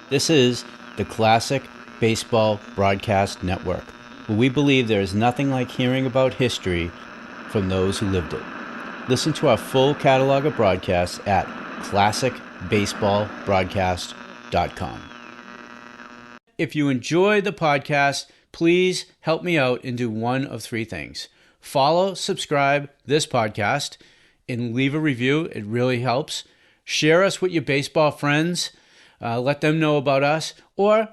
This is the Classic Baseball Broadcast Network, where we believe there is nothing like hearing about history from those who lived it. Listen to our full catalog of broadcasts at classicbaseballbroadcast.com. If you enjoy the podcast, please help me out and do one of three things. Follow, subscribe this podcast, and leave a review. It really helps. Share us with your baseball friends. Let them know about us. Or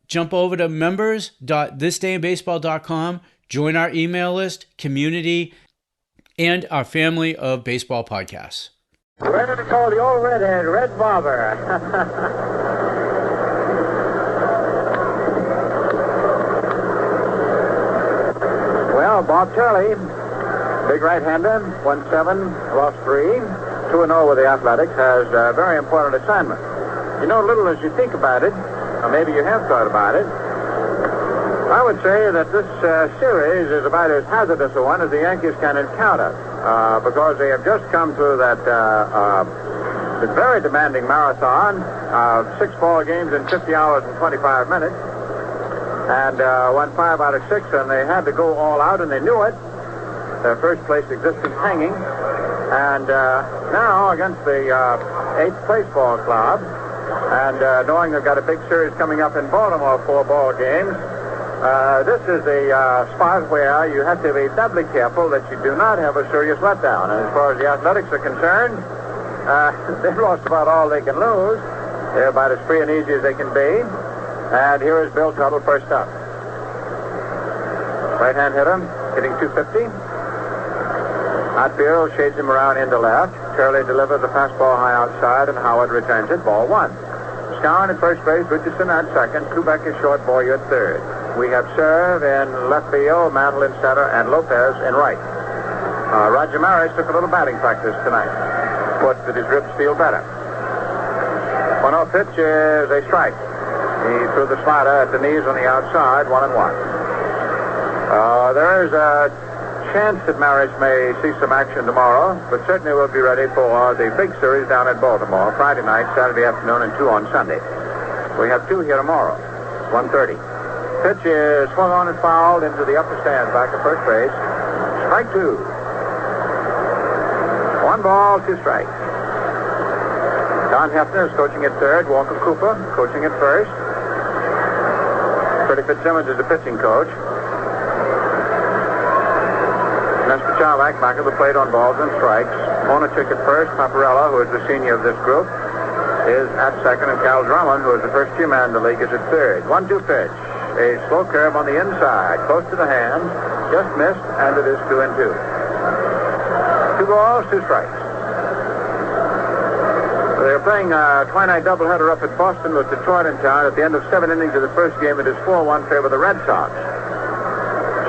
jump over to members.ThisDayInBaseball.com. Join our email list, community, and our family of baseball podcasts. Ready to call the old redhead, Red Barber. Well, Bob Turley, big right-hander, 1-7, lost 3, 2-0 with the Athletics, has a very important assignment. You know, little as you think about it, or maybe you have thought about it, I would say that this series is about as hazardous a one as the Yankees can encounter, because they have just come through that very demanding marathon of 6 ball games in 50 hours and 25 minutes, and won 5 out of 6, and they had to go all out, and they knew it. Their first place existence hanging, and now against the 8th place ball club, and knowing they've got a big series coming up in Baltimore, 4 ball games, this is a spot where you have to be doubly careful that you do not have a serious letdown. And as far as the Athletics are concerned, they've lost about all they can lose. They're about as free and easy as they can be. And here is Bill Tuttle first up. Right-hand hitter, hitting .250. Outfield shades him around into left. Turley delivers the fastball high outside, and Howard returns it. Ball 1. Scowen at first base, Richardson at second. Kubek is short, Boyer at third. We have Serve in left field, Mantle in center, and Lopez in right. Roger Maris took a little batting practice tonight. Put that his ribs feel better. 1-0 pitch is a strike. He threw the slider at the knees on the outside, 1-1. There is a chance that Maris may see some action tomorrow, but certainly we'll be ready for the big series down at Baltimore, Friday night, Saturday afternoon, and 2 on Sunday. We have 2 here tomorrow, 1:30. Pitch is swung on and fouled into the upper stand back at first base. Strike 2. 1 ball, 2 strikes. Don Hefner is coaching at third. Walker Cooper coaching at first. Freddie Fitzsimmons is the pitching coach. Nestor Chalak back at the plate on balls and strikes. Monachik at first. Paparella, who is the senior of this group, is at second. And Cal Drummond, who is the first-year man in the league, is at third. 1-2 pitch. A slow curve on the inside, close to the hands, just missed, and it is 2-2. 2 balls, 2 strikes. They're playing a twilight doubleheader up at Boston with Detroit in town. At the end of 7 innings of the first game, it is 4-1 favor of the Red Sox.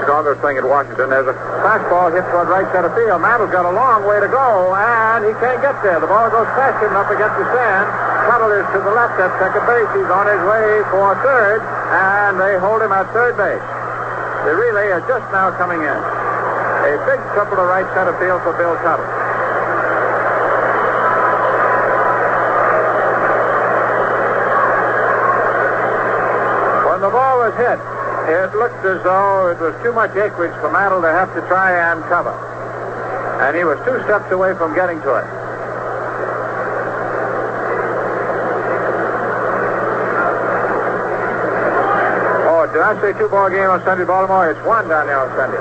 Chicago is playing at Washington. There's a fastball hit toward right center field. Mantle's got a long way to go, and he can't get there. The ball goes past him up against the stand. Tuttle is to the left at second base. He's on his way for third, and they hold him at third base. The relay is just now coming in. A big triple to right center field for Bill Tuttle. When the ball was hit, it looked as though it was too much acreage for Mantle to have to try and cover. And he was 2 steps away from getting to it. Did I say 2-ball game on Sunday, Baltimore? It's 1 down there on Sunday.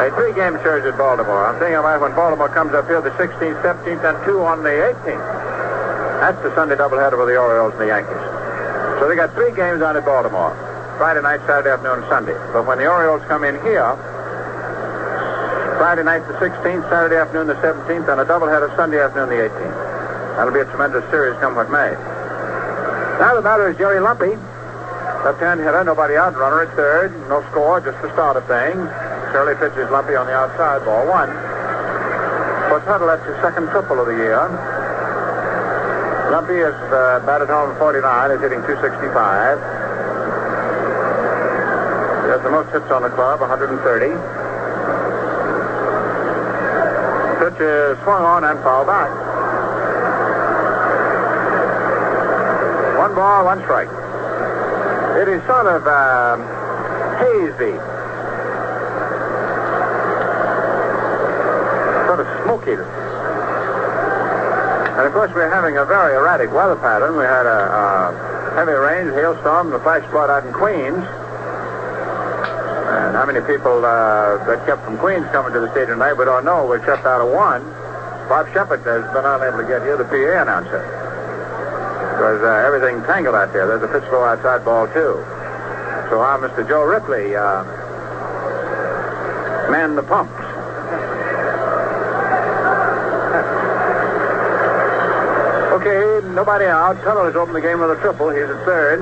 A 3-game series at Baltimore. I'm thinking about when Baltimore comes up here the 16th, 17th, and 2 on the 18th. That's the Sunday doubleheader with the Orioles and the Yankees. So they got 3 games on at Baltimore. Friday night, Saturday afternoon, and Sunday. But when the Orioles come in here, Friday night the 16th, Saturday afternoon the 17th, and a doubleheader Sunday afternoon the 18th. That'll be a tremendous series come what may. Now the batter is Jerry Lumpy. Left-hand hitter, nobody out. Runner at third. No score, just the start of things. Shirley pitches Lumpy on the outside. Ball 1. For Tuttle, that's his second triple of the year. Lumpy is batted home 49. Is hitting .265. He has the most hits on the club, 130. Pitch is swung on and fouled back. 1 ball. ball, one strike. It is sort of hazy. Sort of smoky. And, of course, we're having a very erratic weather pattern. We had a heavy rain, hailstorm, and a flash flood out in Queens. And how many people that kept from Queens coming to the stadium tonight, we don't know. We're kept out of one. Bob Shepard has been unable to get here, the PA announcer. Because everything tangled out there. There's a pitch flow outside, ball two. So Mr. Joe Ripley manned the pumps. Okay, nobody out. Tuttle has opened the game with a triple. He's at third,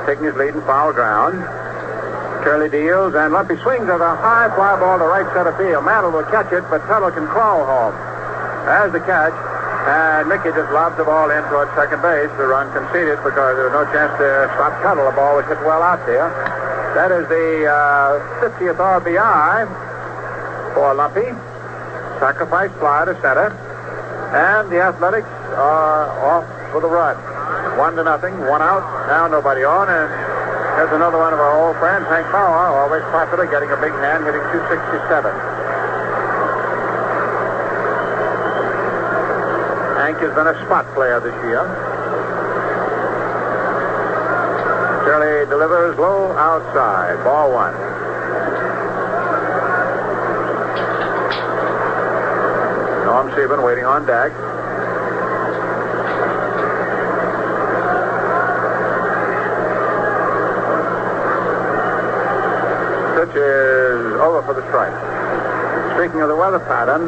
taking his lead in foul ground. Curley deals, and Lumpy swings at a high fly ball to right center field. Mantle will catch it, but Tuttle can crawl home. There's the catch, and Mickey just lobs the ball in towards second base. The run conceded because there was no chance to stop Tuttle. The ball was hit well out there. That is the 50th RBI for Lumpy. Sacrifice fly to center. And the Athletics are off for the run. 1-0, one out. Now nobody on, and there's another one of our old friends, Hank Bauer, always popular, getting a big hand, hitting 267. Hank has been a spot player this year. Shirley delivers low outside. Ball one. Norm Sieben waiting on deck. Pitch is over for the strike. Speaking of the weather pattern,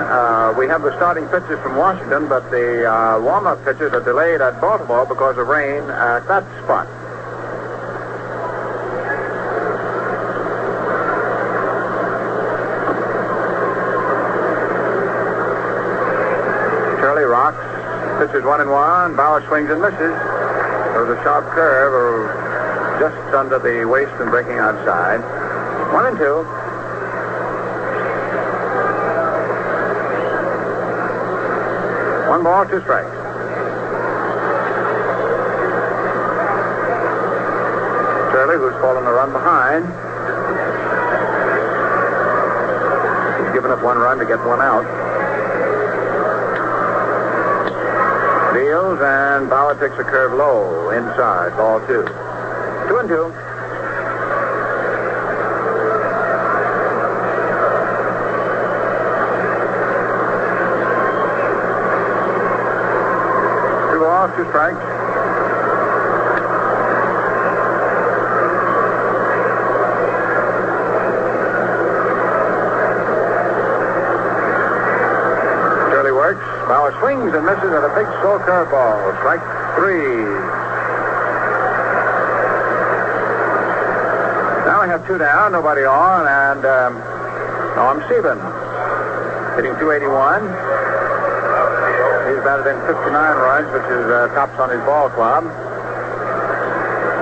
we have the starting pitchers from Washington, but the warm-up pitches are delayed at Baltimore because of rain at that spot. Shirley rocks, pitches 1-1. Bauer swings and misses. There was a sharp curve just under the waist and breaking outside. 1-2. One ball, two strikes. Shirley, who's fallen a run behind, he's given up one run to get one out. Deals, and Bauer takes a curve low inside. Ball two. 2-2. Two strikes. Shirley works. Bauer swings and misses at a big slow curveball. Strike three. Now we have two down, nobody on, and Norm Sieben hitting 281. He's batted in 59 runs, which is tops on his ball club.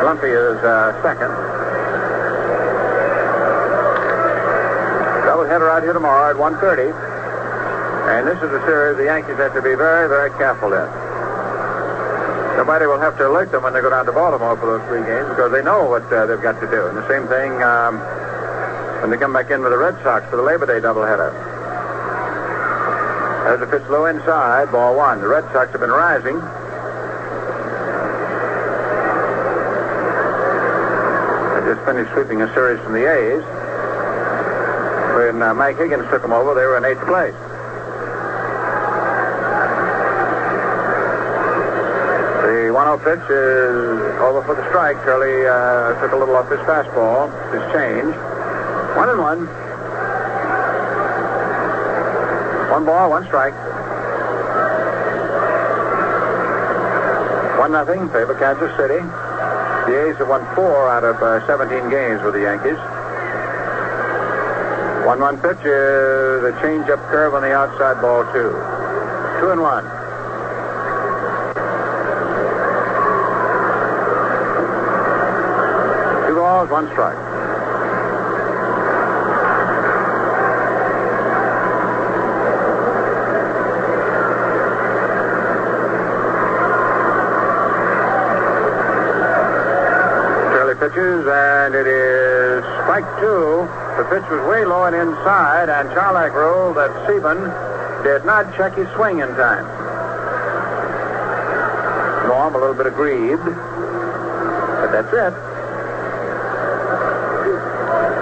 Lumpy is second. Doubleheader out here tomorrow at 1:30. And this is a series the Yankees have to be very, very careful in. Nobody will have to alert them when they go down to Baltimore for those three games because they know what they've got to do. And the same thing when they come back in with the Red Sox for the Labor Day doubleheader. There's a pitch low inside, ball one. The Red Sox have been rising. They just finished sweeping a series from the A's. When Mike Higgins took them over, they were in 8th place. The 1-0 pitch is over for the strike. Curley took a little off his fastball, his change. 1-1. One ball, one strike. 1-0, favor Kansas City. The A's have won 4 out of 17 games with the Yankees. 1-1 pitch is a change-up curve on the outside, ball two. 2-1. Two balls, one strike. pitches, and it is strike two. The pitch was way low and inside, and Charlock ruled that Sieben did not check his swing in time. Norm a little bit aggrieved, but that's it.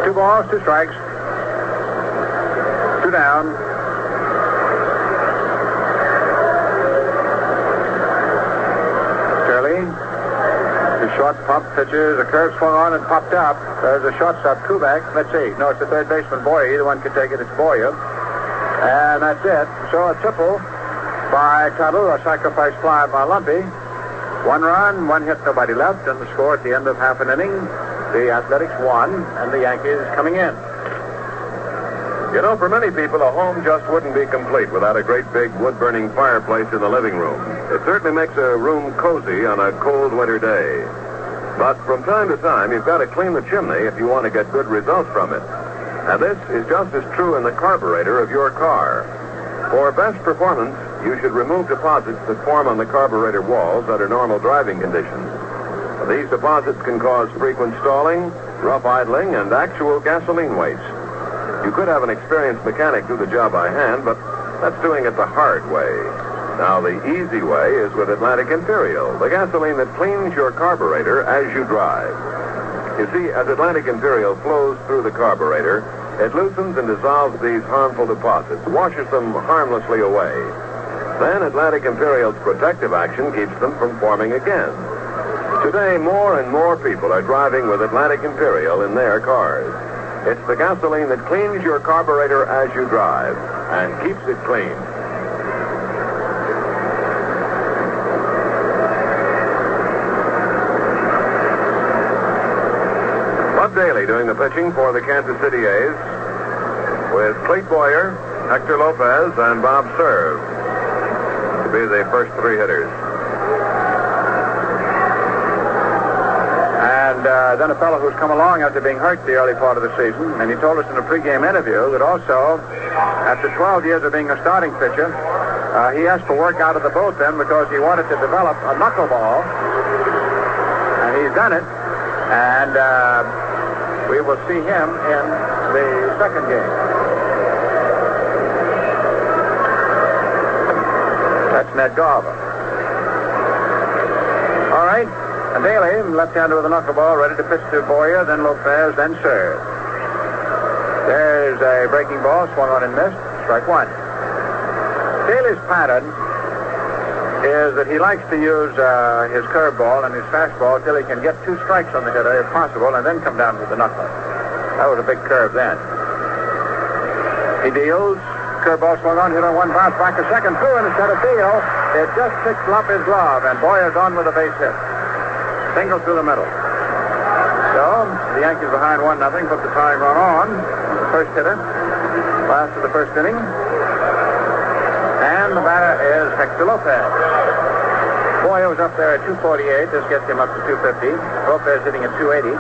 2 balls, 2 strikes. 2 down. Turley. The short pump pitches. A curve swung on and popped up. There's a shortstop, Kubek. Let's see. No, it's the third baseman, Boyer. Either one could take it. It's Boyer. And that's it. So a triple by Tuttle, a sacrifice fly by Lumpy. 1 run, 1 hit, nobody left, and the score at the end of half an inning, the Athletics won, and the Yankees coming in. You know, for many people, a home just wouldn't be complete without a great big wood-burning fireplace in the living room. It certainly makes a room cozy on a cold winter day. But from time to time, you've got to clean the chimney if you want to get good results from it. And this is just as true in the carburetor of your car. For best performance, you should remove deposits that form on the carburetor walls under normal driving conditions. These deposits can cause frequent stalling, rough idling, and actual gasoline waste. You could have an experienced mechanic do the job by hand, but that's doing it the hard way. Now, the easy way is with Atlantic Imperial, the gasoline that cleans your carburetor as you drive. You see, as Atlantic Imperial flows through the carburetor, it loosens and dissolves these harmful deposits, washes them harmlessly away. Then Atlantic Imperial's protective action keeps them from forming again. Today, more and more people are driving with Atlantic Imperial in their cars. It's the gasoline that cleans your carburetor as you drive and keeps it clean. Bud Daly doing the pitching for the Kansas City A's with Clete Boyer, Hector Lopez, and Bob Serve to be the first 3 hitters. And then a fellow who's come along after being hurt the early part of the season, and he told us in a pregame interview that also, after 12 years of being a starting pitcher, he asked for work out of the bullpen because he wanted to develop a knuckleball, and he's done it. And we will see him in the second game. That's Ned Garver. All right. And Daly, left-hander with a knuckleball, ready to pitch to Boyer, then Lopez, then Serve. There's a breaking ball, swung on and missed. Strike 1. Daly's pattern is that he likes to use his curveball and his fastball till he can get 2 strikes on the hitter, if possible, and then come down with the knuckle. That was a big curve then. He deals. Curveball swung on, hit on 1 bounce back a second through, and instead of deal, it just picked up his glove, and Boyer's on with a base hit. Single through the middle. So, the Yankees behind 1-0, put the tying run on. The first hitter, last of the first inning. And the batter is Hector Lopez. Boyer was up there at 248. This gets him up to 250. Lopez hitting at 280.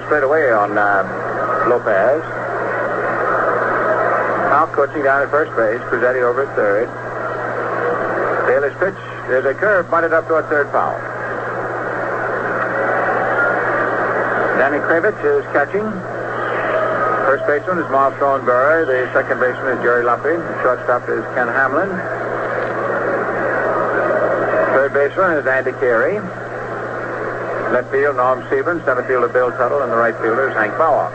Straight away on Lopez. Now coaching down at first base. Cruzetti over at third. Daly's pitch. There's a curve bunted up toward third foul. Danny Kravitz is catching. First baseman is Marv Thornberry. The second baseman is Jerry Lumpy. The shortstop is Ken Hamlin. Third baseman is Andy Carey. Left field, Norm Sieben. Center fielder, Bill Tuttle. And the right fielder is Hank Bauer.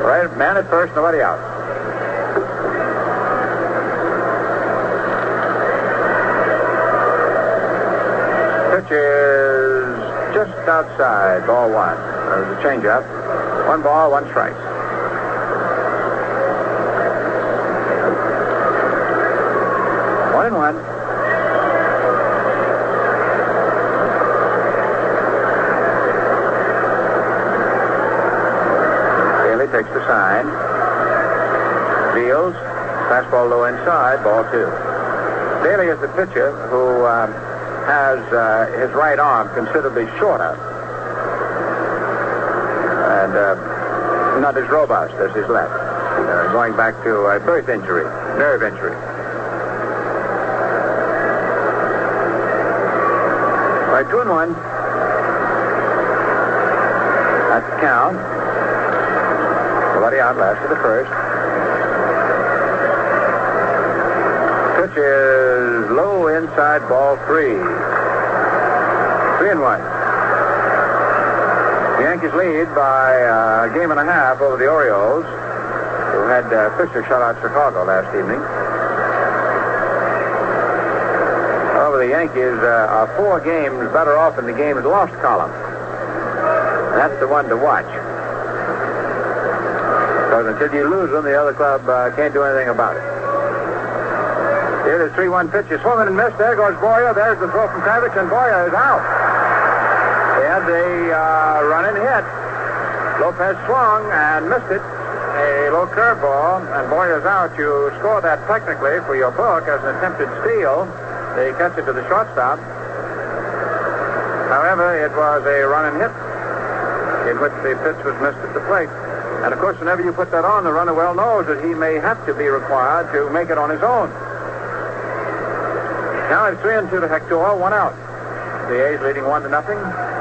Right, man at first, nobody out. Pitch is just outside, ball 1. There's a changeup. 1 ball, 1 strike. One and one. Takes the sign. Deals. Fastball low inside. Ball 2. Daly is the pitcher who has his right arm considerably shorter. And not as robust as his left. Going back to a birth injury, nerve injury. By 2-1. That's the count. Nobody out, last to the first. Pitch is low inside, ball 3. 3-1. The Yankees lead by a game and a half over the Orioles, who had Fisher shut out Chicago last evening. However, the Yankees are 4 games better off in the games lost column. That's the one to watch. Because until you lose them, the other club can't do anything about it. Here the 3-1 pitch is swung and missed. There goes Boyer. There's the throw from Kravitz, and Boyer is out. They had the run-in hit. Lopez swung and missed it. A low curveball, and Boyer's out. You score that technically for your book as an attempted steal. They catch it to the shortstop. However, it was a run-in hit in which the pitch was missed at the plate. And, of course, whenever you put that on, the runner well knows that he may have to be required to make it on his own. Now it's 3-2 to Hector, 1 out. The A's leading 1-0.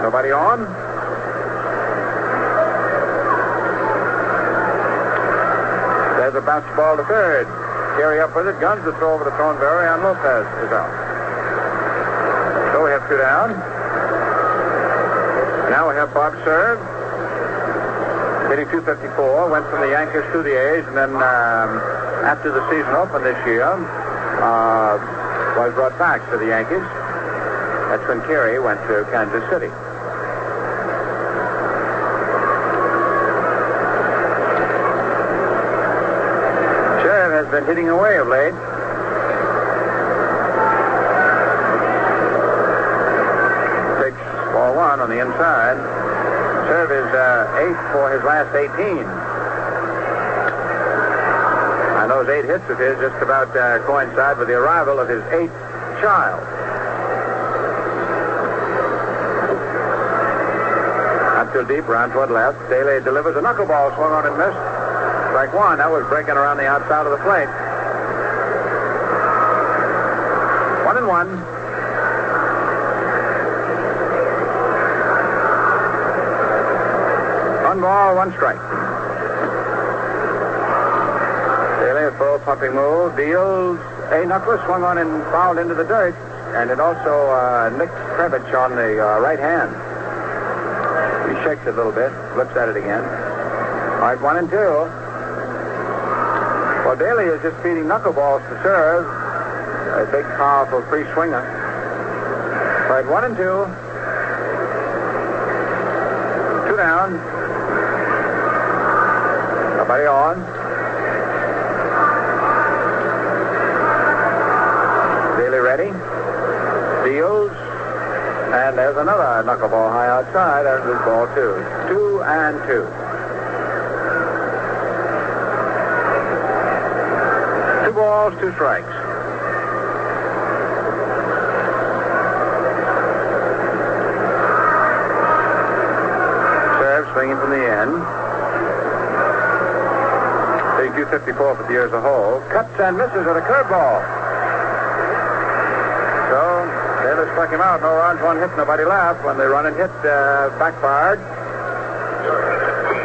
Nobody on. There's a bounce ball to third. Carey up with it. Guns the throw over to Thornberry, and Lopez is out. So we have 2 down. Now we have Bob serve. Hitting .254. Went from the Yankees to the A's, and then after the season opened this year, was brought back to the Yankees. That's when Carey went to Kansas City. Sheriff has been hitting away of late. Takes ball 1 on the inside. Serve is 8 for his last 18. And those 8 hits of his just about coincide with the arrival of his 8th child. Up to deep, round toward left. Daly delivers a knuckleball, swung on and missed. Strike 1. That was breaking around the outside of the plate. 1-1. One ball, 1 strike. Daly, a full pumping move, deals a knuckler, swung on and fouled into the dirt, and it also nicked Kravitz on the right hand. He shakes it a little bit, looks at it again. All right, 1-2. Well, Daly is just feeding knuckleballs to serve. A big, powerful free swinger. All right, 1-2. 2 down. Nobody on. Daly ready. Deals. And there's another knuckleball high outside. There's this ball, 2. 2-2. 2 balls, 2 strikes. Serve swinging from the end. Big .254 for the year as a whole. Cuts and misses at a curveball. So Taylor struck him out. No runs, 1 hit, nobody left when the run and hit backfired.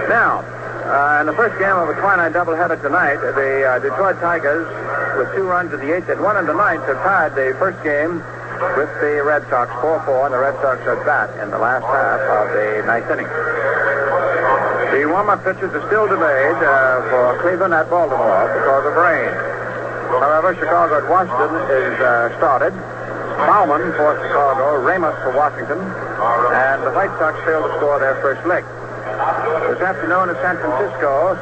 Now, in the first game of a twilight doubleheader tonight, the Detroit Tigers, with 2 runs in the 8th and 1 in the 9th, have tied the first game with the Red Sox 4-4, and the Red Sox are bat in the last half of the 9th inning. The warm-up pitches are still delayed for Cleveland at Baltimore because of rain. However, Chicago at Washington is started. Bauman for Chicago, Ramos for Washington, and the White Sox failed to score their first lick. This afternoon in San Francisco,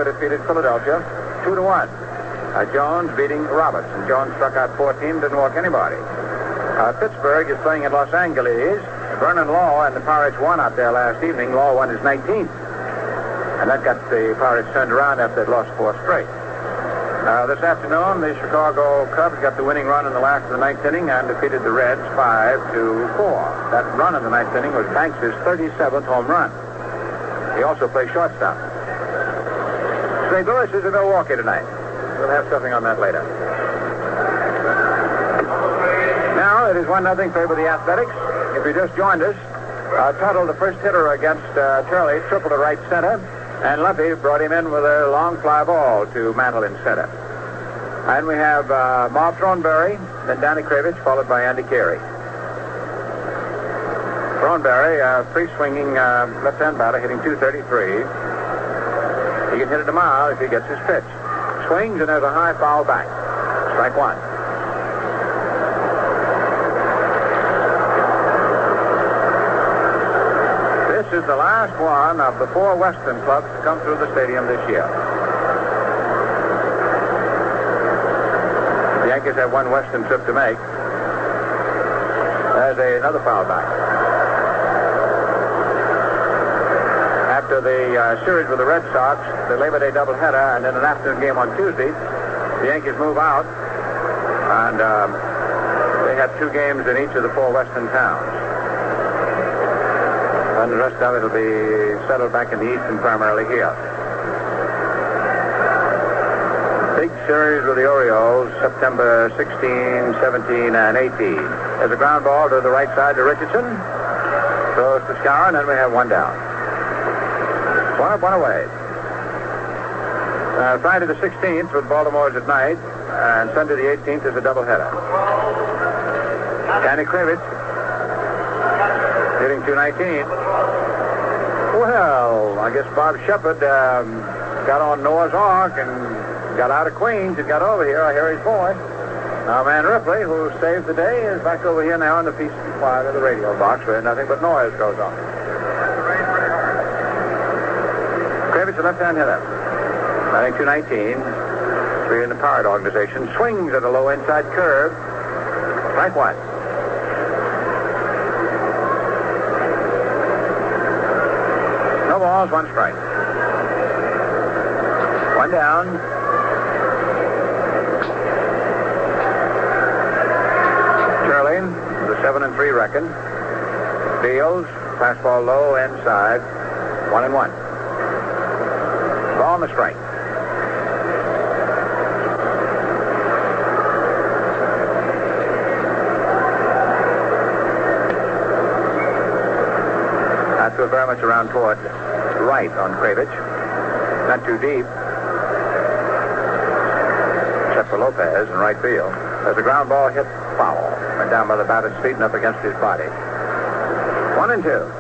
defeated Philadelphia 2-1. Jones beating Roberts, and Jones struck out 14, didn't walk anybody. Pittsburgh is playing in Los Angeles. Vernon Law and the Pirates won out there last evening. Law won his 19th. And that got the Pirates turned around after they'd lost 4 straight. This afternoon, the Chicago Cubs got the winning run in the last of the 9th inning and defeated the Reds 5-4. That run in the 9th inning was Banks' 37th home run. He also played shortstop. St. Louis is in Milwaukee tonight. We'll have something on that later. Now it is 1-0 favor of the Athletics. If you just joined us, Tuttle, the first hitter against Turley, tripled to right center, and Lumpy brought him in with a long fly ball to Mantle in center. And we have Marv Thornberry, then Danny Kravitz, followed by Andy Carey. Thornberry, free-swinging left-hand batter, hitting .233. He can hit it a mile if he gets his pitch. Swings, and there's a high foul back. Strike one. This is the last one of the 4 Western clubs to come through the stadium this year. The Yankees have one Western trip to make. There's another foul back. After the series with the Red Sox, the Labor Day doubleheader, and then an afternoon game on Tuesday, the Yankees move out, and they have 2 games in each of the 4 Western towns. And the rest of it will be settled back in the East and primarily here. Big series with the Orioles, September 16, 17, and 18. There's a ground ball to the right side to Richardson. Throws to Scour, and then we have one down. One up, one away. Friday the 16th with Baltimore's at night, and Sunday the 18th is a doubleheader. Danny Kravitz hitting .219. Well, I guess Bob Shepard got on Noah's Ark and got out of Queens and got over here. I hear his voice. Now, man Ripley, who saved the day, is back over here now in the peace and quiet of the radio box where nothing but noise goes on. Kravitz, a left-hand hitter. I think .219. 3 in the Pirate organization. Swings at a low inside curve. Strike one. No balls, one strike. One down. Turley, the 7-3 record. Deals, fastball low inside. 1-1. Ball on the strike. That's very much around toward right on Kravitz. Not too deep. Except for Lopez in right field. There's a ground ball hit foul. Went down by the batter's feet and up against his body. 1-2.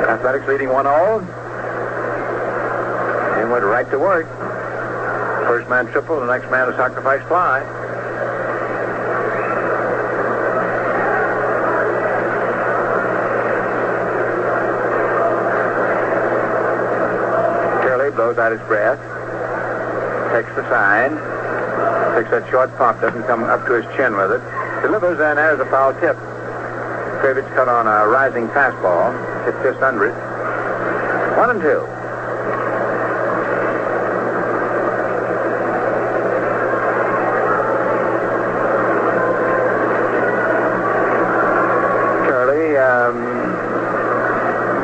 Athletics leading 1-0. He went right to work. First man triple, the next man a sacrifice fly. Blows out his breath, takes the sign, takes that short pop, doesn't come up to his chin with it, delivers, and there's a foul tip. Kravitz cut on a rising fastball, hit just under it. 1-2. Curly,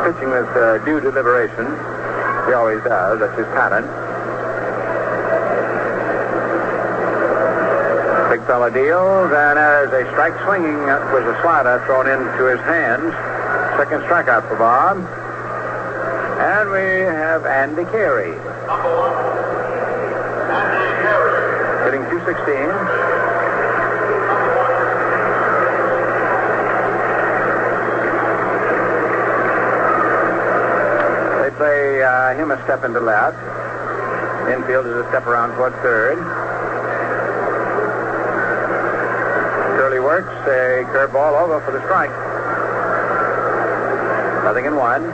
pitching with due deliberation. He always does. That's his pattern. Big fella deals, and there's a strike swinging. That was a slider thrown into his hands. Second strikeout for Bob. And we have Andy Carey. Hitting .216. Play him a step into left. Infield is a step around toward third. Curly works a curveball over for the strike. 0-1.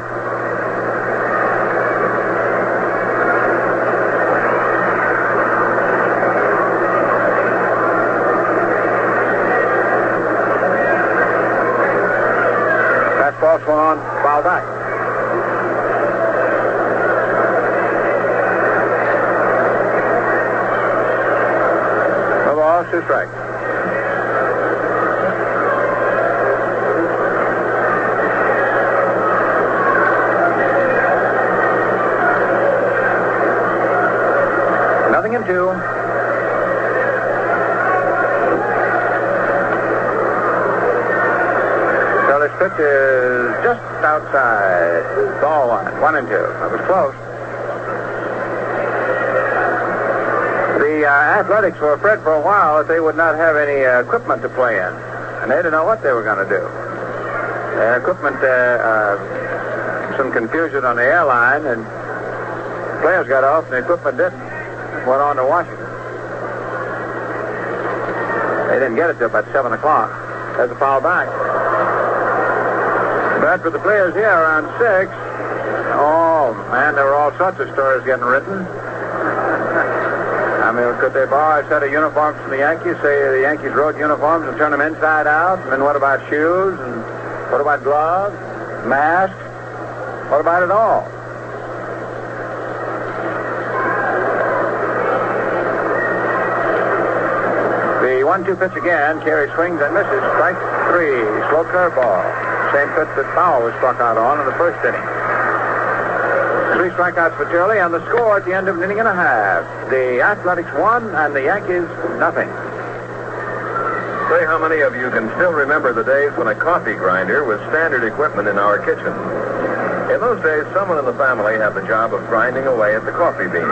Fastball swung on, foul back. Two strikes. 1-2. So this pitch is just outside. Ball 1-2. That was close. The Athletics were afraid for a while that they would not have any equipment to play in, and they didn't know what they were going to do. Equipment, some confusion on the airline, and players got off, and the equipment didn't. Went on to Washington. They didn't get it till about 7 o'clock. There's a foul back. But for the players here around 6, oh, man, there were all sorts of stories getting written. I mean, could they borrow a set of uniforms from the Yankees? Say the Yankees wrote uniforms and turn them inside out? And then what about shoes? And what about gloves? Masks? What about it all? The 1-2 pitch again. Carey swings and misses. Strike 3. Slow curveball. Same pitch that Powell was struck out on in the first inning. 3 strikeouts for Turley, and the score at the end of an inning and a half. The Athletics won, and the Yankees nothing. Say how many of you can still remember the days when a coffee grinder was standard equipment in our kitchen. In those days, someone in the family had the job of grinding away at the coffee beans.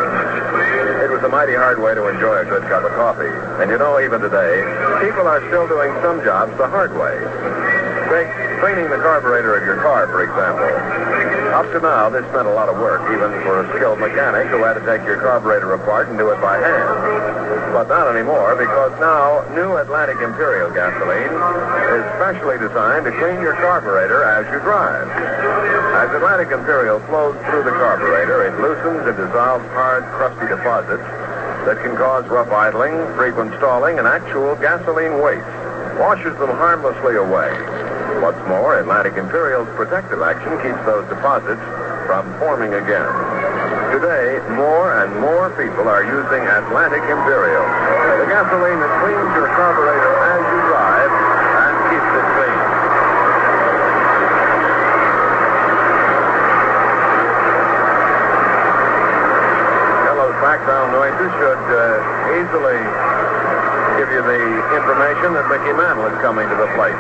It was a mighty hard way to enjoy a good cup of coffee. And you know, even today, people are still doing some jobs the hard way. Take cleaning the carburetor of your car, for example. Up to now, this meant a lot of work, even for a skilled mechanic who had to take your carburetor apart and do it by hand. But not anymore, because now new Atlantic Imperial gasoline is specially designed to clean your carburetor as you drive. As Atlantic Imperial flows through the carburetor, it loosens and dissolves hard, crusty deposits that can cause rough idling, frequent stalling, and actual gasoline waste. Washes them harmlessly away. What's more, Atlantic Imperial's protective action keeps those deposits from forming again. Today, more and more people are using Atlantic Imperial, the gasoline that cleans your carburetor as you drive and keeps it clean. Those background noises should easily give you the information that Mickey Mantle is coming to the plate.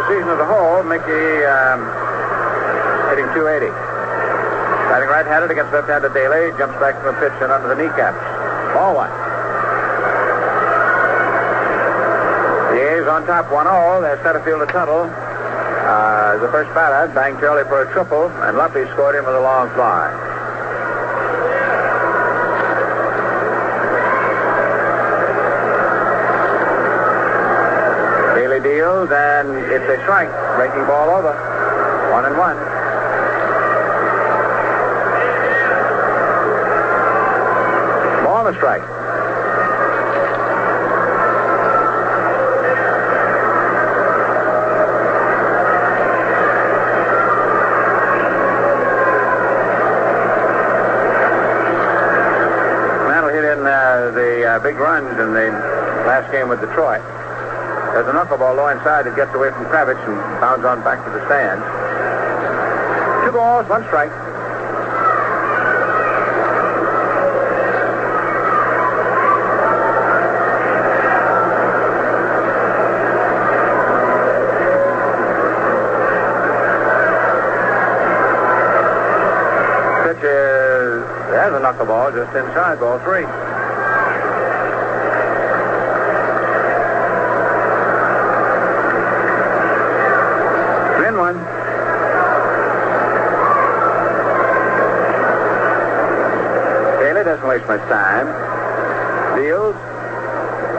Season as a whole, Mickey hitting .280. Batting right-handed against left-handed Daly. Jumps back from a pitch and under the kneecaps. Ball 1. The A's on top 1-0. Their center fielder Tuttle. The first batter banged Turley for a triple, and Lumpy scored him with a long fly. Deals, and it's a strike. Breaking ball over. 1-1. Ball and a strike. Mantle hit in the big runs in the last game with Detroit. There's a knuckleball low inside that gets away from Kravitz and bounds on back to the stands. 2 balls, 1 strike. Pitch is, there's a knuckleball just inside, ball 3. 1. Taylor doesn't waste much time. Deals.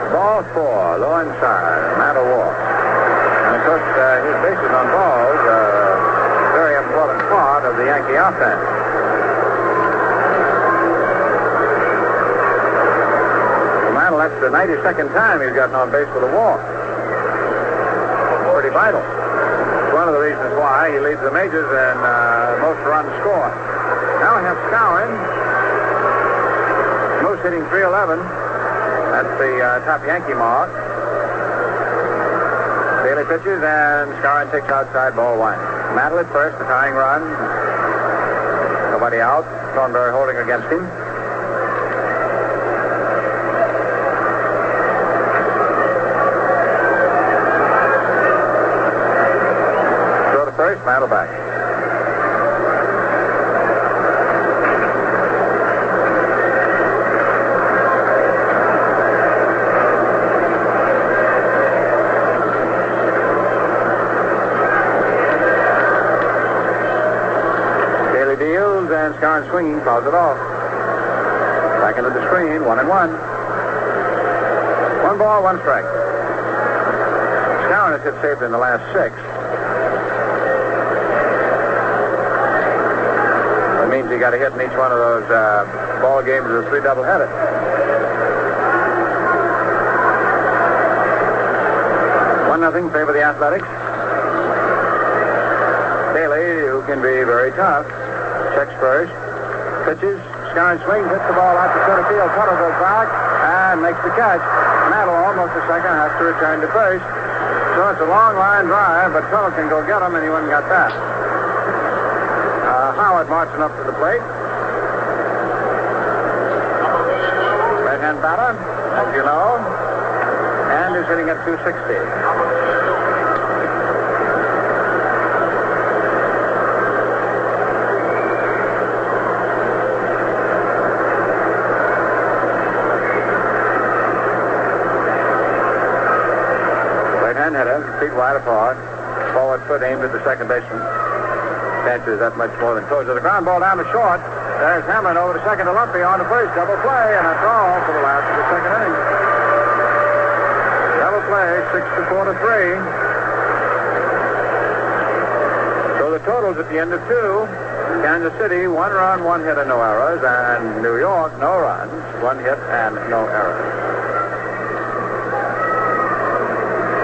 Ball 4, low inside. Mantle walks. And of course, his bases on balls are a very important part of the Yankee offense. Mantle, that's the 92nd time he's gotten on base with a walk. Pretty vital. One of the reasons why he leads the majors in most runs scored. Now we have Skowron. Most hitting .311. That's the top Yankee mark. Daly pitches, and Skowron takes outside, ball one. Mantle at first, the tying run. Nobody out. Thornberry holding against him. Throw to first, Mantle back. And Skowron swinging, fouls it off. Back into the screen, 1-1. 1 ball, 1 strike. Skowron has hit safely in the last 6. That means he got a hit in each one of those ball games of the 3 doubleheader. Nothing favor the Athletics. Daly, who can be very tough, checks first, pitches, Skowron swings, hits the ball out to center field. Tuttle goes back and makes the catch. Mantle, almost a second, has to return to first. So it's a long line drive, but Tuttle can go get him, and he wouldn't got that. Howard marching up to the plate. Right-hand batter, as you know, and is hitting at 260. Hitter, feet wide apart, forward foot aimed at the second baseman. Chances that much more than closer. The ground ball down to short. There's Hamlin over to second to Lumpy on the first. Double play, and that's all for the last of the second inning. Double play, 6-4 to 3. So the totals at the end of 2. Kansas City, 1 run, 1 hit, and no errors. And New York, no runs, 1 hit, and no errors.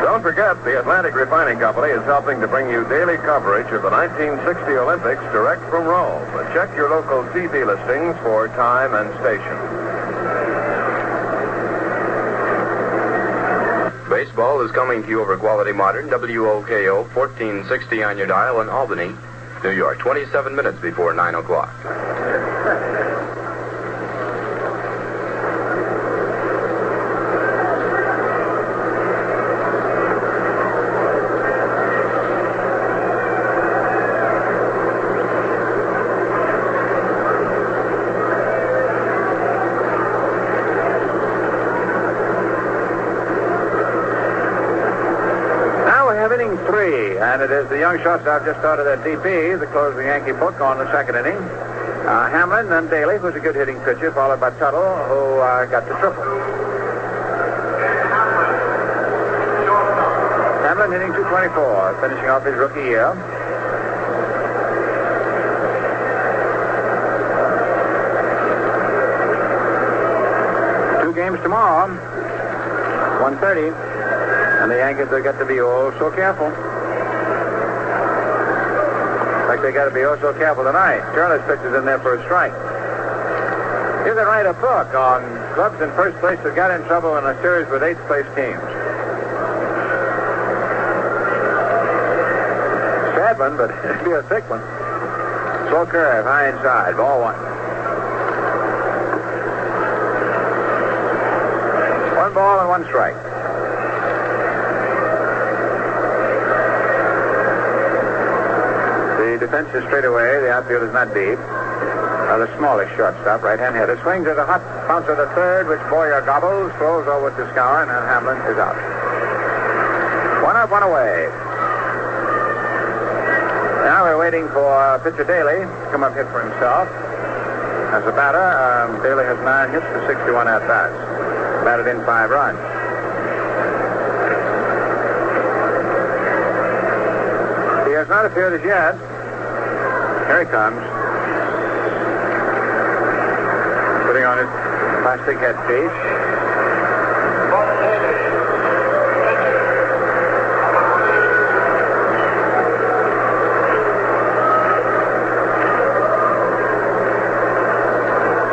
Don't forget, the Atlantic Refining Company is helping to bring you daily coverage of the 1960 Olympics direct from Rome. Check your local TV listings for time and station. Baseball is coming to you over Quality Modern, WOKO, 1460 on your dial in Albany, New York, 27 minutes before 9 o'clock. Inning 3, and it is the young shortstop just started at DP that closed the Yankee book on the second inning. Hamlin, then Daly, who's a good hitting pitcher, followed by Tuttle, who got the triple. Hamlin hitting 224, finishing off his rookie year. Two games tomorrow, 1:30. And the Yankees have got to be oh so careful. Like they got to be oh so careful tonight. Turner's pitch is in there for a strike. You can write a book on clubs in first place that got in trouble in a series with 8th place teams. Sad one, but it'd be a thick one. Slow curve, high inside, ball 1. 1 ball and 1 strike. The defense is straight away. The outfield is not deep. The smallish shortstop, right-hand hitter, swings at a hot bouncer to third, which Boyer gobbles, throws over to Skowron, and Hamlin is out. 1 up, 1 away. Now we're waiting for pitcher Daly to come up hit for himself. As a batter, Daly has 9 hits for 61 at-bats. Batted in 5 runs. He has not appeared as yet. Here he comes. Putting on his plastic headpiece.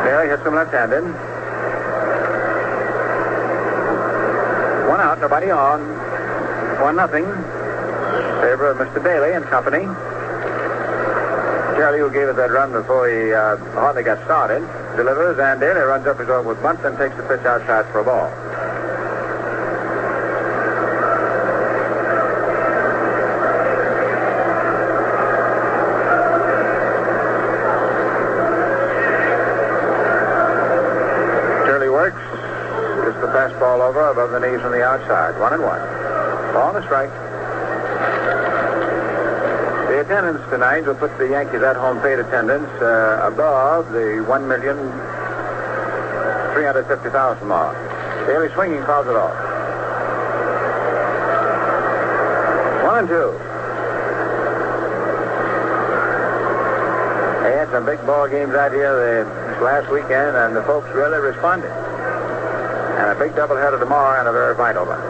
There he hits him left-handed. 1 out, nobody on. 1-0. Favor of Mr. Daly and company. Charlie, who gave us that run before he hardly got started, delivers, and Daly runs up his own with bunt and takes the pitch outside for a ball. Charlie works. Gets the fastball over above the knees on the outside. 1-1. Ball and a strike. The attendance tonight will put the Yankees at-home plate attendance above the 1,350,000 mark. Daly swinging, fouls it off. 1-2. They had some big ball games out here this last weekend, and the folks really responded. And a big doubleheader tomorrow, and a very vital one.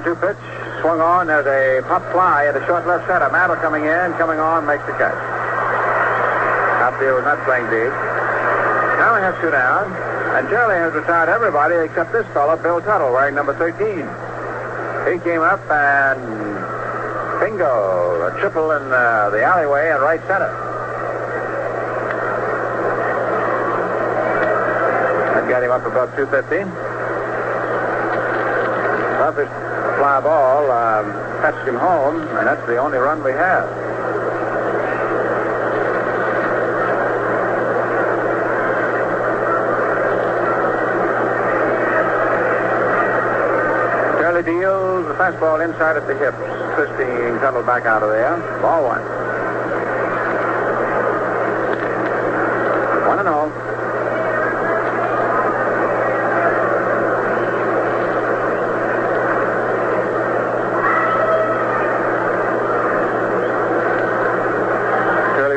1-2 pitch, swung on. There's a pop fly at the short left center. Mantle coming on, makes the catch. Outfield was not playing deep. Now we have 2 down, and Charlie has retired everybody except this fellow, Bill Tuttle, wearing number 13. He came up and bingo, a triple in the alleyway at right center. That got him up above 250. Toughest fly ball fetched him home, and that's the only run we have. Charlie deals the fastball inside at the hips, twisting Tuttle back out of there. Ball 1. 1-0.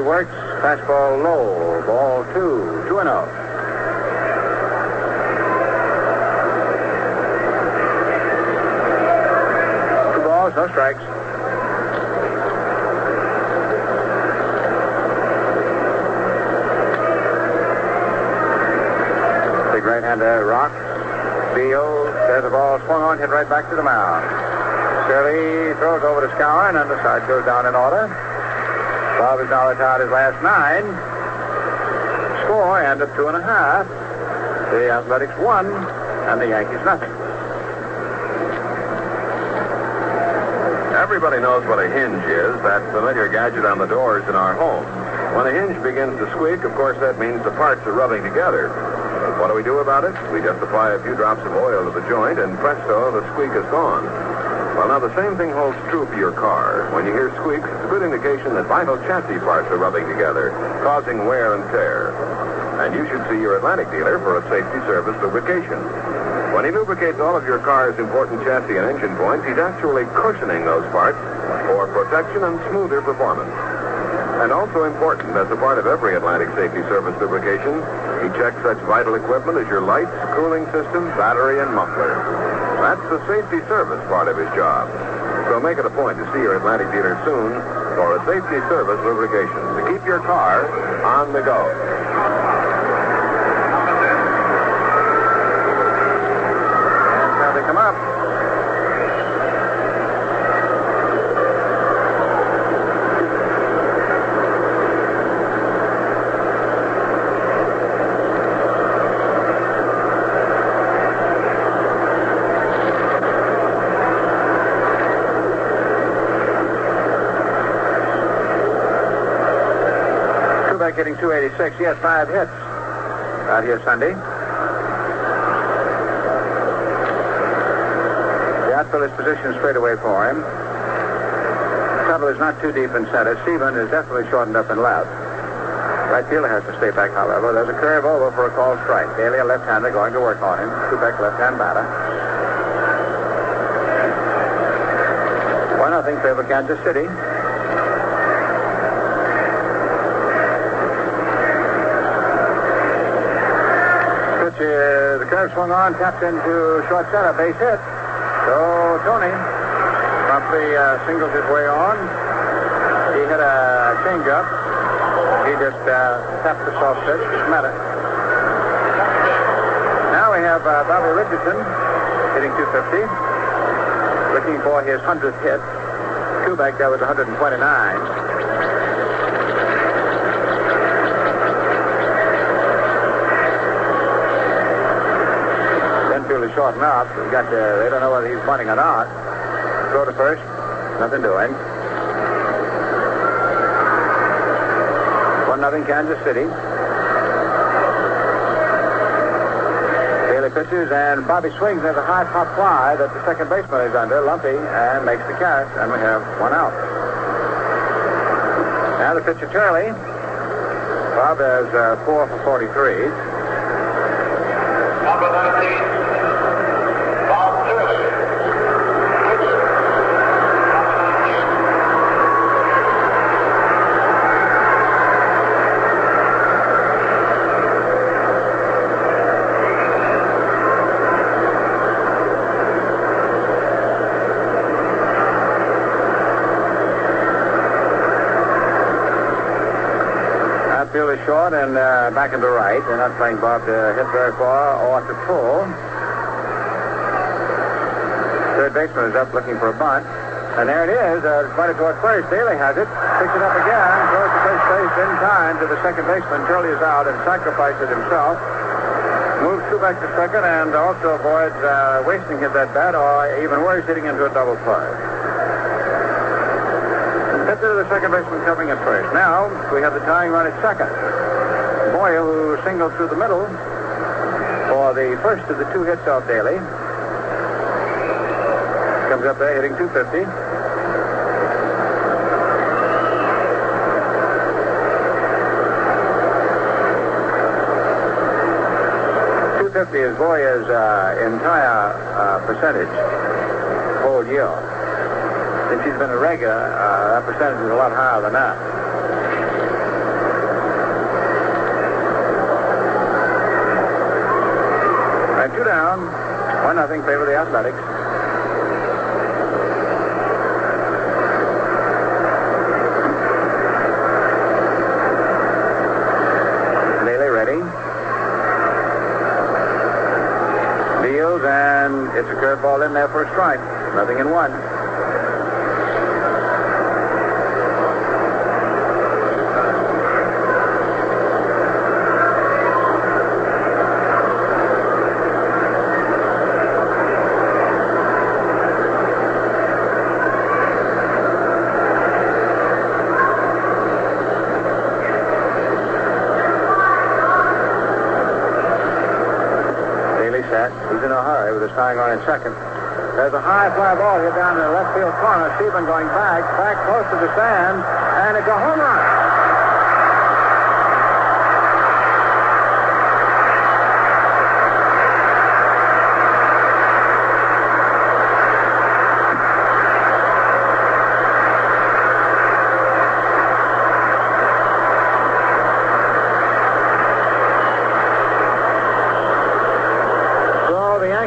Works, fastball low, ball 2, 2-0. Two balls, no strikes. Big right-hander rocks, deals, there's the ball swung on, hit right back to the mound. Shirley throws over to Scour, and underside goes down in order. Bob has now retired his last 9. Score, end of 2.5. The Athletics 1, and the Yankees nothing. Everybody knows what a hinge is, that familiar gadget on the doors in our homes. When a hinge begins to squeak, of course, that means the parts are rubbing together. What do we do about it? We just apply a few drops of oil to the joint, and presto, the squeak is gone. Well, now, the same thing holds true for your car. When you hear squeaks, it's a good indication that vital chassis parts are rubbing together, causing wear and tear. And you should see your Atlantic dealer for a safety service lubrication. When he lubricates all of your car's important chassis and engine points, he's actually cushioning those parts for protection and smoother performance. And also important, as a part of every Atlantic safety service lubrication, he checks such vital equipment as your lights, cooling system, battery, and muffler. That's the safety service part of his job. So make it a point to see your Atlantic dealer soon for a safety service lubrication to keep your car on the go. That's how they come up. Hitting 286. He has 5 hits out here Sunday. The outfield is positioned straight away for him. Tuttle is not too deep in center. Stephen is definitely shortened up in left. Right fielder has to stay back, however. There's a curve over for a called strike. Daly, a left-hander, going to work on him. Kubek, left-hand batter. 1-0 favor Kansas City. The curve swung on, tapped into short center, base hit. So Tony promptly singles his way on. He hit a changeup He just tapped the soft pitch. Met it. Now we have Bobby Richardson hitting 250. Looking for his 100th hit. Kubek, that was 129. Infield is short enough. They don't know whether he's bunting or not. Throw to first. Nothing doing. 1-0 Kansas City. Bailey pitches, and Bobby swings. There's a high pop fly that the second baseman is under, Lumpy, and makes the catch, and we have one out. Now the pitcher, Turley. Bob has 4 for 43. Number 19, Bob Turley. Pitcher. Field is short and back into right. They're not playing Bob to hit very far or to pull. Third baseman is up looking for a bunt. And there it is. It's pointed toward first. Daly has it. Picks it up again. Throws to first base in time to the second baseman. Turley is out and sacrifices himself. Moves two back to second and also avoids wasting his at bat or even worse, hitting into a double play. Pitcher to the second baseman covering at first. Now we have the tying run at second. Boyle, who singled through the middle for the first of the two hits off Daly, comes up there hitting 250. Is Boyer's entire percentage whole year. Since he's been a regular, that percentage is a lot higher than that. And 2 down, 1-0 favor of the Athletics. Daly ready. Deals, and it's a curveball in there for a strike. 0-1. He's in a hurry with his tying run in second. There's a high fly ball here down in the left field corner. Stephen going back close to the stand, and it's a home run.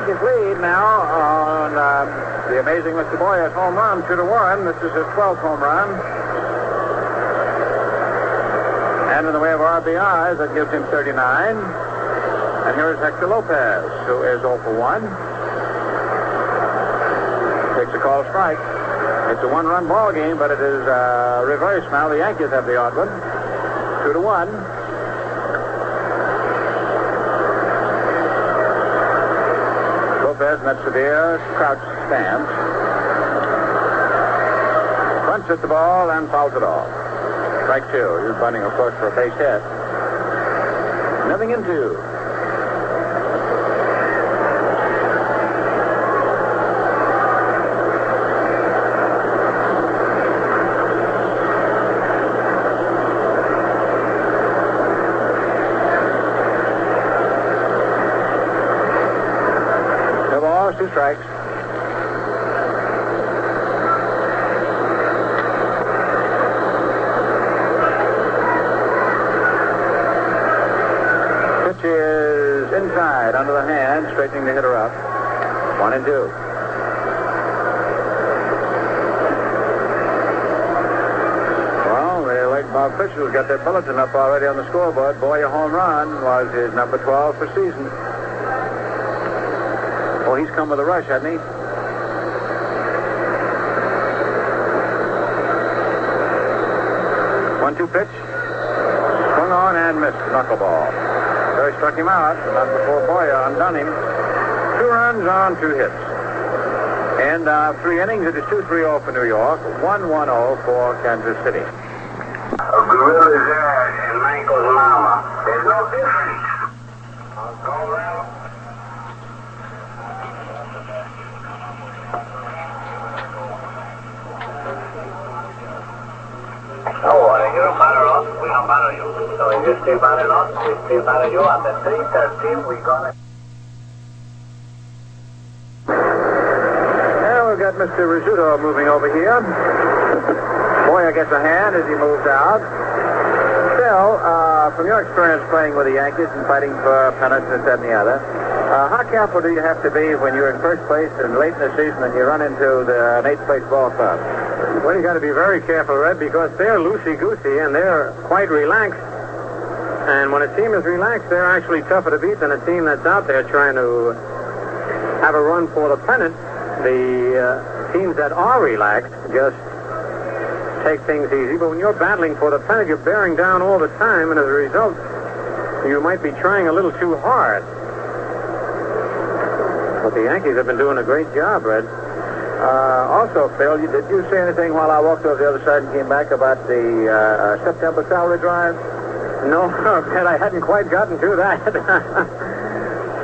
Lead now on the amazing Mr. Boyer's home run, 2-1. This is his 12th home run. And in the way of RBIs, that gives him 39. And here is Hector Lopez, who is 0 for 1. Takes a call strike. It's a one-run ball game, but it is reversed now. The Yankees have the odd one. 2-1. Lopez, not severe, crouch stance. Bunts at the ball and fouls it off. Strike 2. He was bunting, of course, for a base hit. 0-2. Two strikes. Pitch is inside, under the hand, straightening the hitter up. 1-2. Well, they let Bob officials got their bulletin up already on the scoreboard. Boy, a home run was his number 12 for season. Oh, he's come with a rush, hasn't he? 1-2 pitch. Swung on and missed. Knuckleball. So he struck him out. Not before Boyer undone him. 2 runs on 2 hits. And 3 innings. It is 2-3-0 for New York. 1-1-0 for Kansas City. A gorilla's ass and Michael's mama. There's no difference. Go around. Oh, you don't batter us, we don't batter you. So if you stay batter us, we stay batter you. At the 3:13, we're gonna... Now we've got Mr. Rizzuto moving over here. Boyer gets a hand as he moves out. Phil, from your experience playing with the Yankees and fighting for pennants and this, that, and the other, how careful do you have to be when you're in first place and late in the season and you run into an 8th place ball club? Well, you got to be very careful, Red, because they're loosey-goosey and they're quite relaxed. And when a team is relaxed, they're actually tougher to beat than a team that's out there trying to have a run for the pennant. The teams that are relaxed just take things easy. But when you're battling for the pennant, you're bearing down all the time, and as a result, you might be trying a little too hard. But the Yankees have been doing a great job, Red. Also, Phil, did you say anything while I walked over the other side and came back about the September salary drive? No, Red, I hadn't quite gotten to that.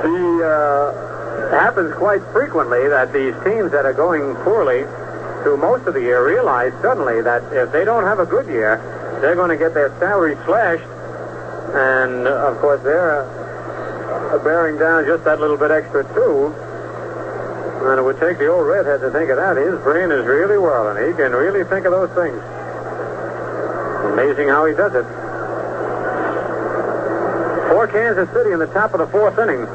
It happens quite frequently that these teams that are going poorly through most of the year realize suddenly that if they don't have a good year, they're going to get their salary slashed. And, of course, they're bearing down just that little bit extra, too. And it would take the old redhead to think of that. His brain is really whirling. He can really think of those things. Amazing how he does it. For Kansas City in the top of the 4th inning,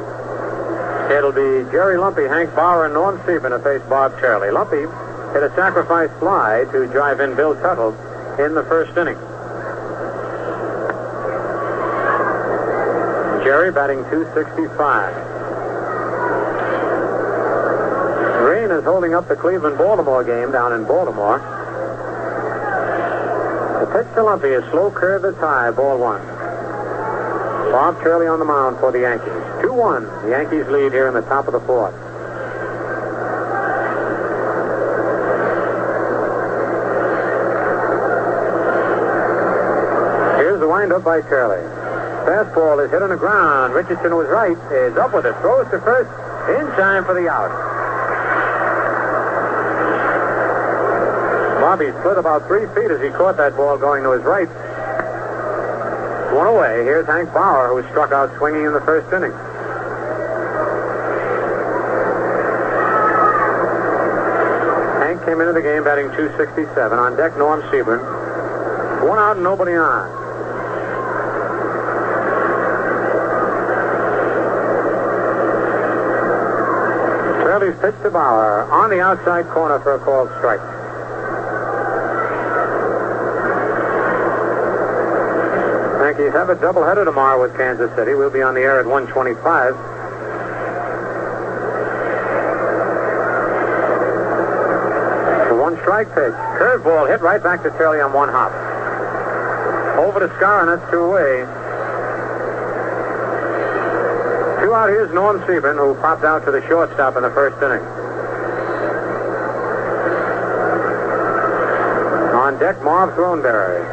it'll be Jerry Lumpy, Hank Bauer, and Norm Sieben to face Bob Charlie. Lumpy hit a sacrifice fly to drive in Bill Tuttle in the 1st inning. Jerry batting .265. Rain is holding up the Cleveland-Baltimore game down in Baltimore. The pitch to Lumpy is slow curve that's high, ball 1. Bob Charlie on the mound for the Yankees. 2-1. The Yankees lead here in the top of the 4th. Here's the windup by Charlie. Fastball is hit on the ground. Richardson was right. Is up with it. Throws to first. In time for the out. Bobby slid about 3 feet as he caught that ball going to his right. 1 away. Here's Hank Bauer, who struck out swinging in the 1st inning. Hank came into the game batting .267. On deck, Norm Sieben. 1 out and nobody on. Charlie's pitch to Bauer on the outside corner for a called strike. Yankees have a doubleheader tomorrow with Kansas City. We'll be on the air at 1:25. The 1-strike pitch. Curveball hit right back to Charlie on 1 hop. Over to Scar, and that's 2 away. 2 out. Here's Norm Sieben, who popped out to the shortstop in the 1st inning. On deck, Marv Throneberry.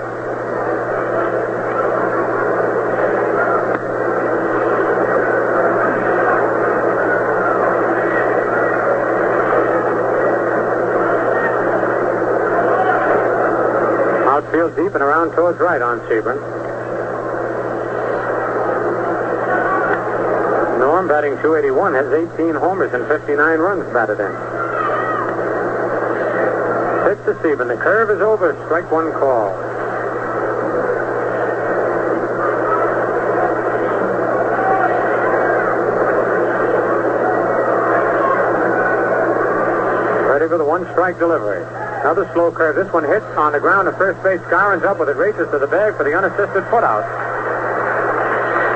Outfield deep and around towards right on Sieben. Norm batting .281, has 18 homers and 59 runs batted in. Pitch to Sieben. The curve is over. Strike 1 call. Ready for the 1-strike delivery. Another slow curve. This one hits on the ground to first base. Skowron's up with it, races to the bag for the unassisted putout.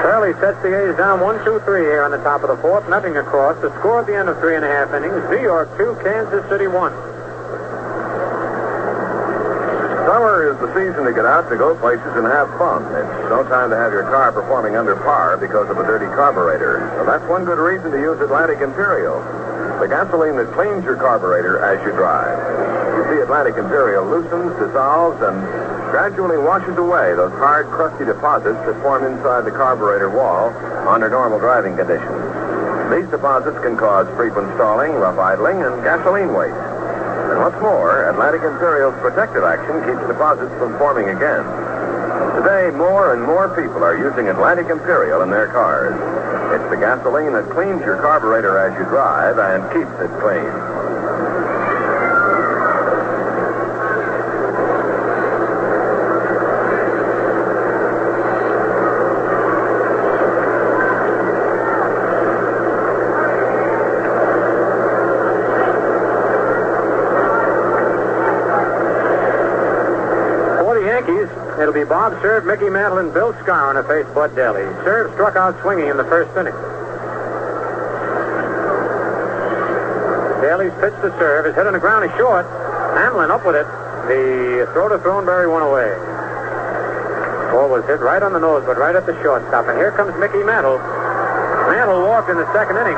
Fairley sets the A's down 1-2-3 here on the top of the fourth. Nothing across. The score at the end of 3.5 innings. New York 2, Kansas City 1. Summer is the season to get out, to go places, and have fun. It's no time to have your car performing under par because of a dirty carburetor. So that's one good reason to use Atlantic Imperial, the gasoline that cleans your carburetor as you drive. You see, Atlantic Imperial loosens, dissolves, and gradually washes away those hard, crusty deposits that form inside the carburetor wall under normal driving conditions. These deposits can cause frequent stalling, rough idling, and gasoline waste. And what's more, Atlantic Imperial's protective action keeps deposits from forming again. Today, more and more people are using Atlantic Imperial in their cars. It's the gasoline that cleans your carburetor as you drive and keeps it clean. It'll be Bob Serve, Mickey Mantle, and Bill Skowron to face Bud Daly. Serve struck out swinging in the first inning. Daly's pitch to Serve is hit on the ground is short. Hamlin up with it. The throw to Thornberry went away. Ball was hit right on the nose, but right at the shortstop. And here comes Mickey Mantle. Mantle walked in the second inning.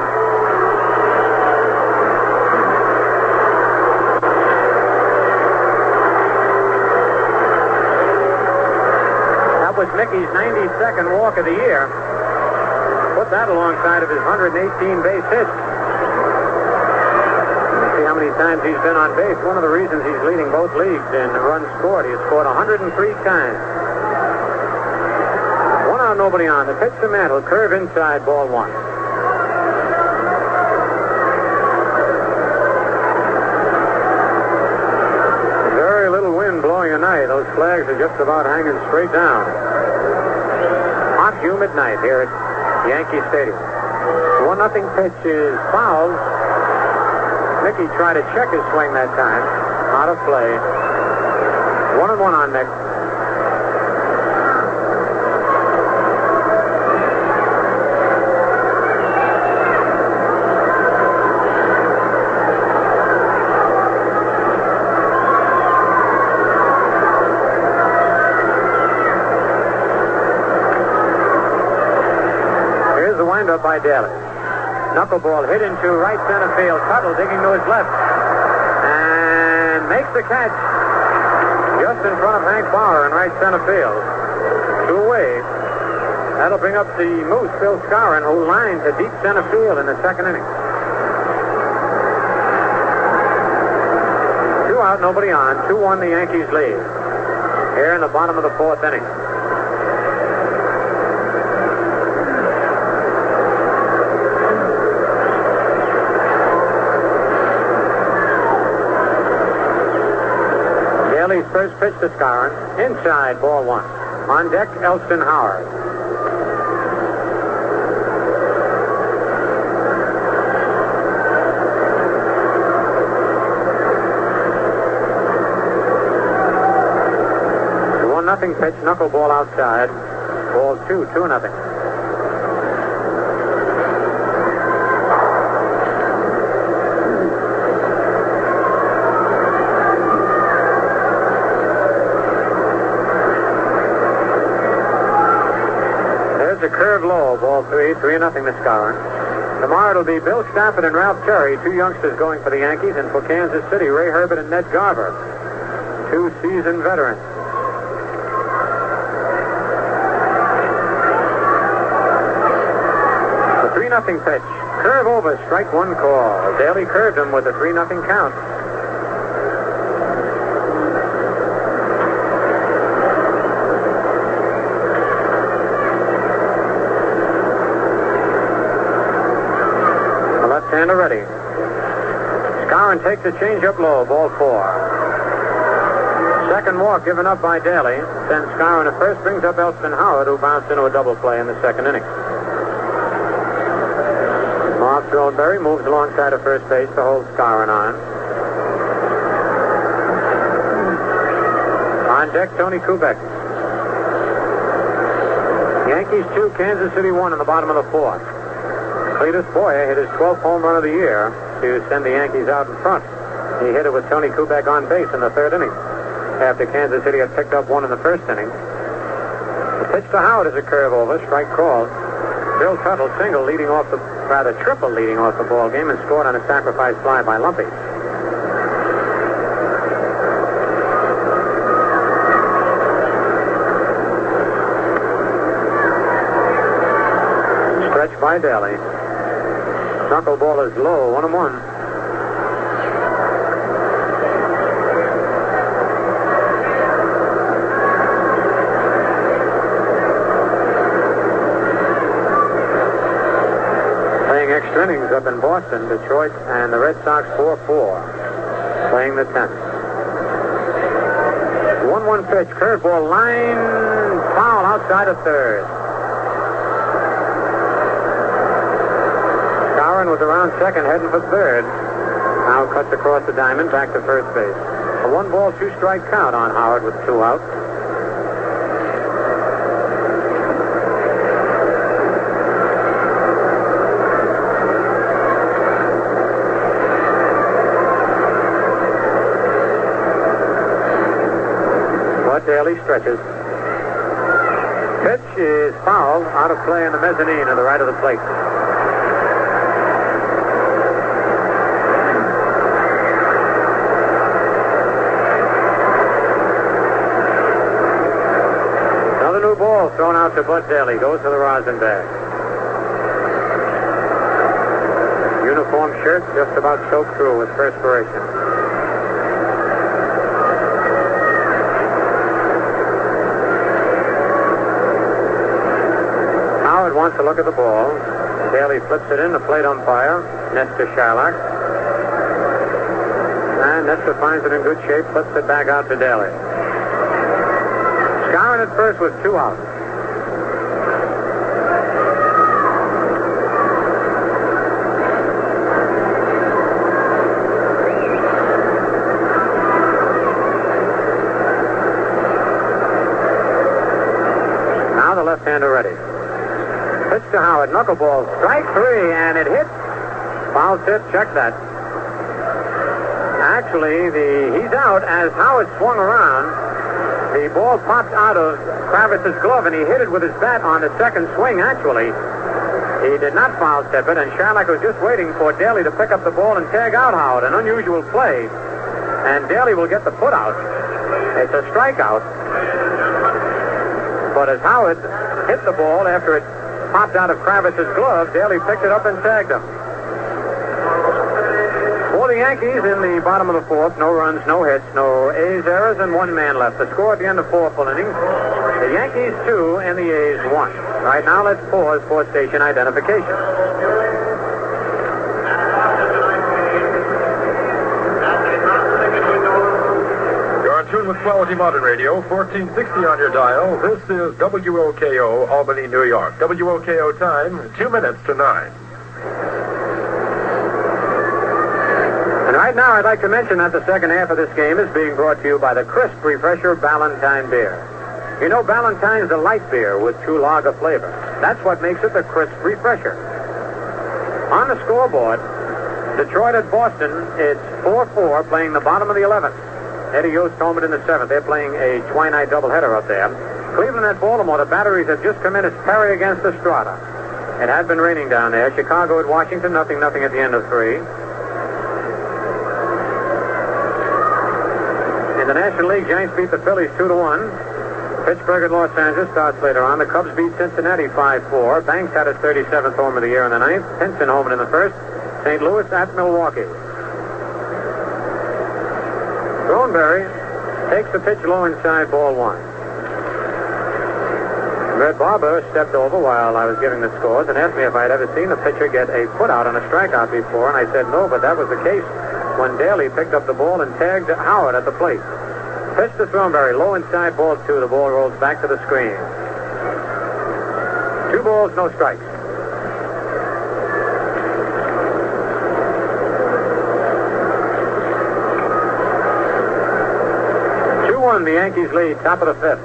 Was Mickey's 92nd walk of the year. Put that alongside of his 118 base hits. See how many times he's been on base. One of the reasons he's leading both leagues in runs scored. He has scored 103 times. 1 out, nobody on. The pitch to Mantle. Curve inside, ball 1. Very little wind blowing tonight. Those flags are just about hanging straight down. Hot, humid night here at Yankee Stadium. 1-0 pitch is fouled. Mickey tried to check his swing that time. Out of play. 1-1 on Mick. Up by Daly. Knuckleball hit into right center field. Tuttle digging to his left. And makes the catch just in front of Hank Bauer in right center field. 2 away. That'll bring up the Moose, Bill Skowron, who lined to deep center field in the second inning. 2 out, nobody on. 2-1 the Yankees lead. Here in the bottom of the fourth inning. Daly's first pitch to Skowron. Inside, ball 1. On deck, Elston Howard. The 1-0 pitch, knuckleball outside. Ball 2, 2-0. A curve low, ball 3, 3-0 to Skowron. Tomorrow it'll be Bill Stafford and Ralph Cherry, 2 youngsters going for the Yankees, and for Kansas City, Ray Herbert and Ned Garver, 2 seasoned veterans. The 3-0 pitch, curve over, strike 1 call. Daly curved him with a 3-0 count. Left-hander ready. Skowron takes a changeup low, ball 4. Second walk given up by Daly. Sends Skowron to first, brings up Elston Howard, who bounced into a double play in the second inning. Bob Thornberry moves alongside of first base to hold Skowron on. On deck, Tony Kubek. Yankees 2, Kansas City 1 in the bottom of the fourth. Cletus Boyer hit his 12th home run of the year to send the Yankees out in front. He hit it with Tony Kubek on base in the third inning, after Kansas City had picked up one in the first inning. The pitch to Howard is a curve over, strike called. Bill Tuttle triple leading off the ball game and scored on a sacrifice fly by Lumpy. Stretch by Daly. Knuckleball is low, 1-1. Extra innings up in Boston, Detroit, and the Red Sox 4-4, playing the 10th. 1-1 pitch, curveball, line, foul outside of third. Skowron was around second, heading for third. Now cuts across the diamond, back to first base. A 1-ball, 2-strike count on Howard with 2 out. Daly stretches. Pitch is fouled, out of play in the mezzanine to the right of the plate. Another new ball thrown out to Bud Daly. Goes to the rosin bag. Uniform shirt just about soaked through with perspiration. Wants to look at the ball. Daly flips it in. The plate umpire, Nestor Shylock. And Nestor finds it in good shape, flips it back out to Daly. Skowron at first with 2 outs. Now the left-hander ready. Pitch to Howard, knuckleball, strike 3, and it hit. Foul tip, check that. Actually, he's out as Howard swung around. The ball popped out of Kravitz's glove, and he hit it with his bat on the second swing, actually. He did not foul tip it, and Shylock was just waiting for Daly to pick up the ball and tag out Howard, an unusual play. And Daly will get the put out. It's a strikeout. But as Howard hit the ball after it popped out of Kravitz's glove, Daly picked it up and tagged him. For the Yankees in the bottom of the fourth, no runs, no hits, no A's errors, and 1 man left. The score at the end of 4 full innings, the Yankees 2 and the A's 1. Right now, let's pause for station identification. Tune with Quality Modern Radio, 1460 on your dial. This is WOKO, Albany, New York. WOKO time, 2 minutes to 9. And right now, I'd like to mention that the second half of this game is being brought to you by the crisp refresher Ballantine beer. You know, Ballantine's a light beer with true lager flavor. That's what makes it the crisp refresher. On the scoreboard, Detroit at Boston, it's 4-4, playing the bottom of the 11th. Eddie Yost home in the 7th. They're playing a twilight doubleheader up there. Cleveland at Baltimore. The batteries have just come in. It's Perry against Estrada. It had been raining down there. Chicago at Washington. Nothing at the end of 3. In the National League, Giants beat the Phillies 2-1. Pittsburgh at Los Angeles starts later on. The Cubs beat Cincinnati 5-4. Banks had his 37th home of the year in the 9th. Pinson home in the 1st. St. Louis at Milwaukee. Thornberry takes the pitch low inside, ball 1. Red Barber stepped over while I was giving the scores and asked me if I'd ever seen a pitcher get a put-out on a strikeout before, and I said no, but that was the case when Daly picked up the ball and tagged Howard at the plate. Pitch to Thornberry, low inside, ball 2. The ball rolls back to the screen. 2 balls, no strikes. 2-1, the Yankees lead, top of the fifth.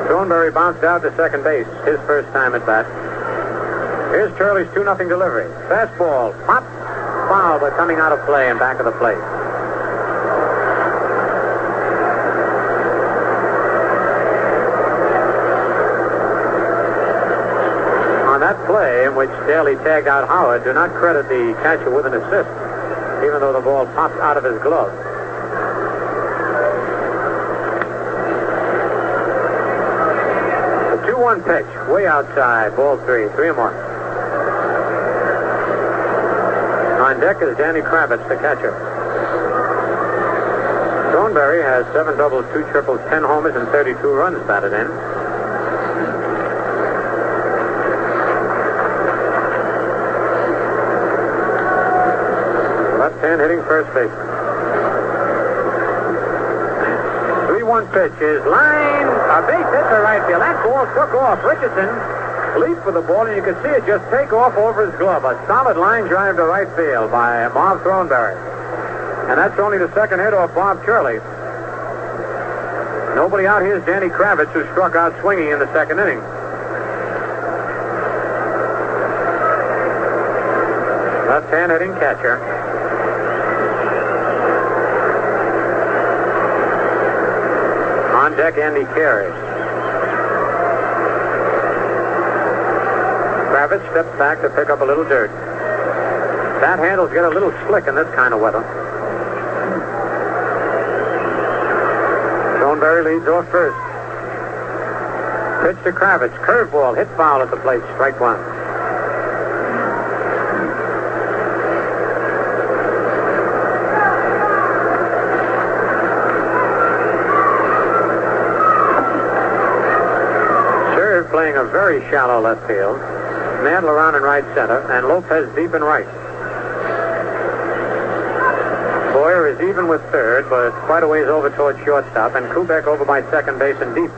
Thornberry bounced out to second base, his first time at bat. Here's Turley's 2-0 delivery. Fastball, pop, foul, but coming out of play and back of the plate. On that play in which Daly tagged out Howard, do not credit the catcher with an assist, even though the ball popped out of his glove. The 2-1 pitch, way outside, ball 3, 3-1. On deck is Danny Kravitz, the catcher. Thornberry has 7 doubles, 2 triples, 10 homers, and 32 runs batted in. Left-hand hitting first baseman. 3-1 pitch is line, a base hit to right field. That ball took off. Richardson leaped for the ball, and you could see it just take off over his glove. A solid line drive to right field by Marv Thornberry. And that's only the second hit off Bob Turley. Nobody out here is Danny Kravitz, who struck out swinging in the second inning. Left-hand hitting catcher. On deck, Andy Carey. Kravitz steps back to pick up a little dirt. Bat handles get a little slick in this kind of weather. Thornberry leads off first. Pitch to Kravitz. Curveball. Hit foul at the plate. Strike one. Serve playing a very shallow left field. Mantle around in right center. And Lopez deep in right. Boyer is even with third, but quite a ways over towards shortstop, and Kubek over by second base and deep.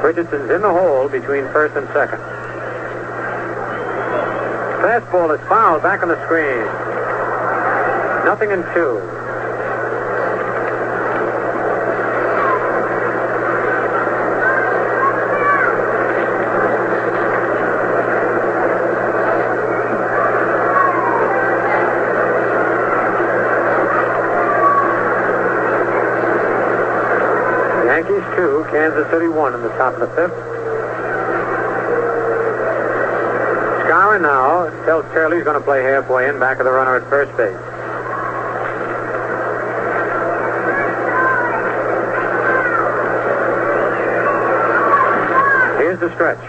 Richardson's in the hole between first and second. Fastball is fouled back on the screen. 0-2. Yankees 2, Kansas City 1 in the top of the fifth. Scoresheet now tells Turley he's going to play halfway in, back of the runner at first base. Here's the stretch.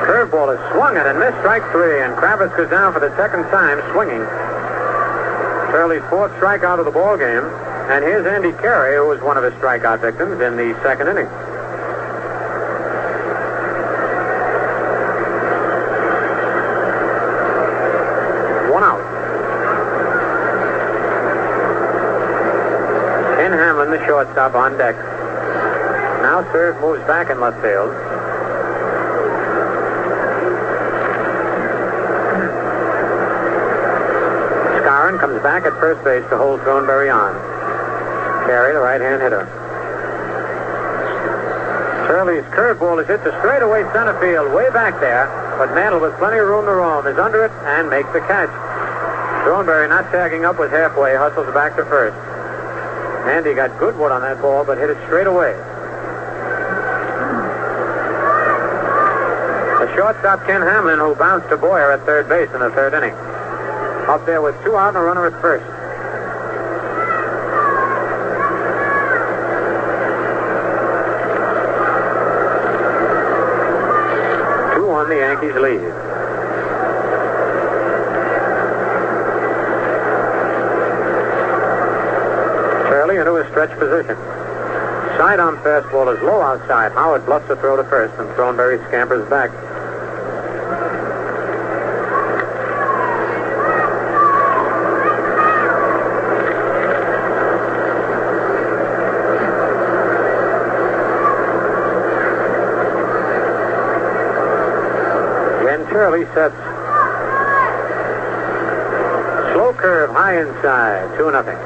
Curveball is swung at and missed, strike 3, and Kravitz goes down for the second time swinging. Turley's 4th strikeout of the ball game. And here's Andy Carey, who was one of his strikeout victims in the second inning. One out. Ken Hamlin, the shortstop, on deck. Now serve moves back in left field. Scoresheet comes back at first base to hold Thornberry on. Carey, the right-hand hitter. Turley's curveball is hit to straightaway center field, way back there, but Mantle, with plenty of room to roam, is under it and makes the catch. Thornberry, not tagging up, was halfway, hustles back to first. Andy got good wood on that ball, but hit it straight away. The shortstop, Ken Hamlin, who bounced to Boyer at third base in the third inning. Up there with 2 out and a runner at first. The Yankees lead. Turley into a stretch position. Sidearm fastball is low outside. Howard bluffs a throw to first, and Thornberry scampers back. Turley sets. Slow curve high inside. 2-0.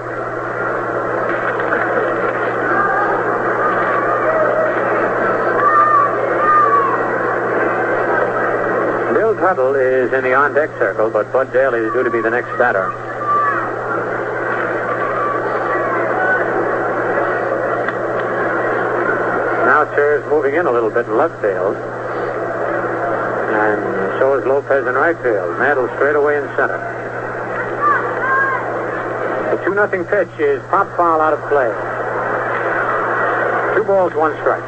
Tuttle is in the on-deck circle, but Bud Daly is due to be the next batter. Now Serves moving in a little bit in left field. And so is Lopez in right field. Mantle straight away in center. The 2-0 pitch is pop foul out of play. 2 balls, 1 strike.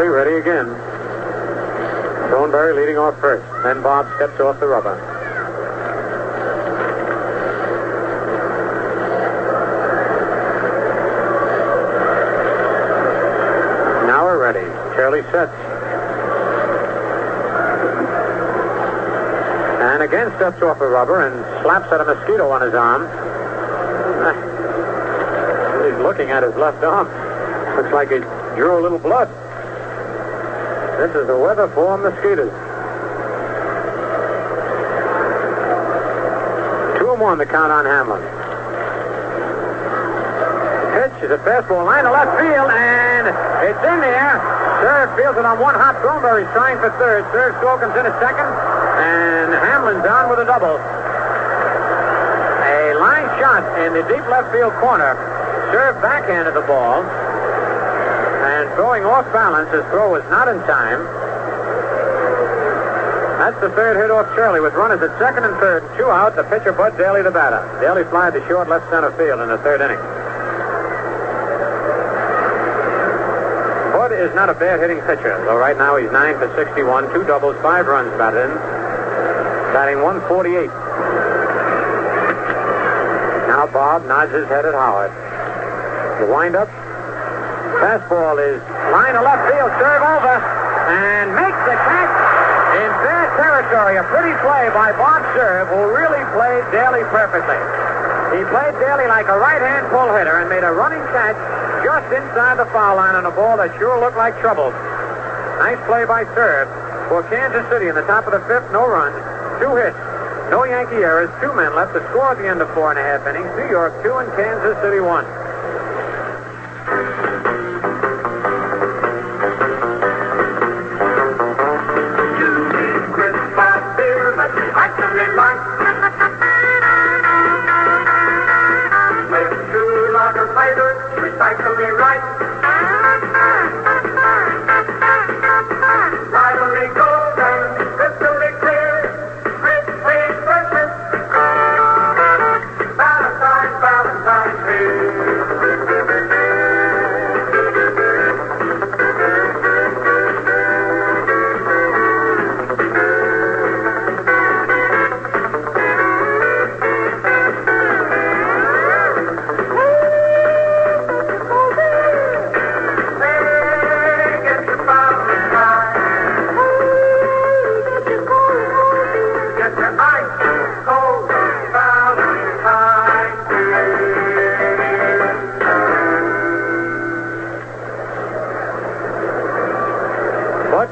Ready again. Thornberry leading off first. Then Bob steps off the rubber. Now we're ready. Shirley sets. And again steps off the rubber and slaps at a mosquito on his arm. He's looking at his left arm. Looks like he drew a little blood. This is the weather for mosquitoes. 2-1 the count on Hamlin. The pitch is a fastball line to left field, and it's in there. Serve fields it on one hop. Thornberry's trying for third. Serve Slocum's in a second, and Hamlin's on with a double. A line shot in the deep left field corner. Serve backhanded the ball. And throwing off balance, his throw was not in time. That's the third hit off Shirley with runners at second and third. 2 out. The pitcher, Bud Daly, the batter. Daly flied to short left center field in the third inning. Bud is not a bad hitting pitcher, though right now he's 9 for 61, 2 doubles, 5 runs batted in, batting 148. Now Bob nods his head at Howard. The windup. Fastball is line to left field, serve over, and makes the catch in fair territory. A pretty play by Bob Serve, who really played Daly perfectly. He played Daly like a right-hand pull hitter and made a running catch just inside the foul line on a ball that sure looked like trouble. Nice play by Serve for Kansas City in the top of the 5th. No runs, 2 hits, no Yankee errors, 2 men left to score at the end of 4 1/2 innings. New York 2 and Kansas City 1. Recycle me right. Vitally golden, crystally clear, crisply precious. Valentine's, Valentine's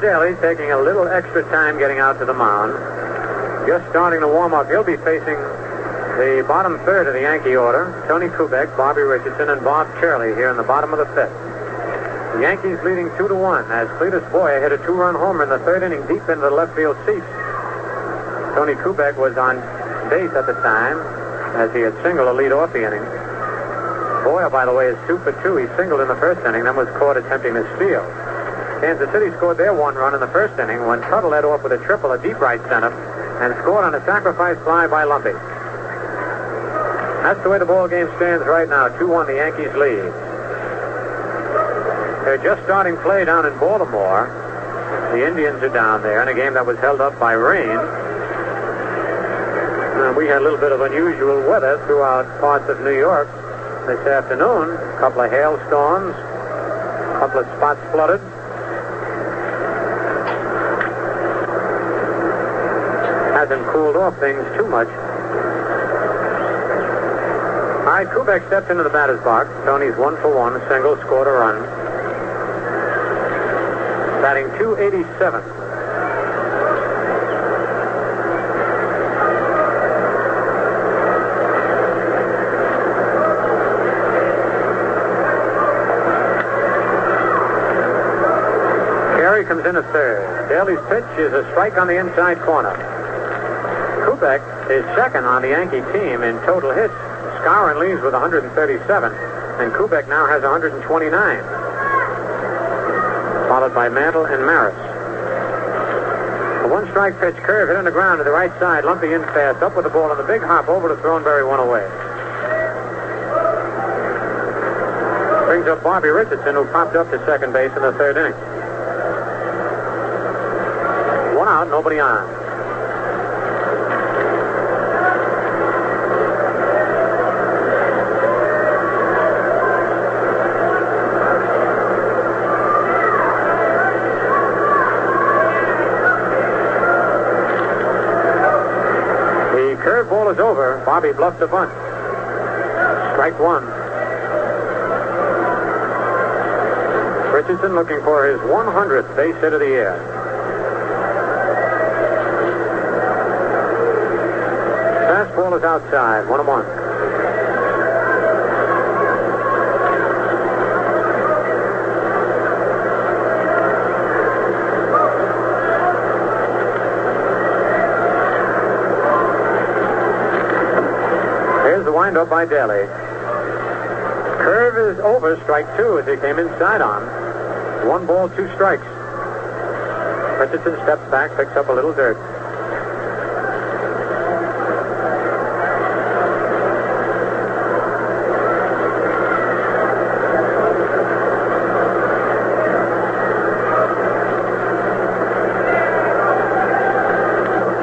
Daly taking a little extra time getting out to the mound. Just starting to warm up. He'll be facing the bottom third of the Yankee order. Tony Kubek, Bobby Richardson, and Bob Shirley here in the bottom of the 5th. The Yankees leading 2-1 as Cletus Boyer hit a 2-run homer in the 3rd inning deep into the left field seats. Tony Kubek was on base at the time as he had singled a lead off the inning. Boyer, by the way, is 2 for 2. He singled in the 1st inning, then was caught attempting to steal. Kansas City scored their 1 run in the 1st inning when Tuttle led off with a triple at deep right center and scored on a sacrifice fly by Lumpy. That's the way the ball game stands right now. 2-1 the Yankees lead. They're just starting play down in Baltimore. The Indians are down there in a game that was held up by rain. We had a little bit of unusual weather throughout parts of New York this afternoon. A couple of hailstorms, a couple of spots flooded. Hasn't cooled off things too much. All right, Kubek steps into the batter's box. Tony's 1 for 1, a single, scored a run. batting .287. Carey comes in at third. Daly's pitch is a strike on the inside corner. Kubek is second on the Yankee team in total hits. Skowron leads with 137, and Kubek now has 129. Followed by Mantle and Maris. A one-strike pitch, curve hit on the ground to the right side. Lumpy in fast, up with the ball, and the big hop over to Thornberry, one away. Brings up Bobby Richardson, who popped up to second base in the third inning. One out, nobody on. The curveball is over. Bobby bluffed a bunt. Strike one. Richardson looking for his 100th base hit of the year. Fastball is outside, 1-1. Here's the windup by Daly. Curve is over, strike two as he came inside on. 1 ball, 2 strikes. Richardson steps back, picks up a little dirt.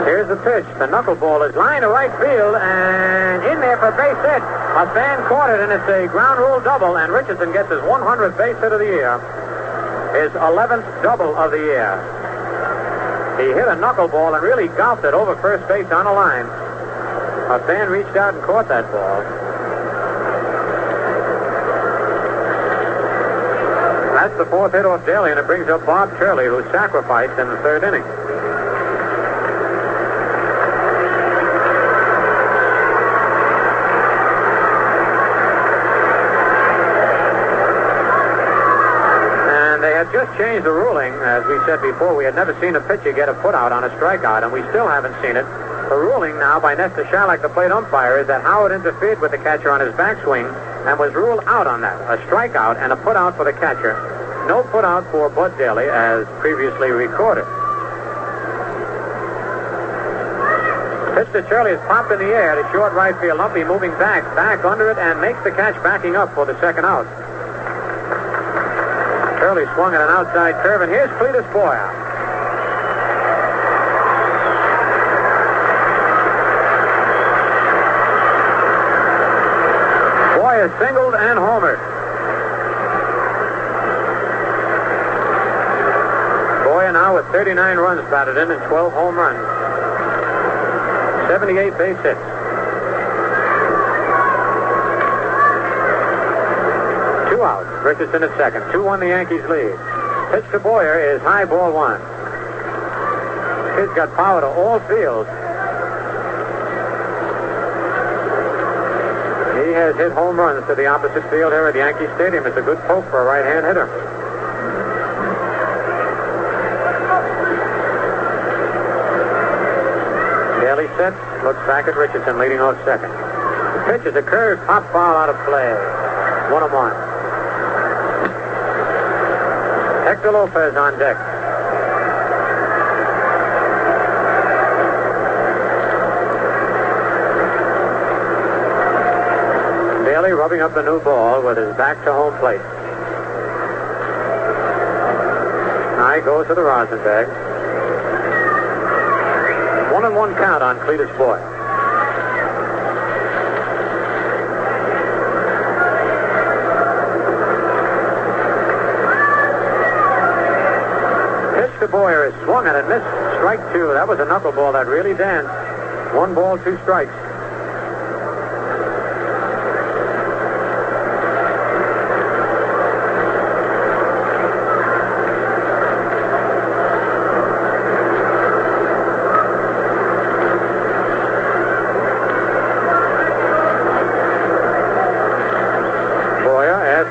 Here's the pitch. The knuckleball is lined to right field and in there for base hit. A fan caught it, and it's a ground rule double, and Richardson gets his 100th base hit of the year. His 11th double of the year. He hit a knuckleball and really golfed it over first base on a line. A fan reached out and caught that ball. That's the 4th hit off Daly, and it brings up Bob Turley, who sacrificed in the third inning. Just changed the ruling. As we said before, we had never seen a pitcher get a putout on a strikeout, and we still haven't seen it. The ruling now by Nestor Shalak, the plate umpire, is that Howard interfered with the catcher on his backswing and was ruled out on that. A strikeout and a putout for the catcher. No putout for Bud Daly, as previously recorded. Pitch to Shirley is popped in the air to short right field. Lumpy moving back under it, and makes the catch backing up for the second out. Shirley swung at an outside curve, and here's Cletus Boyer. Boyer singled and homered. Boyer now with 39 runs batted in and 12 home runs. 78 base hits. 2 outs. Richardson at second. 2-1 the Yankees lead. Pitch to Boyer is high, ball 1. Kid's got power to all fields. He has hit home runs to the opposite field here at Yankee Stadium. It's a good poke for a right-hand hitter. Daly sets, looks back at Richardson, leading off second. The pitch is a curve, pop foul out of play. 1-1. Hector Lopez on deck. Daly rubbing up the new ball with his back to home plate. High goes to the rosin bag. 1-1 count on Cletus Boyer. Boyer is swung at it, missed. Strike 2. That was a knuckleball that really danced. 1 ball, 2 strikes.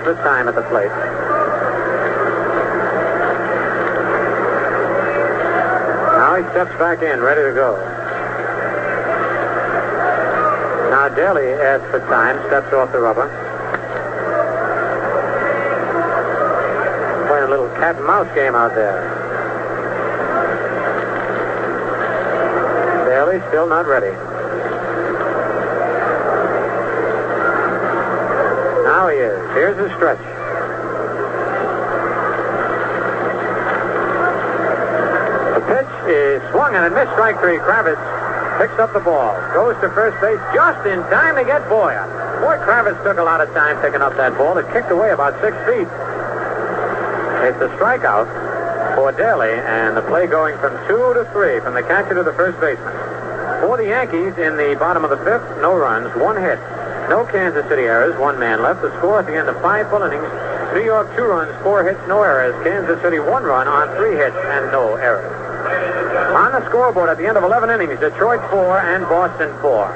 the time at the plate. Now he steps back in, ready to go. Now Daly asks for time, steps off the rubber. Playing a little cat and mouse game out there. Daly still not ready. Now he is. Here's his stretch. The pitch is swung and a missed. Strike three. Kravitz picks up the ball, goes to first base just in time to get Boyer. Boy, Kravitz took a lot of time picking up that ball. It kicked away about 6 feet. It's a strikeout for Daly, and the play going from 2 to 3 from the catcher to the first baseman. For the Yankees, in the bottom of the fifth, no runs, 1 hit. No Kansas City errors, 1 man left. The score at the end of 5 full innings. New York 2 runs, 4 hits, no errors. Kansas City 1 run on 3 hits and no errors. On the scoreboard at the end of 11 innings, Detroit 4 and Boston 4.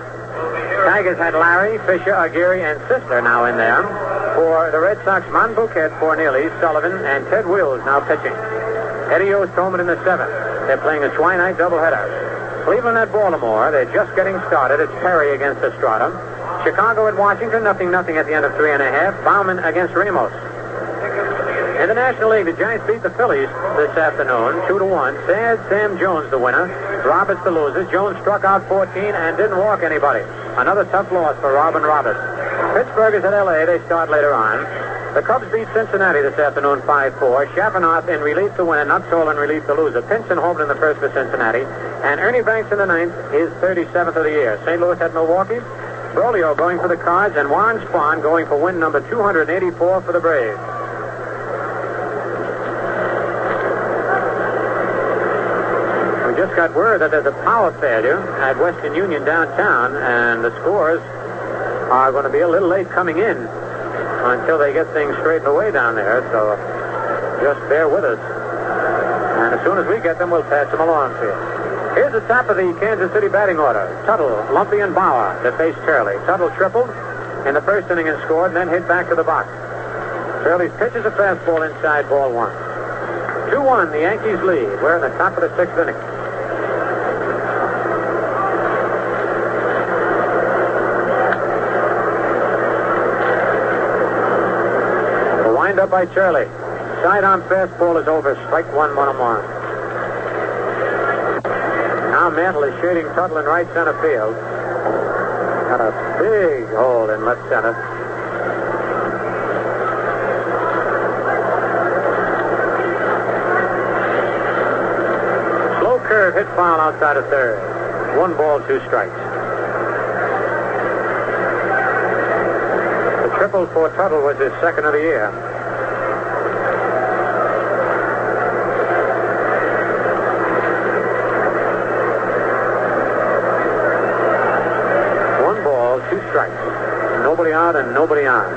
Tigers had Larry, Fisher, Aguirre, and Sisler now in there. For the Red Sox, Monbouquet, Fornelli, Sullivan, and Ted Wills now pitching. Eddie Yost home in the 7th. They're playing a twilight doubleheader. Cleveland at Baltimore. They're just getting started. It's Perry against Estrada. Chicago at Washington, 0-0 at the end of 3.5. Bauman against Ramos. In the National League, the Giants beat the Phillies this afternoon, 2-1. Sam Jones the winner. Roberts the loser. Jones struck out 14 and didn't walk anybody. Another tough loss for Robin Roberts. Pittsburgh is at L.A. They start later on. The Cubs beat Cincinnati this afternoon 5-4. Schaffenhoff in relief the winner. Nuttall in relief the loser. Pinson home in the first for Cincinnati. And Ernie Banks in the 9th, his 37th of the year. St. Louis at Milwaukee. Brolio going for the Cards, and Warren Spahn going for win number 284 for the Braves. We just got word that there's a power failure at Western Union downtown, and the scores are going to be a little late coming in until they get things straightened away down there, so just bear with us. And as soon as we get them, we'll pass them along to you. Here's the top of the Kansas City batting order. Tuttle, Lumpy, and Bauer to face Turley. Tuttle tripled in the first inning and scored, and then hit back to the box. Turley's pitch is a fastball inside, ball 1. 2-1, the Yankees lead. We're in the top of the 6th inning. The wind-up by Turley. Sidearm fastball is over. Strike 1, 1-1. Now Mantle is shading Tuttle in right center field. Got a big hole in left center. Slow curve hit foul outside of third. 1 ball, 2 strikes. The triple for Tuttle was his 2nd of the year. Strikes. Nobody out and nobody on.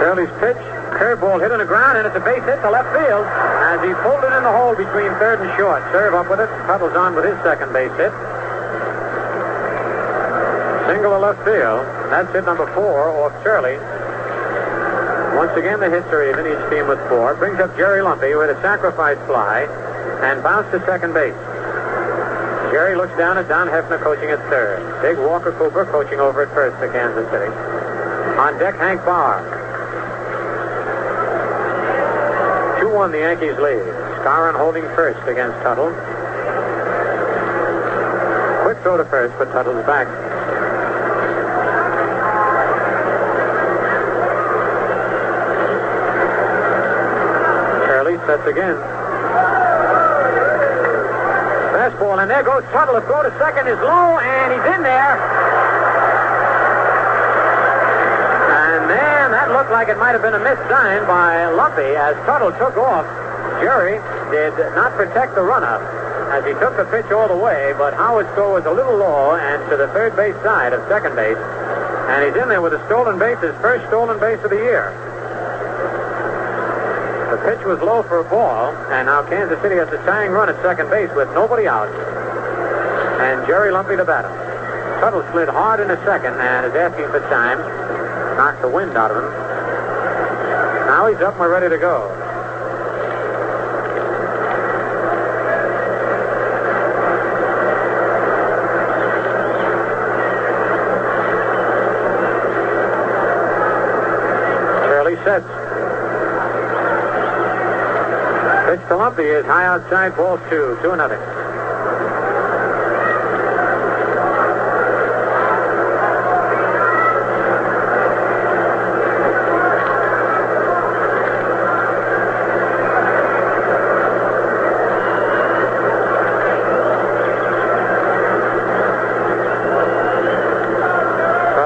Turley's pitch, curveball hit on the ground, and it's a base hit to left field as he pulled it in the hole between third and short. Serve up with it. Tuttle's on with his 2nd base hit. Single to left field. That's hit number 4 off Turley. Once again, the hits are even, each team with 4. Brings up Jerry Lumpy, who hit a sacrifice fly and bounced to 2nd base. Jerry looks down at Don Hefner coaching at 3rd. Big Walker Cooper coaching over at 1st for Kansas City. On deck, Hank Bauer. 2-1, the Yankees lead. Scarron holding first against Tuttle. Quick throw to first, but Tuttle's back. Turley sets again. Fastball, and there goes Tuttle. The throw to 2nd is low, and he's in there. And man, that looked like it might have been a missed sign by Lumpy as Tuttle took off. Jerry did not protect the runner as he took the pitch all the way, but Howard's throw was a little low and to the 3rd base side of 2nd base. And he's in there with a stolen base, his first stolen base of the year. The pitch was low for a ball, and now Kansas City has a tying run at 2nd base with nobody out. And Jerry Lumpy to bat him. Tuttle slid hard in the second and is asking for time. Knocked the wind out of him. Now he's up and we're ready to go. Shirley sets. Pitch to Lumpy is high outside, ball 2, 2-0.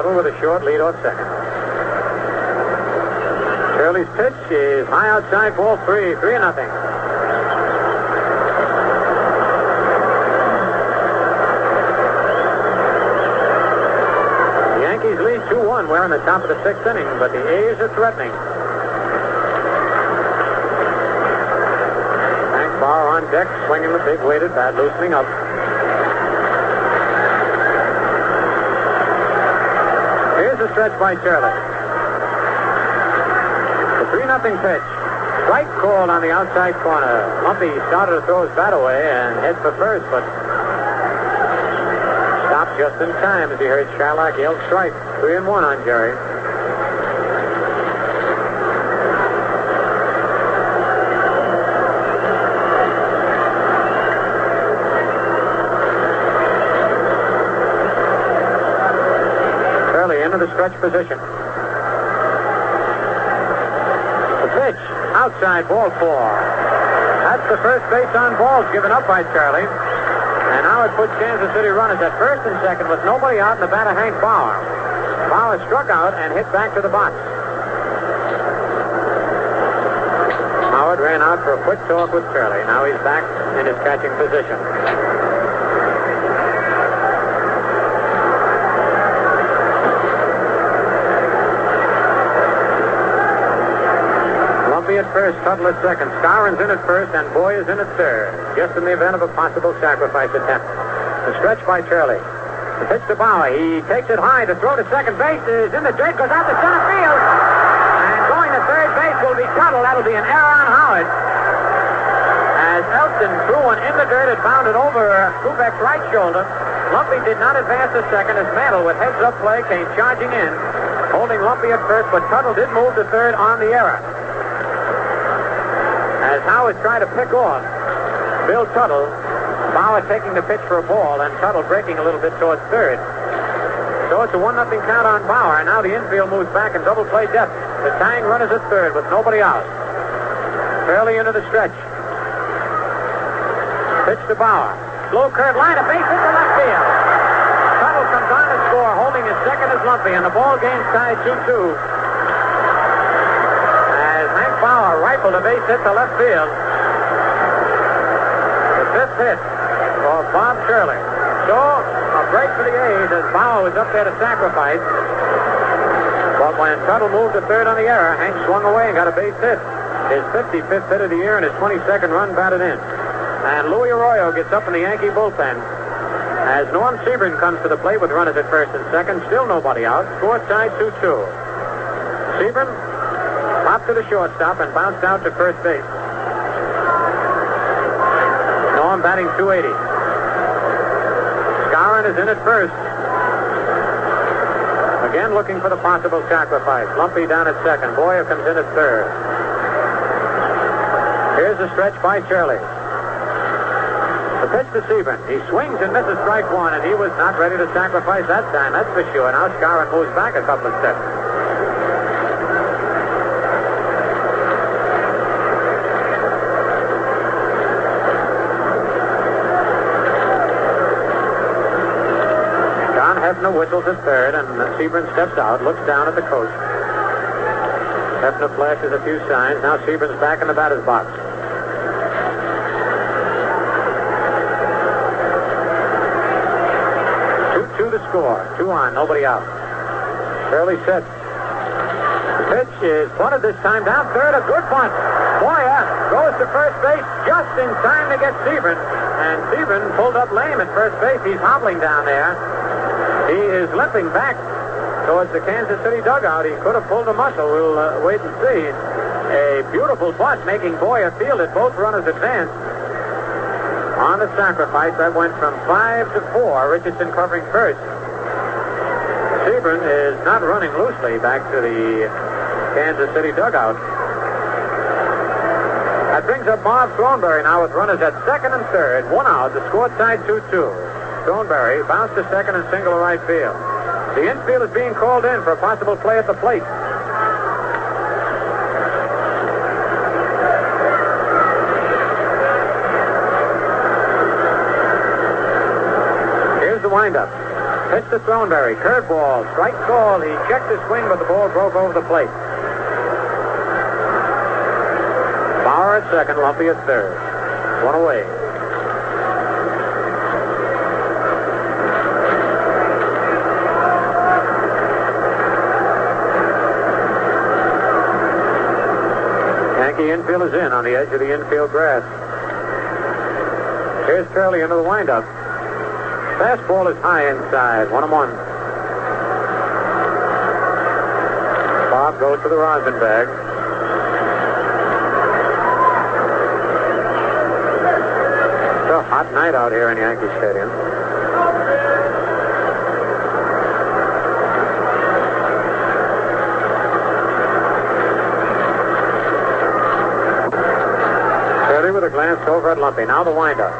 With a short lead off second. Shirley's pitch is high outside, ball 3, 3-0. The Yankees lead 2-1. We're in the top of the 6th inning, but the A's are threatening. Hank Bauer on deck, swinging the big weighted bat, loosening up. Here's a stretch by Shirley. The 3-0 pitch. Strike called on the outside corner. Lumpy started to throw his bat away and head for first, but stopped just in time as he heard Shylock yell strike. 3-1 on Jerry. Into the stretch position. The pitch, outside, ball 4. That's the first base on balls given up by Charlie. And now it puts Kansas City runners at first and second with nobody out in the bat of Hank Bauer. Bauer struck out and hit back to the box. Howard ran out for a quick talk with Charlie. Now he's back in his catching position. At first, Tuttle at second. Scoren's in at first, and Boy is in at third. Just in the event of a possible sacrifice attempt. The stretch by Charlie. The pitch to Bauer. He takes it high. The throw to second base is in the dirt, goes out to center field. And going to third base will be Tuttle. That'll be an error on Howard. As Elston threw one in the dirt, it bounded over Kubek's right shoulder. Lumpy did not advance to second as Mantle, with heads-up play, came charging in, holding Lumpy at first, but Tuttle did move to third on the error. As Howard tried to pick off Bill Tuttle, Bauer taking the pitch for a ball, and Tuttle breaking a little bit towards third. So it's a 1-0 count on Bauer, and now the infield moves back in double play depth. The tying runners at third with nobody out. Fairly into the stretch. Pitch to Bauer. Slow curve line, a base hit to left field. Tuttle comes on to score, holding his second as Lumpy, and the ball game's tied 2-2. Bauer rifled a base hit to left field. The 5th hit for Bob Shirley. So, a break for the A's as Bauer was up there to sacrifice. But when Tuttle moved to third on the error, Hank swung away and got a base hit. His 55th hit of the year and his 22nd run batted in. And Louis Arroyo gets up in the Yankee bullpen. As Norm Sebring comes to the plate with runners at first and second, still nobody out. Score tied 2-2. Sebring popped to the shortstop and bounced out to first base. Norm batting .280. Scoren is in at first. Again looking for the possible sacrifice. Lumpy down at second. Boyer comes in at third. Here's a stretch by Shirley. The pitch to Sebring. He swings and misses strike one, and he was not ready to sacrifice that time, that's for sure. Now Scoren moves back a couple of steps. Hefner whistles at third, and Sebring steps out, looks down at the coach. Hefner flashes a few signs. Now Sebring's back in the batter's box. 2-2 to score. 2 on, nobody out. Shirley sets. The pitch is bunted this time down third, a good bunt. Boyer goes to first base just in time to get Sebring. And Sebring pulled up lame at first base. He's hobbling down there. He is limping back towards the Kansas City dugout. He could have pulled a muscle. We'll wait and see. A beautiful bunt making Boyer field it. Both runners advanced. On the sacrifice, that went from 5 to 4. Richardson covering first. Sebring is not running loosely back to the Kansas City dugout. That brings up Bob Thornberry now with runners at second and third. One out. The score tied 2-2. Thornberry bounced to second and single to right field. The infield is being called in for a possible play at the plate. Here's the windup. Pitch to Thornberry. Curveball. Strike call. He checked his swing, but the ball broke over the plate. Bauer at second, Lumpy at third. One away. Yankee infield is in on the edge of the infield grass. Here's Turley into the windup. Fastball is high inside. 1-1. Bob goes to the rosin bag. It's a hot night out here in Yankee Stadium. Turley with a glance over at Lumpy. Now the windup.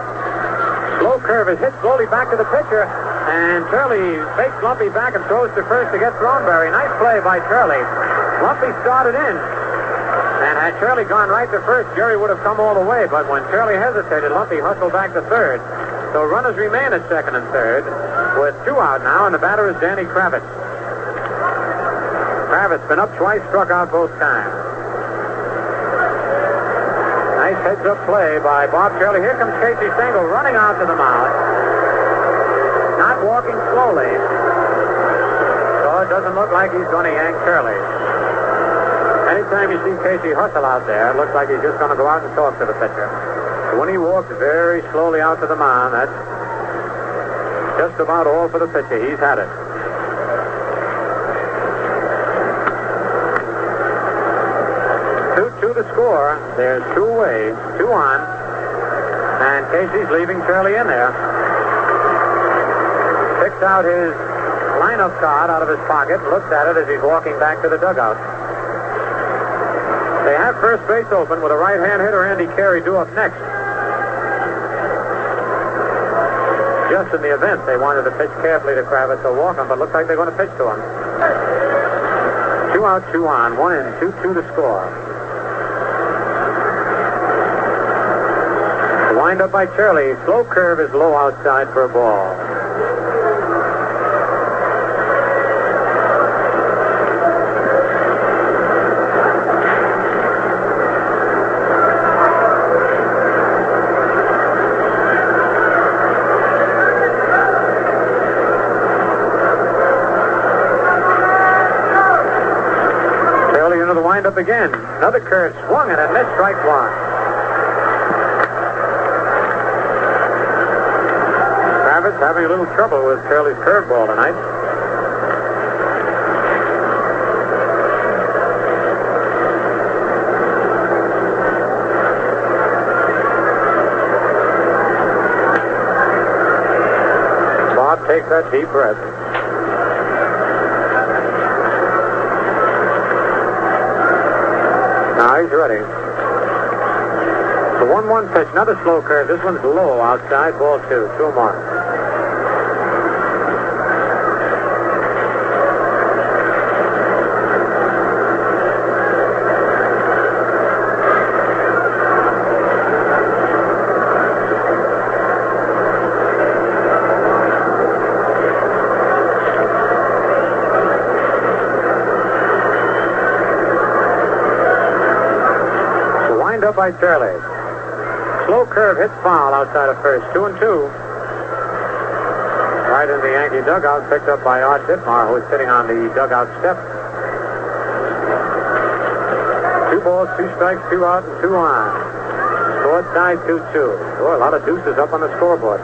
Slow curve is hit slowly back to the pitcher, and Turley fakes Lumpy back and throws to first to get Thornberry. Nice play by Turley. Lumpy started in, and had Turley gone right to first, Jerry would have come all the way, but when Turley hesitated, Lumpy hustled back to third. So runners remain at second and third, with 2 out now, and the batter is Danny Kravitz. Kravitz been up twice, struck out both times. Nice heads-up play by Bob Turley. Here comes Casey Stengel running out to the mound. Not walking slowly. So it doesn't look like he's going to yank Turley. Anytime you see Casey hustle out there, it looks like he's just going to go out and talk to the pitcher. So when he walks very slowly out to the mound, that's just about all for the pitcher. He's had it. 2-2 to score. There's 2 away, 2 on. And Casey's leaving Turley in there. Picks out his lineup card out of his pocket, looks at it as he's walking back to the dugout. They have first base open with a right-hand hitter, Andy Carey, due up next. Just in the event they wanted to pitch carefully to Kravitz or walk him, but looks like they're going to pitch to him. 2 out, 2 on, 1 in, 2-2 to score. Wind up by Turley. Slow curve is low outside for a ball. Turley into the windup again. Another curve swung and a missed, strike 1. Having a little trouble with Turley's curveball tonight. Bob takes that deep breath. Now he's ready. The 1-1 pitch, another slow curve. This one's low outside, ball 2. 2 more. By Turley. Slow curve hits foul outside of first. 2-2. Right in the Yankee dugout, picked up by Art Ditmar, who is sitting on the dugout step. 2 balls, 2 strikes, 2 out, and 2 on. Score tied 2-2. Boy, a lot of deuces up on the scoreboard.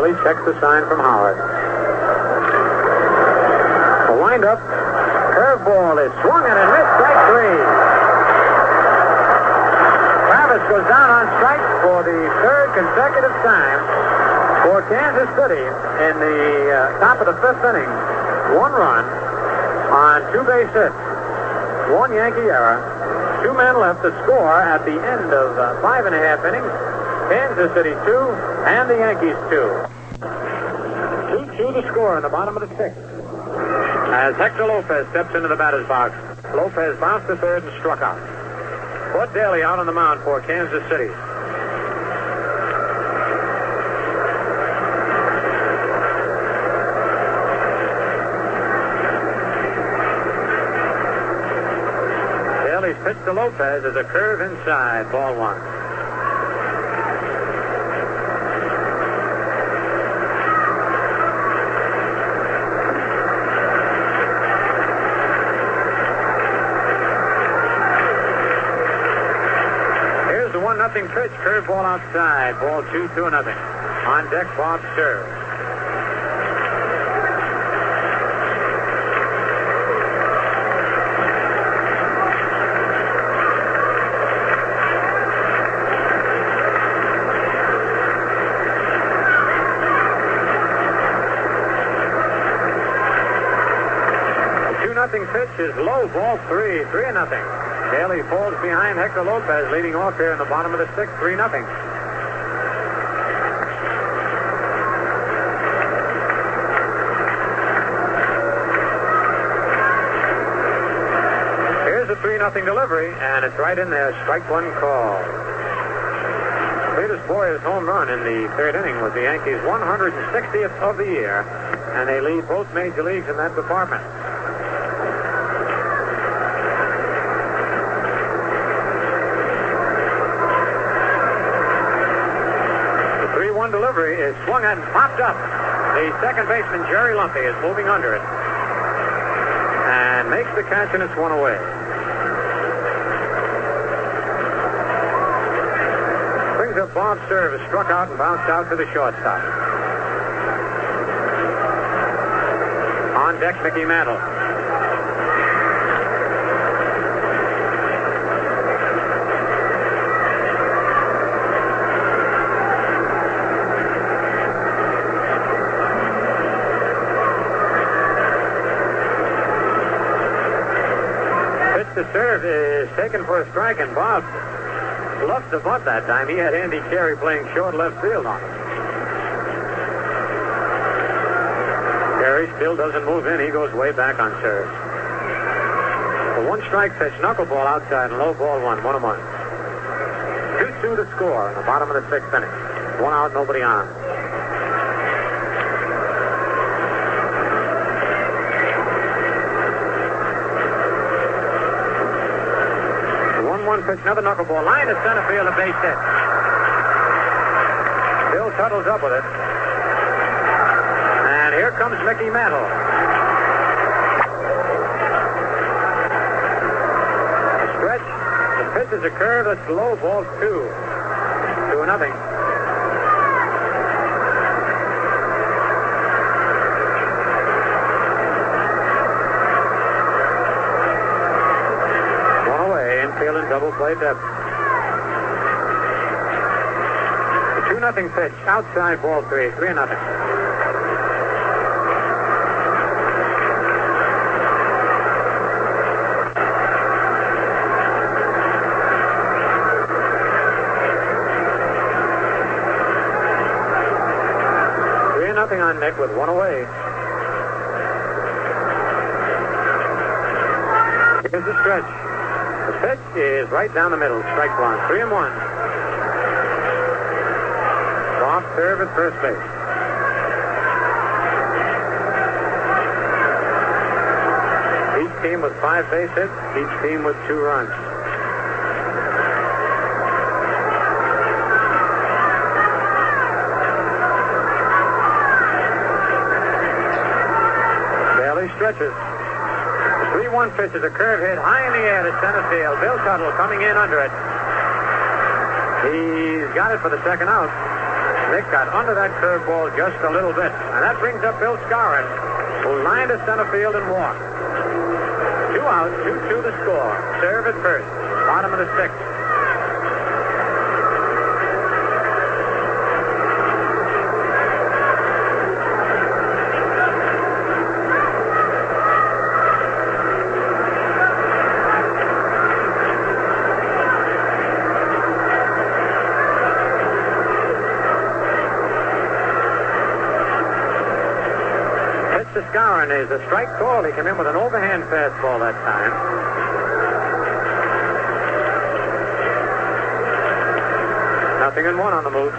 Daly checks the sign from Howard. The windup. Curveball is swung and a missed. Strike three. Travis goes down on strikes for the third consecutive time for Kansas City in the top of the fifth inning. 1 run on 2 base hits. 1 Yankee error. 2 men left to score at the end of 5.5 innings. Kansas City 2 and the Yankees 2. 2-2 the score in the bottom of the 6th. As Hector Lopez steps into the batter's box, Lopez bounced to third and struck out. Bud Daly out on the mound for Kansas City. Daly's pitch to Lopez is a curve inside, ball 1. Here's the 1-0 pitch, curveball outside, ball 2-0. On deck, Bob Serve. Pitch is low, ball 3, 3-0. Daly falls behind Hector Lopez, leading off here in the bottom of the 6th, 3-0. Here's a 3-0 delivery, and it's right in there, strike 1 call. Cletus Boyer's home run in the 3rd inning was the Yankees' 160th of the year, and they lead both major leagues in that department. Delivery is swung and popped up. The second baseman, Jerry Lumpy, is moving under it and makes the catch, and it's 1 away. Brings up Bob Serve, is struck out and bounced out to the shortstop. On deck, Mickey Mantle. The serve is taken for a strike, and Bob bluffed the bunt that time. He had Andy Carey playing short left field on him. Carey still doesn't move in. He goes way back on serve. The 1-strike pitch, knuckleball outside, and low ball 1, 1-1. 2-2 to score in the bottom of the 6th inning. 1 out, nobody on. Pitch, another knuckleball, line to center field, a base hit. Bill Tuttle's up with it. And here comes Mickey Mantle. A stretch. The pitch is a curve, that's low, ball 2. 2-0. And double play depth. The 2-0 pitch, outside, ball 3, 3-0. Nothing on Nick with 1 away. Here's the stretch. The pitch is right down the middle. Strike 1. 3-1. Bob Serve at first base. Each team with 5 base hits. Each team with 2 runs. Daly stretches. 3-1 pitch is a curve hit high in the air to center field. Bill Tuttle coming in under it. He's got it for the second out. Nick got under that curveball just a little bit. And that brings up Bill Skowron, who lined to center field and walked. 2 out, 2-2 the score. Serve at first. Bottom of the 6th. To Skowron is a strike call. He came in with an overhand fastball that time. Nothing in 1 on the move.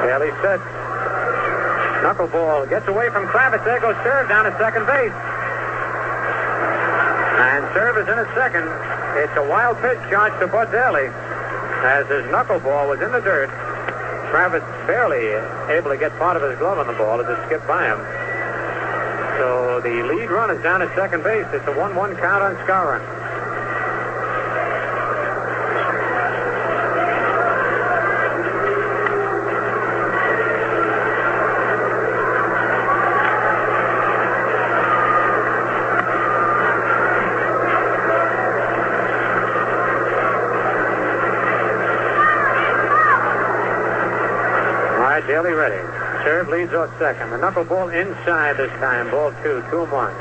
Bailey sets. Knuckleball gets away from Kravitz. There goes serve down to second base. And serve is in at second. It's a wild pitch charged to Bud Daly. As his knuckleball was in the dirt, Kravitz barely able to get part of his glove on the ball as it skipped by him. So the lead run is down at second base. It's a 1-1 count on Skowron. Daly ready. Serve leads off second. The knuckleball inside this time. Ball 2, 2-1.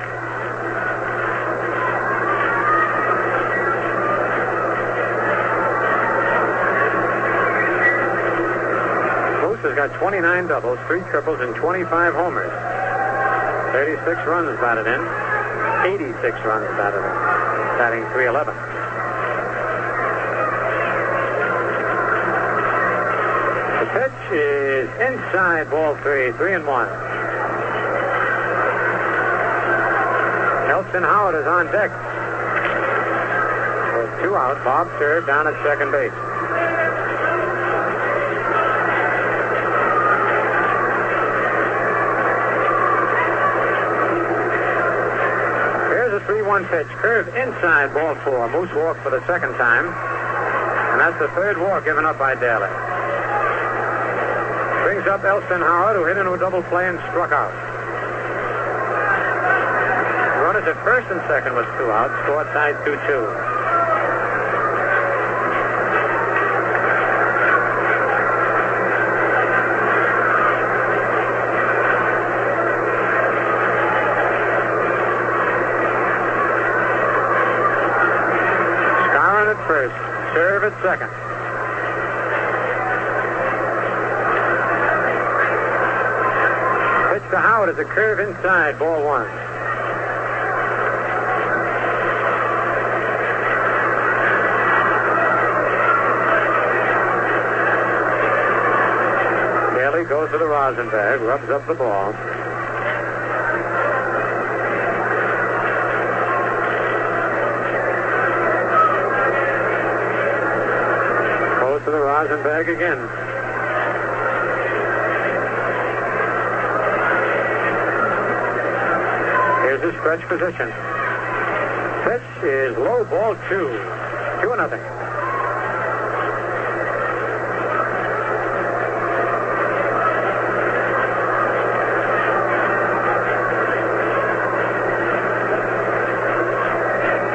Moose has got 29 doubles, 3 triples, and 25 homers. 36 runs batted in. 86 runs batted in. Batting .311. Pitch is inside, ball 3, 3-1. Elston Howard is on deck. With 2 out, Bob served down at second base. Here's a 3-1 pitch. Curve inside, ball 4. Moose walked for the second time. And that's the 3rd walk given up by Daly. Brings up Elston Howard, who hit into a double play and struck out. Runners at first and second was 2 out. Score tied 2-2. Skowron at first. Serve at second. To Howard is a curve inside, ball 1. Daly goes to the Rosenberg, rubs up the ball. Goes to the Rosenberg again. Here's his stretch position. Pitch is low, ball 2. 2-0.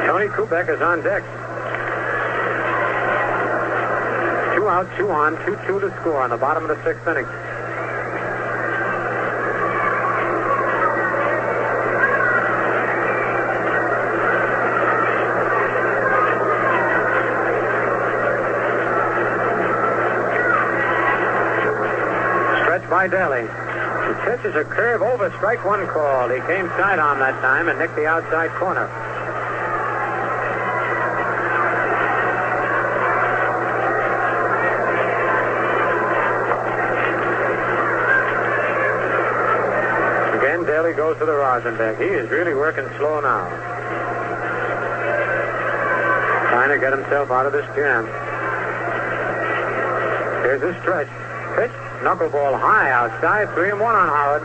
Tony Kubek is on deck. 2 out, 2 on, 2-2 to score on the bottom of the 6th inning. By Daly. The pitch is a curve over, strike 1 call. He came side on that time and nicked the outside corner. Again, Daly goes to the Rosenberg. He is really working slow now. Trying to get himself out of this jam. Here's his stretch. Pitch. Knuckleball high outside. 3-1 on Howard.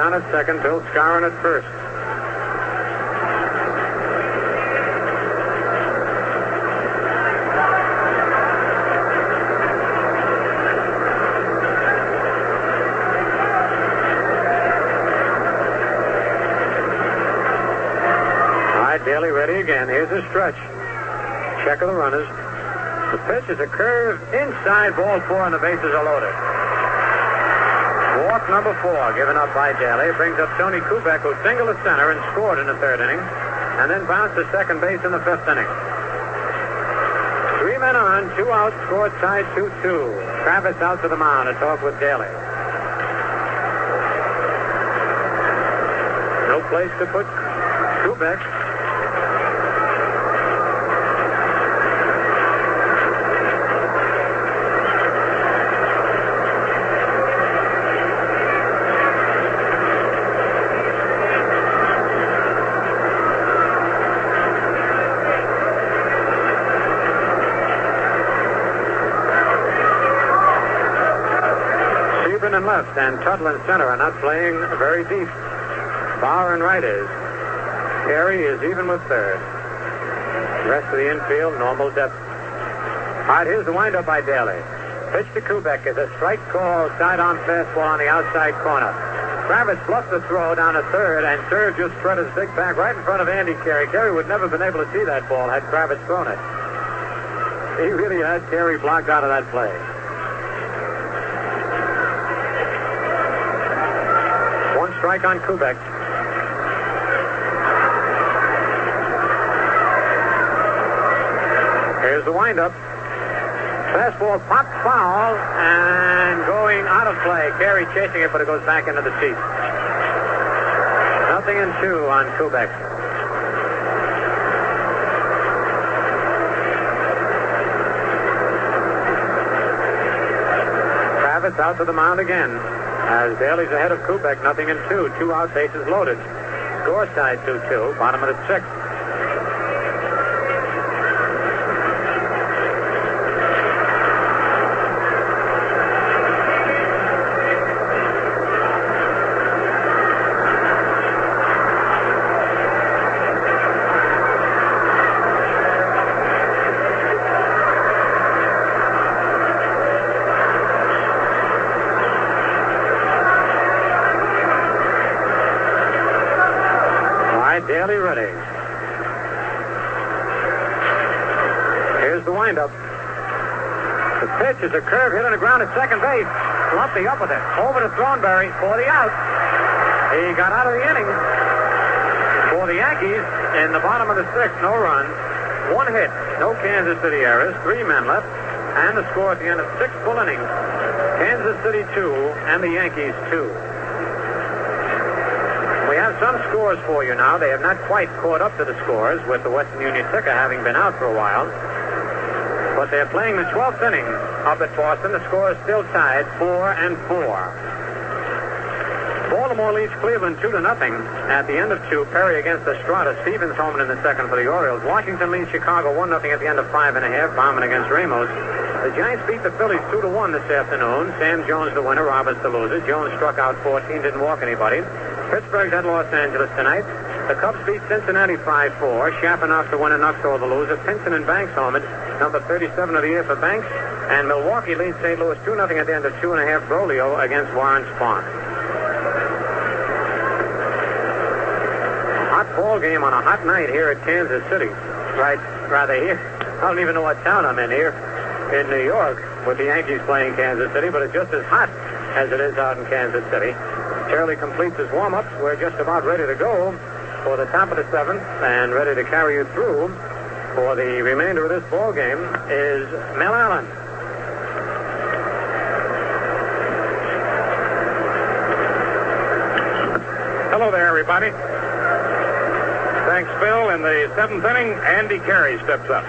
down at second. Bill Skowron at first. Daly ready again. Here's a stretch. Check of the runners. The pitch is a curve inside, ball 4, and the bases are loaded. Walk number 4 given up by Daly. Brings up Tony Kubek, who singled to center and scored in the 3rd inning, and then bounced to second base in the 5th inning. 3 men on, 2 outs, score tied 2-2. Kravitz out to the mound to talk with Daly. No place to put Kubek. In left and Tuttle in center are not playing very deep. Bauer and right is. Carey is even with third. The rest of the infield, normal depth. All right, here's the windup by Daly. Pitch to Kubek is a strike call, sidearm fastball on the outside corner. Kravitz bluffed the throw down to third, and third just spread his big back right in front of Andy Carey. Carey would never have been able to see that ball had Kravitz thrown it. He really had Carey blocked out of that play. Strike on Kubek. Here's the windup. Fastball popped foul and going out of play. Carey chasing it, but it goes back into the seat. 0-2 on Kubek. Kravitz out to the mound again. As Daly's ahead of Kubek, 0-2. 2 out, bases loaded. Score tied 2-2. Bottom of the 6th. Daly ready. Here's the windup. The pitch is a curve hit on the ground at second base. Lumpy up with it. Over to Thornberry for the out. He got out of the inning. For the Yankees, in the bottom of the 6th, no runs, 1 hit, no Kansas City errors, 3 men left, and the score at the end of 6 full innings. Kansas City 2 and the Yankees 2. We have some scores for you now. They have not quite caught up to the scores, with the Western Union ticker having been out for a while. But they're playing the 12th inning up at Boston. The score is still tied 4-4. Baltimore leads Cleveland 2-0 at the end of 2. Perry against Estrada. Stevens home in the 2nd for the Orioles. Washington leads Chicago 1-0 at the end of 5.5. Bauman against Ramos. The Giants beat the Phillies 2-1 this afternoon. Sam Jones the winner, Roberts the loser. Jones struck out 14, didn't walk anybody. Pittsburgh's at Los Angeles tonight. The Cubs beat Cincinnati 5-4. Shaponoff the winner, Nuxall the loser. Pinson and Banks home it. Number 37 of the year for Banks. And Milwaukee leads St. Louis 2-0 at the end of 2.5. Brolio against Warren Spahn. Hot ball game on a hot night here at Kansas City. Rather here. I don't even know what town I'm in here. In New York, with the Yankees playing Kansas City, but it's just as hot as it is out in Kansas City. Charlie completes his warm-ups. We're just about ready to go for the top of the 7th, and ready to carry you through for the remainder of this ball game is Mel Allen. Hello there, everybody. Thanks, Phil. In the 7th inning, Andy Carey steps up.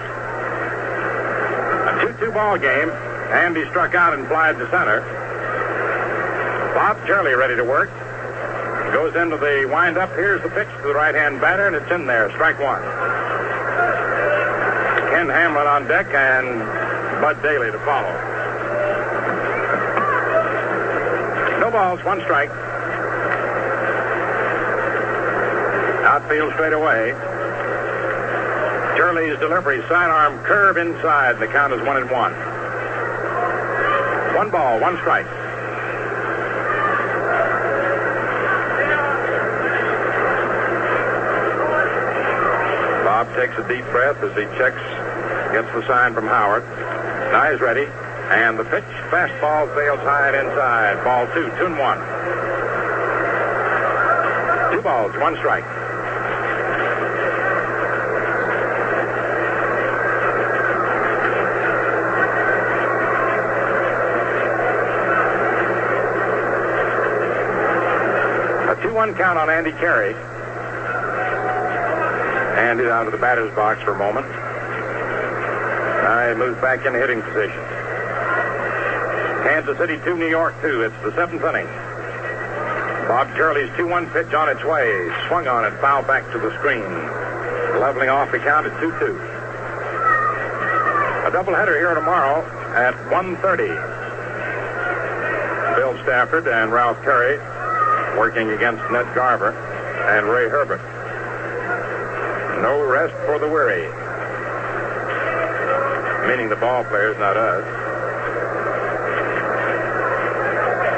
A 2-2 ball game. Andy struck out and flied to center. Bob Charlie ready to work. Goes into the windup. Here's the pitch to the right-hand batter, and it's in there. Strike 1. Ken Hamlin on deck and Bud Daly to follow. No balls, 1 strike. outfield straight away. Turley's delivery, sidearm curve inside. The count is 1-1. 1 ball, 1 strike. Bob takes a deep breath as he checks, gets the sign from Howard. Now he's ready. And the pitch, fastball, sails high and inside. Ball 2, 2-1. 2 balls, 1 strike. A 2-1 count on Andy Carey. Andy out of the batter's box for a moment. Now he moves back in hitting position. Kansas City 2, New York 2. It's the 7th inning. Bob Turley's 2-1 pitch on its way. Swung on and fouled back to the screen. Leveling off the count at 2-2. A doubleheader here tomorrow at 1:30. Bill Stafford and Ralph Perry working against Ned Garver and Ray Herbert. No rest for the weary. Meaning the ball players, not us.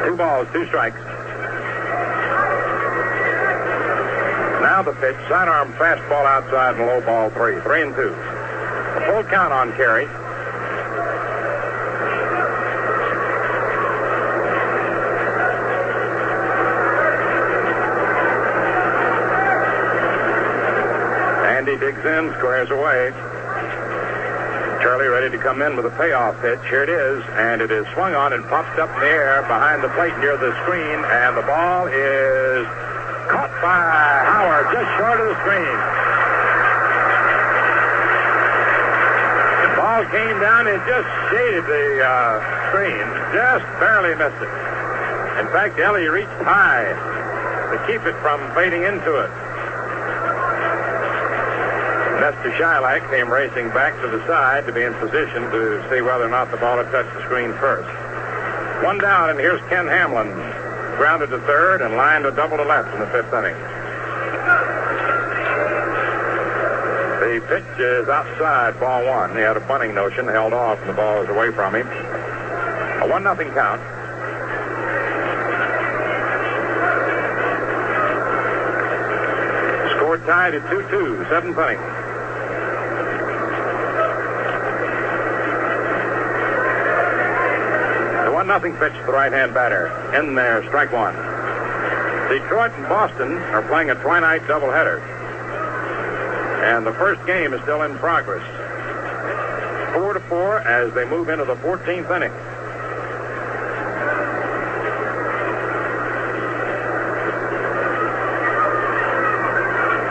2 balls, 2 strikes. Now the pitch, sidearm fastball outside and low ball 3. 3-2. A full count on Carey. Andy digs in, squares away. Turley ready to come in with a payoff pitch. Here it is, and it is swung on and popped up in the air behind the plate near the screen, and the ball is caught by Howard just short of the screen. The ball came down and just shaded the screen, just barely missed it. In fact, Ellie reached high to keep it from fading into it. Nestor Shylock came racing back to the side to be in position to see whether or not the ball had touched the screen first. 1 down, and here's Ken Hamlin. Grounded to third and lined a double to left in the 5th inning. The pitch is outside, ball 1. He had a bunting notion, held off, and the ball is away from him. A 1-0 count. Score tied at 2-2, 7th inning. The 1-0 pitch to the right-hand batter. In there, strike 1. Detroit and Boston are playing a twilight doubleheader. And the first game is still in progress. 4-4 as they move into the 14th inning.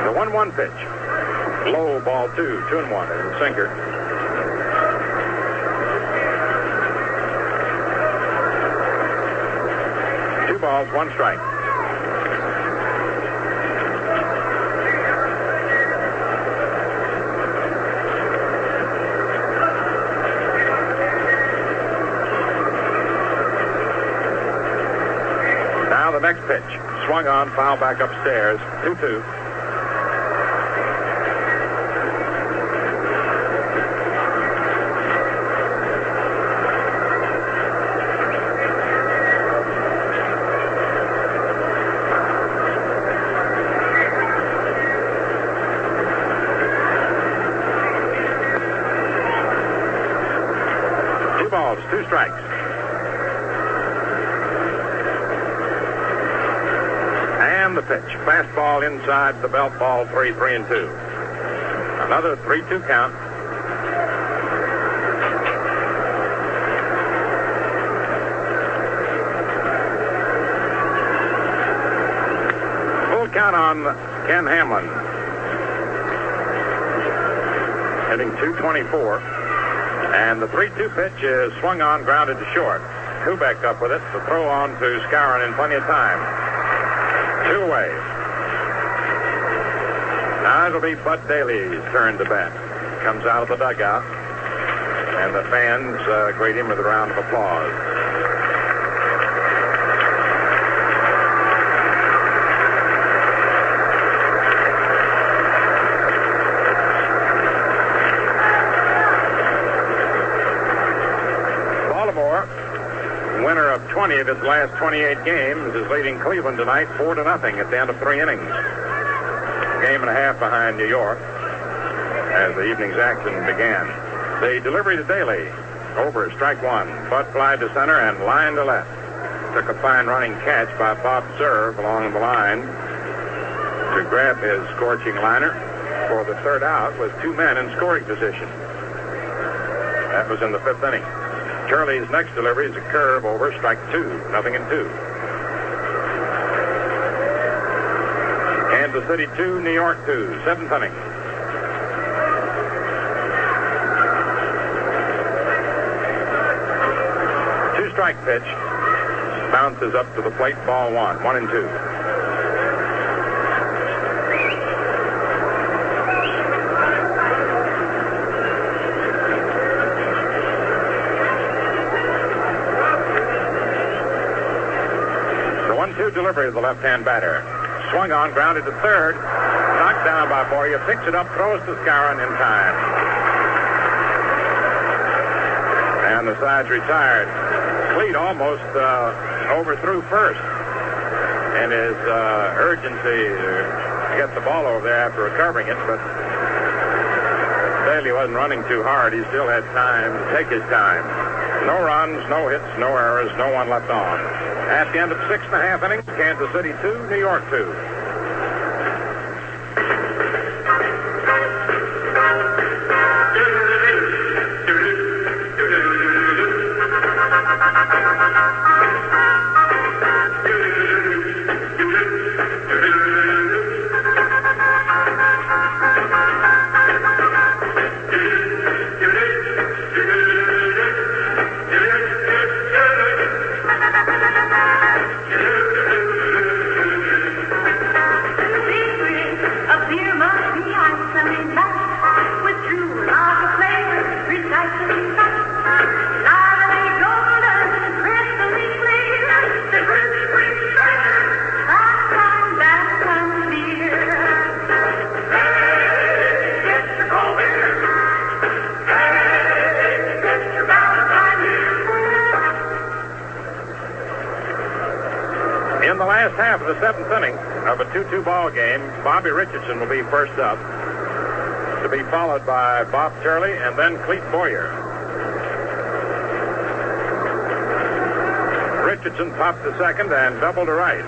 The 1-1 pitch. Low ball 2, 2-1, and a sinker. Two balls, 1 strike. Now the next pitch. Swung on, foul back upstairs. 2-2. Balls, 2 strikes. And the pitch. Fastball inside the belt, ball 3, 3-2. Another 3-2 count. Full count on Ken Hamlin. Hitting .224. And the 3-2 pitch is swung on, grounded to short. Kubek up with it. The throw on to Skowron in plenty of time. 2 away. Now it'll be Bud Daly's turn to bat. Comes out of the dugout. And the fans greet him with a round of applause. of its last 28 games, is leading Cleveland tonight 4-0 at the end of 3 innings. Game and a half behind New York as the evening's action began. The delivery to Daly. Over, strike one. Butt fly to center and line to left. Took a fine running catch by Bob Serve along the line to grab his scorching liner for the third out with 2 men in scoring position. That was in the 5th inning. Curley's next delivery is a curve over, strike 2, 0-2. Kansas City 2, New York 2, 7th inning. Two-strike pitch. Bounces up to the plate, ball 1, 1-2. The 1-2 delivery to the left-hand batter. Swung on, grounded to third. Knocked down by Boyer. Picks it up, throws to Skowron in time. And the side's retired. Cleat almost overthrew first in his urgency to get the ball over there after recovering it, but Daly wasn't running too hard. He still had time to take his time. No runs, no hits, no errors, no one left on. At the end of 6.5 innings, Kansas City 2, New York 2. In the last half of the 7th inning of a 2-2 ball game, Bobby Richardson will be first up, to be followed by Bob Turley and then Clete Boyer. Richardson popped to second and doubled to right.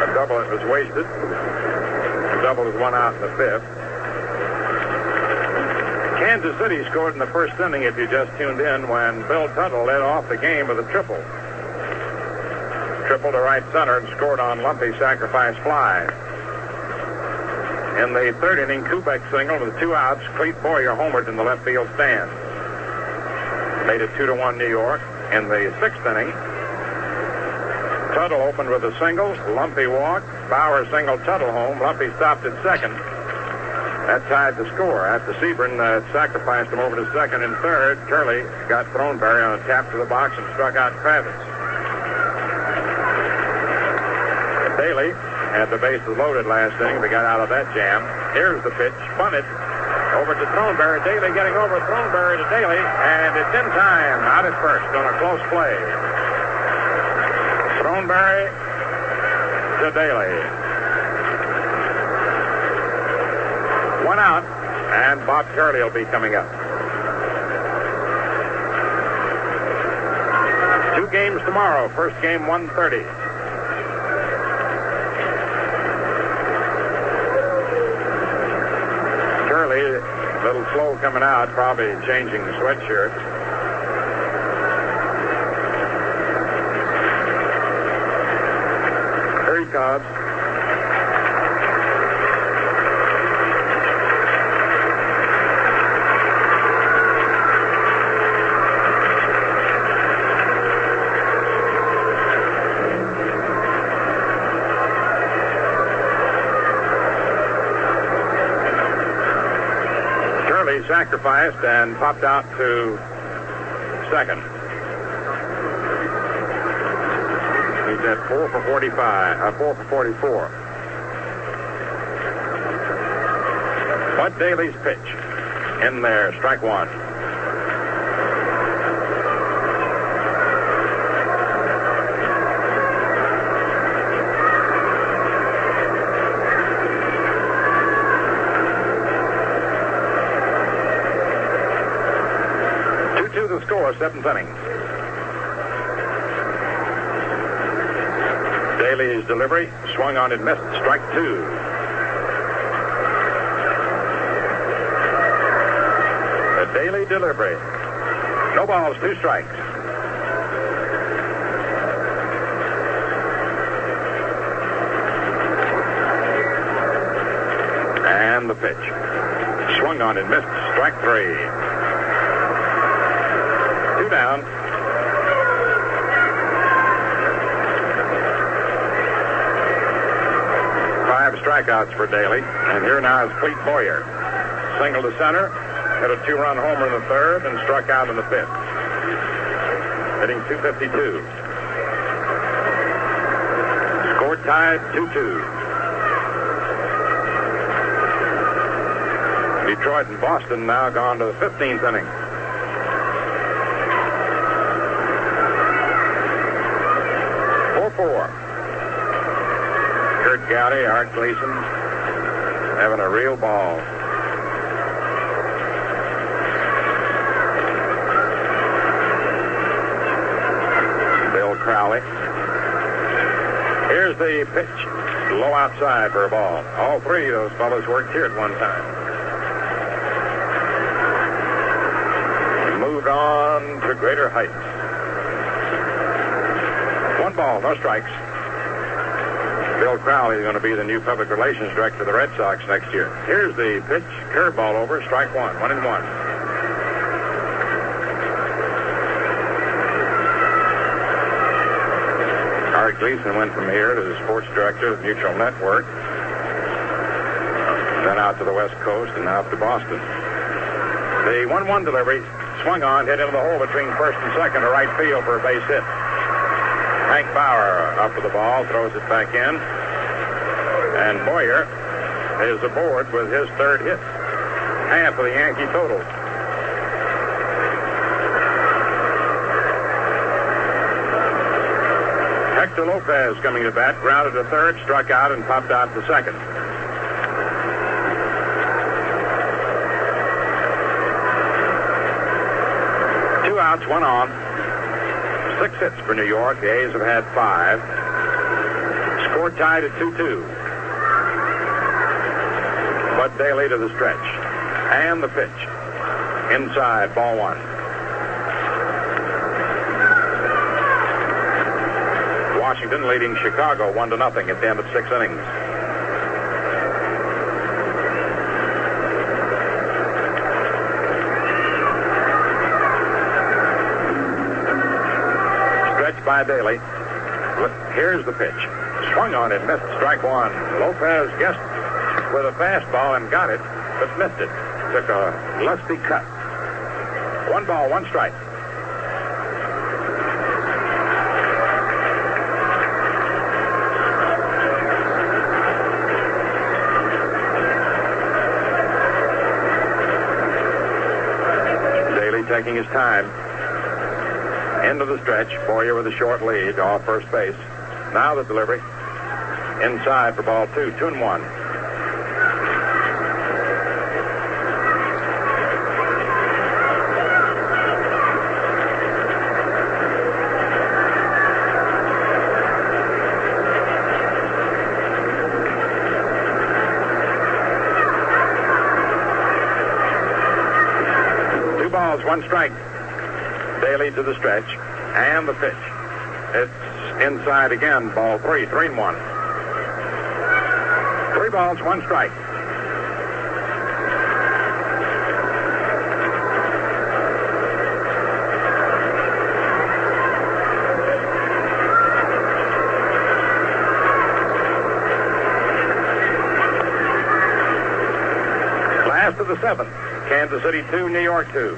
A double that was wasted. A double was 1 out in the 5th. Kansas City scored in the first inning, if you just tuned in, when Bill Tuttle led off the game with a triple. Triple to right center and scored on Lumpy's sacrifice fly. In the 3rd inning, Kubek singled with 2 outs. Clete Boyer homered in the left field stand. Made it 2-1 New York. In the 6th inning, Tuttle opened with a single. Lumpy walked. Bauer singled Tuttle home. Lumpy stopped at second. That tied the score. After Sebring sacrificed him over to second and third, Turley got Throneberry on a tap to the box and struck out Kravitz. Daly had the bases loaded last inning. They got out of that jam. Here's the pitch. Bunted over to Throneberry. Daly getting over Throneberry to Daly, and it's in time. Out at first on a close play. Throneberry to Daly. 1 out, and Bob Turley will be coming up. 2 games tomorrow. First game 1:30. Turley, a little slow coming out, probably changing the sweatshirt. Here he comes. Sacrificed and popped out to second. He's at 4 for 45, 4 for 44. Bud Daly's pitch in there, strike 1. score, 7th inning. Daly's delivery, swung on and missed, strike 2. The Daly delivery. No balls, 2 strikes. And the pitch. Swung on and missed, strike 3. 2 down. Strikeouts for Daly. And here now is Clete Boyer. Single to center, hit a 2-run homer in the 3rd, and struck out in the 5th. Hitting .252. Score tied 2-2. Detroit and Boston now gone to the 15th inning. Kurt Gowdy, Art Gleason, having a real ball. Bill Crowley. Here's the pitch. Low outside for a ball. All 3 of those fellows worked here at one time. Moved on to greater heights. 1 ball, no strikes. Bill Crowley is going to be the new public relations director of the Red Sox next year. Here's the pitch. Curveball over. Strike 1. 1-1. Art Gleason went from here to the sports director of Mutual Network. Then out to the West Coast and out to Boston. The 1-1 delivery. Swung on. Hit into the hole between first and second to right field for a base hit. Hank Bauer up with the ball, throws it back in. And Boyer is aboard with his 3rd hit. Half of the Yankee total. Hector Lopez coming to bat, grounded to 3rd, struck out, and popped out to 2nd. Two outs, 1 on. 6 hits for New York. The A's have had 5. Score tied at 2-2. Bud Daly to the stretch. And the pitch. Inside, ball 1. Washington leading Chicago 1-0 at the end of 6 innings. By Daly. Here's the pitch. Swung on it, missed, strike 1. Lopez guessed with a fastball and got it, but missed it. Took a lusty cut. 1 ball, 1 strike. Daly taking his time. Into the stretch. Boyer with a short lead off first base. Now the delivery. Inside for ball 2. 2-1. Two balls, 1 strike. Daly to the stretch, and the pitch. It's inside again, ball 3, 3-1. 3 balls, 1 strike. Last of the 7th, Kansas City 2, New York 2.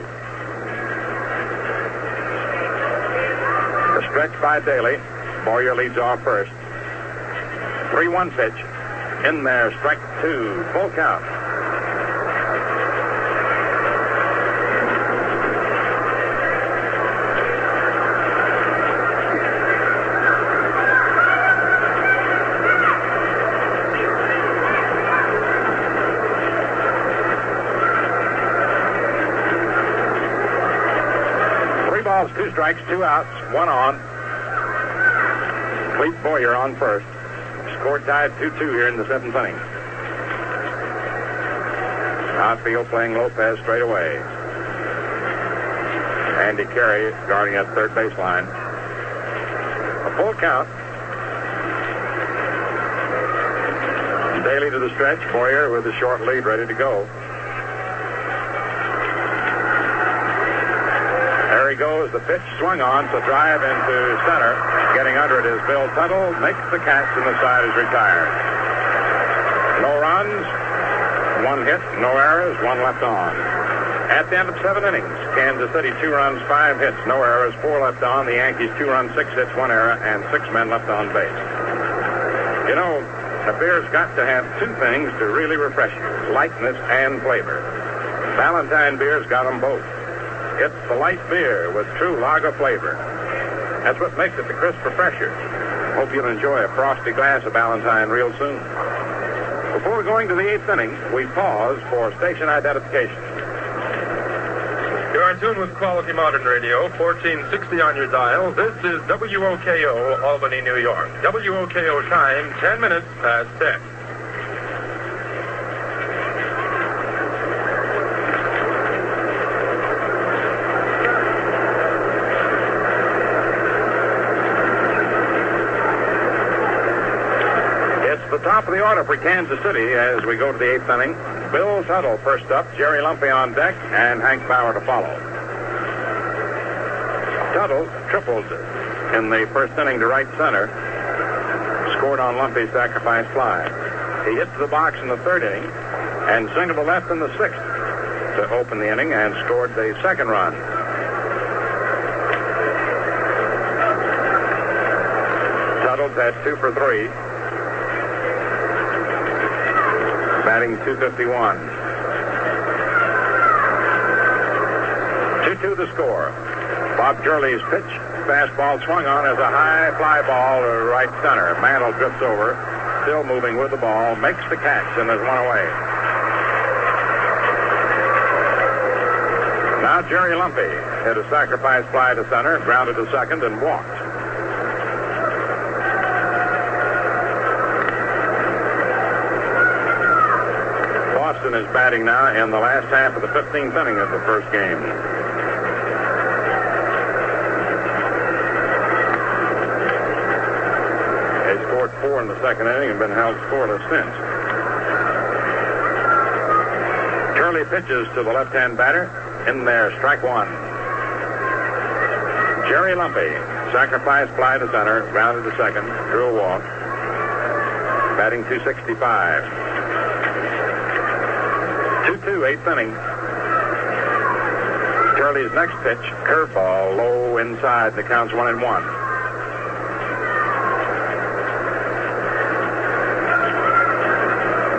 Stretch by Daly. Boyer leads off first. 3-1 pitch. In there, strike 2. Full count. balls, 2 strikes, 2 outs, 1 on. Clete Boyer on first. Score tied 2-2 here in the 7th inning. Outfield playing Lopez straight away. Andy Carey guarding at third baseline. A full count. Daly to the stretch. Boyer with a short lead ready to go. There he goes. The pitch swung on to drive into center. Getting under it is Bill Tuttle. Makes the catch and the side is retired. No runs, 1 hit, no errors, 1 left on. At the end of 7 innings, Kansas City 2 runs, 5 hits, no errors, 4 left on. The Yankees 2 runs, 6 hits, 1 error, and 6 men left on base. You know, a beer's got to have 2 things to really refresh you: lightness and flavor. Valentine beer's got them both. It's the light beer with true lager flavor. That's what makes it the crisp refresher. Hope you'll enjoy a frosty glass of Valentine real soon. Before going to the 8th inning, we pause for station identification. You're in tune with Quality Modern Radio, 1460 on your dial. This is WOKO, Albany, New York. WOKO time, 10 minutes past 10. It's the top of the order for Kansas City as we go to the 8th inning. Bill Tuttle first up, Jerry Lumpy on deck, and Hank Bauer to follow. Tuttle tripled in the first inning to right center. Scored on Lumpy's sacrifice fly. He hit to the box in the 3rd inning and singled to left in the 6th to open the inning and scored the 2nd run. Tuttle's had 2 for 3. Batting .251. 2-2 the score. Bob Gurley's pitch. Fastball swung on as a high fly ball to right center. Mantle drifts over. Still moving with the ball. Makes the catch and is 1 away. Now Jerry Lumpy hit a sacrifice fly to center. Grounded to second and walked. Boston is batting now in the last half of the 15th inning of the first game. They scored 4 in the 2nd inning and been held scoreless since. Curley pitches to the left-hand batter. In there, strike 1. Jerry Lumpy, sacrifice fly to center, grounded to second, drew a walk. Batting .265. 2-2, 8th inning. Curley's next pitch, curveball, low inside. The count's 1-1.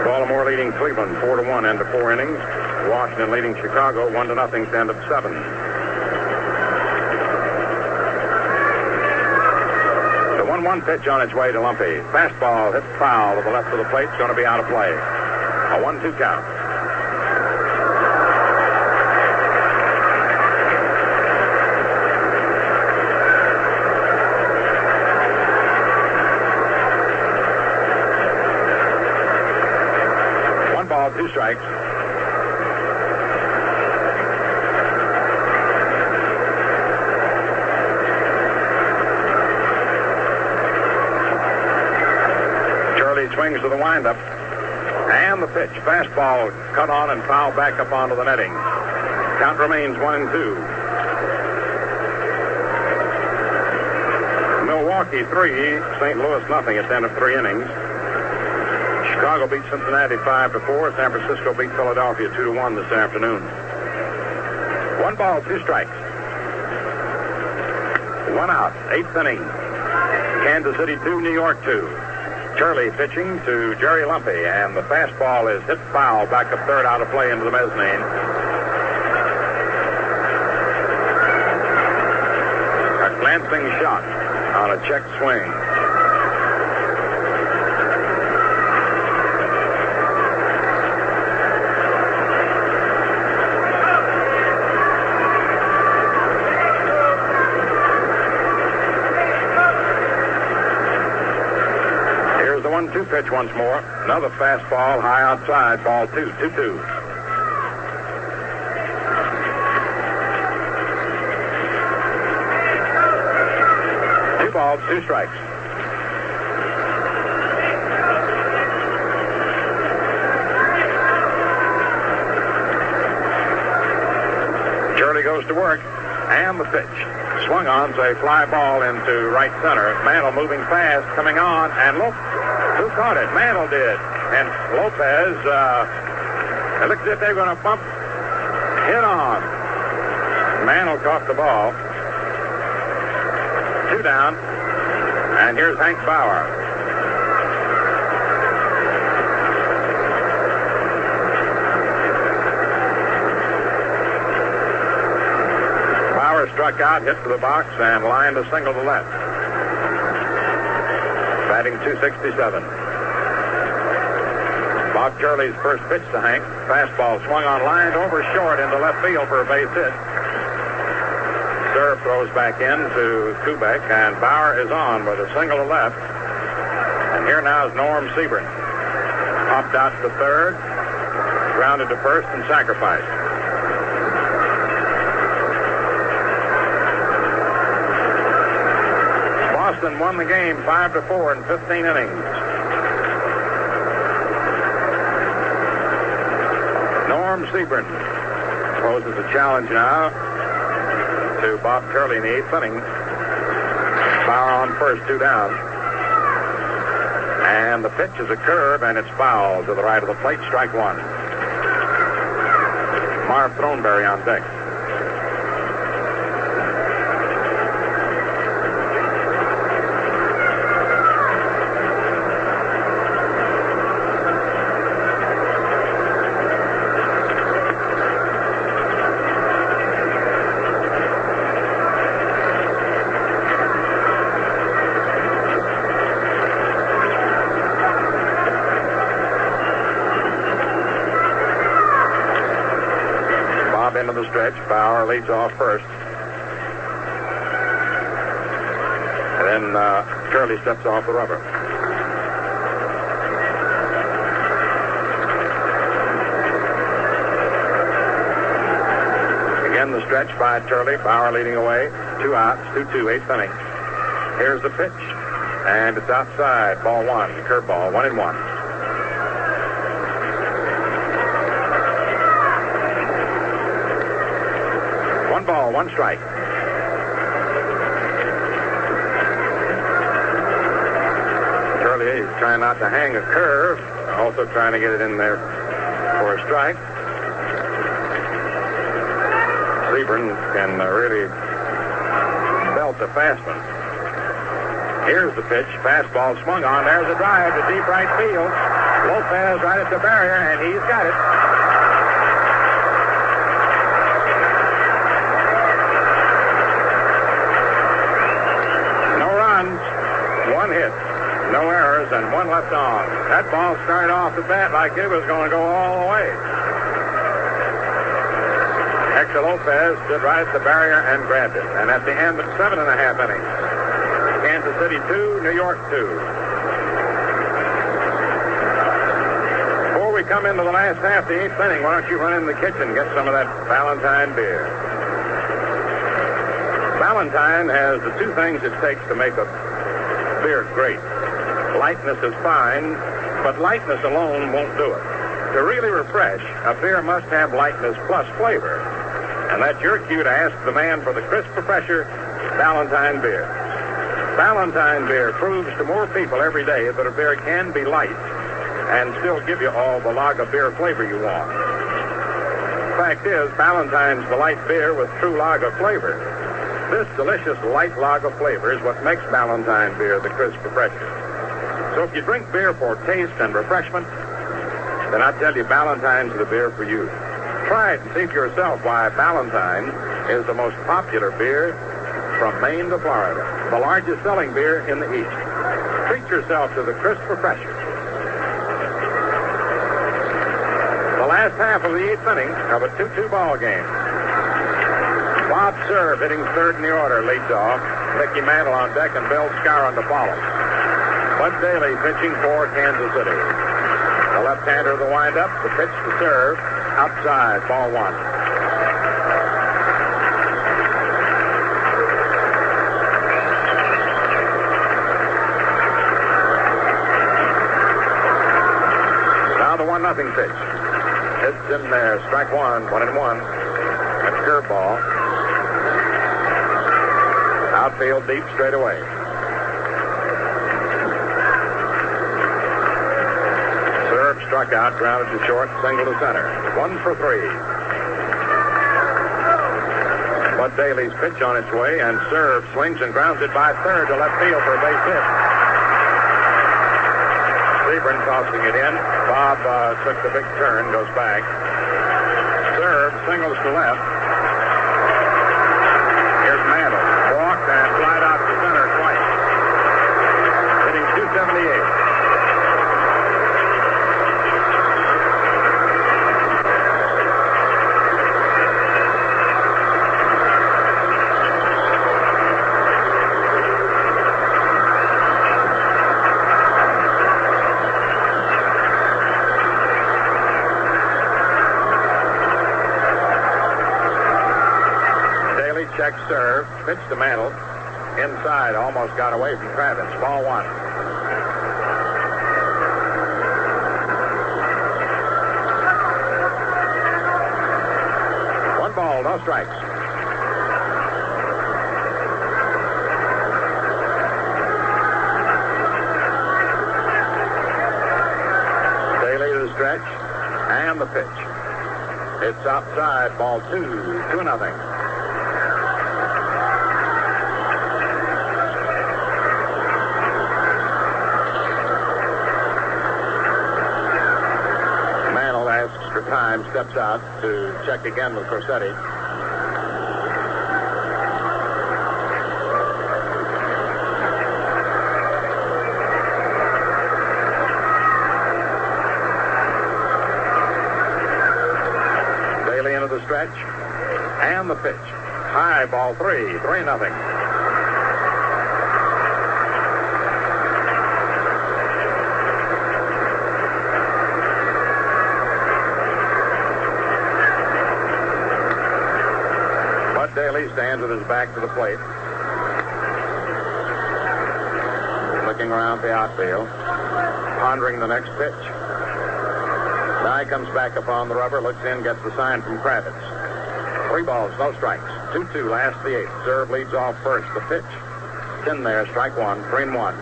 Baltimore leading Cleveland 4-1 end of 4 innings. Washington leading Chicago 1-0 to end of 7. The 1-1 pitch on its way to Lumpy. Fastball hits foul to the left of the plate. It's going to be out of play. A 1-2 count. Ball, 2 strikes. Charlie swings to the windup. And the pitch. Fastball cut on and fouled back up onto the netting. Count remains 1-2. Milwaukee 3, St. Louis nothing at the end of 3 innings. Chicago beat Cincinnati 5-4. San Francisco beat Philadelphia 2-1 this afternoon. 1 ball, 2 strikes. 1 out. 8th inning. Kansas City 2, New York 2. Curley pitching to Jerry Lumpy, and the fastball is hit foul back up third out of play into the mezzanine. A glancing shot on a check swing. pitch once more. Another fastball high outside. Ball 2, 2-2. Two balls, 2 strikes. Shirley goes to work, and the pitch. Swung on, so a fly ball into right center. Mantle moving fast, coming on, and look, who caught it? Mantle did. And Lopez, it looks as if they're going to bump, hit on. Mantle caught the ball. 2 down, and here's Hank Bauer. Struck out, hit to the box, and lined a single to left. Batting .267. Bob Turley's first pitch to Hank. Fastball swung on, lined over short into left field for a base hit. Serve throws back in to Kubek, and Bauer is on with a single to left. And here now is Norm Sebring. Popped out to third, grounded to first, and sacrificed. Boston won the game 5-4 in 15 innings. Norm Sebring poses a challenge now to Bob Turley in the 8th inning. Bauer on first, 2 down. And the pitch is a curve, and it's foul to the right of the plate, strike 1. Marv Throneberry on deck. Into the stretch. Bauer leads off first. And then Turley steps off the rubber. Again, the stretch by Turley. Bauer leading away. 2 outs, 2-2, 8th inning. Here's the pitch. And it's outside. Ball 1. Curveball, 1-1. 1 ball, 1 strike. Turley is trying not to hang a curve, also trying to get it in there for a strike. Sebring can really belt the fastman. Here's the pitch. Fastball swung on. There's a drive to deep right field. Lopez right at the barrier, and he's got it. One hit, no errors, and 1 left on. That ball started off the bat like it was going to go all the way. Hector Lopez stood right at the barrier and grabbed it. And at the end of 7.5 innings, Kansas City 2, New York 2. Before we come into the last half, the 8th inning, why don't you run in the kitchen and get some of that Valentine beer? Valentine has the 2 things it takes to make a beer great. Lightness is fine, but lightness alone won't do it. To really refresh, a beer must have lightness plus flavor. And that's your cue to ask the man for the crisp refresher, Valentine beer. Valentine beer proves to more people every day that a beer can be light and still give you all the lager beer flavor you want. Fact is, Valentine's the light beer with true lager flavor. This delicious light lager flavor is what makes Valentine beer the crisp refresher. So if you drink beer for taste and refreshment, then I tell you Valentine's the beer for you. Try it and see for yourself why Valentine is the most popular beer from Maine to Florida, the largest selling beer in the East. Treat yourself to the crisp refresher. The last half of the 8th inning of a 2-2 ball game. Bob Serve hitting third in the order, leads off. Mickey Mantle on deck and Bill Skowron to follow. Bud Daly pitching for Kansas City. The left-hander of the windup, the pitch to serve, outside, ball one. Now the 1-0 pitch. It's in there, strike one, 1-1. That's curveball. Outfield deep straight away. Serve struck out, grounded to short, single to center. 1 for 3. Bud Daly's pitch on its way, and serve swings and grounds it by third to left field for a base hit. Sebring tossing it in. Bob took the big turn, goes back. Serve singles to left. Here's Mantle. Walked and flied out to center twice. Hitting .278. Check serve, pitch to Mantle. Inside, almost got away from Travis. Ball one. One ball, no strikes. Daly to the stretch, and the pitch. It's outside, ball 2-0. Time steps out to check again with Corsetti. Daly into the stretch and the pitch. High, ball 3-0. Daly stands with his back to the plate. Looking around the outfield. Pondering the next pitch. Now he comes back upon the rubber, looks in, gets the sign from Kravitz. 3 balls, no strikes. 2-2, last the 8th. Serve leads off first. The pitch. It's in there, strike one, 3-1.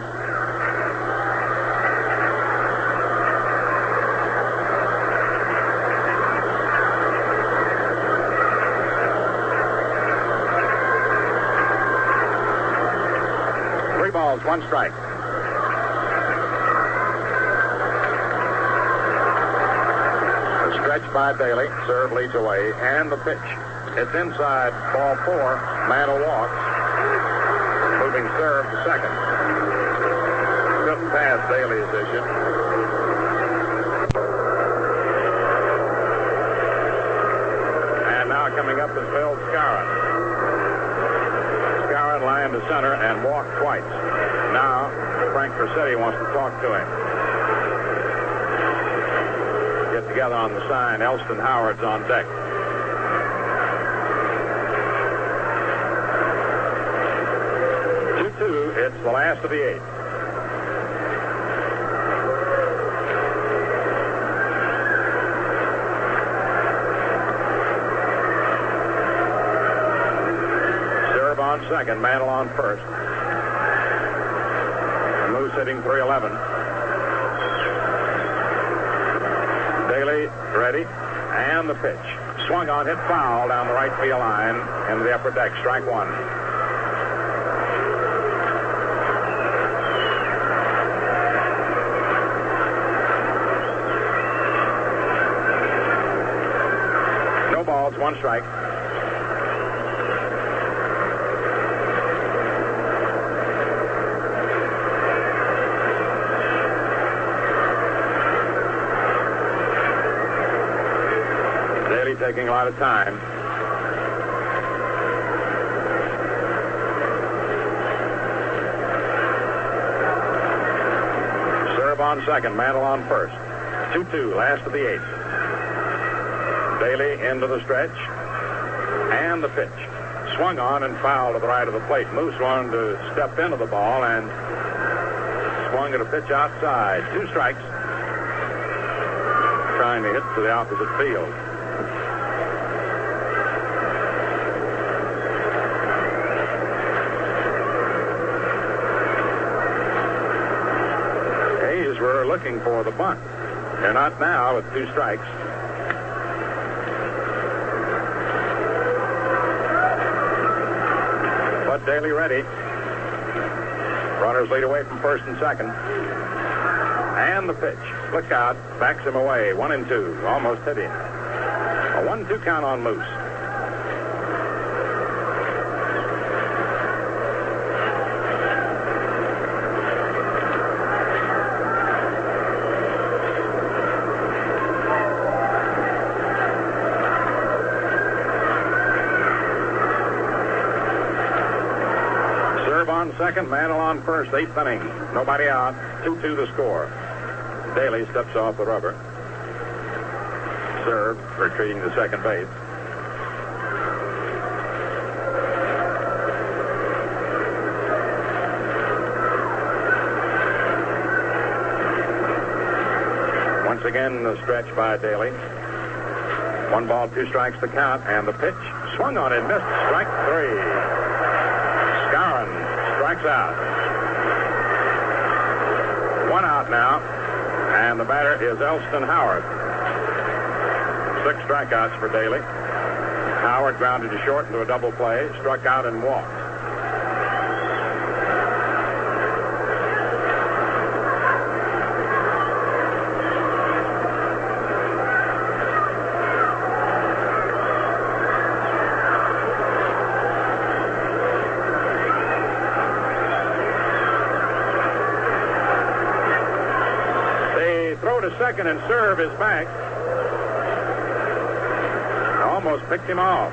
Balls, 1 strike. The stretch by Daly. Serve leads away. And the pitch. It's inside. Ball 4. Mantle walks. Moving serve to second. Couldn't pass Daly's issue. And now coming up is Bill Scarron. Line to center and walked twice. Now, Frank Corsetti wants to talk to him. Get together on the sign. Elston Howard's on deck. It's the last of the 8th. On second, Mantle on first. Moose hitting .311. Daly ready, and the pitch. Swung on, hit foul down the right field line into the upper deck. Strike one. No balls, 1 strike. Taking a lot of time. on second, Mantle on first. 2-2, last of the 8th. Daly into the stretch. And the pitch. Swung on and fouled to the right of the plate. Moose wanted to step into the ball and swung at a pitch outside. 2 strikes. Trying to hit to the opposite field. A's were looking for the bunt. They're not now with 2 strikes. But Daly ready. Runners lead away from first and second. And the pitch. Look out. Backs him away. 1-2. Almost hit him. A 1-2 count on Moose. Serve on second. Mantle on first. 8th inning. Nobody out. 2-2 the score. Daly steps off the rubber. Serve, retreating to second base. Once again, the stretch by Daly. 1 ball, 2 strikes to count, and the pitch swung on and missed. Strike 3. Skowron strikes out. 1 out now. And the batter is Elston Howard. 6 strikeouts for Daly. Howard grounded to short into a double play, struck out and walked. Throw to second and serve is back. Almost picked him off.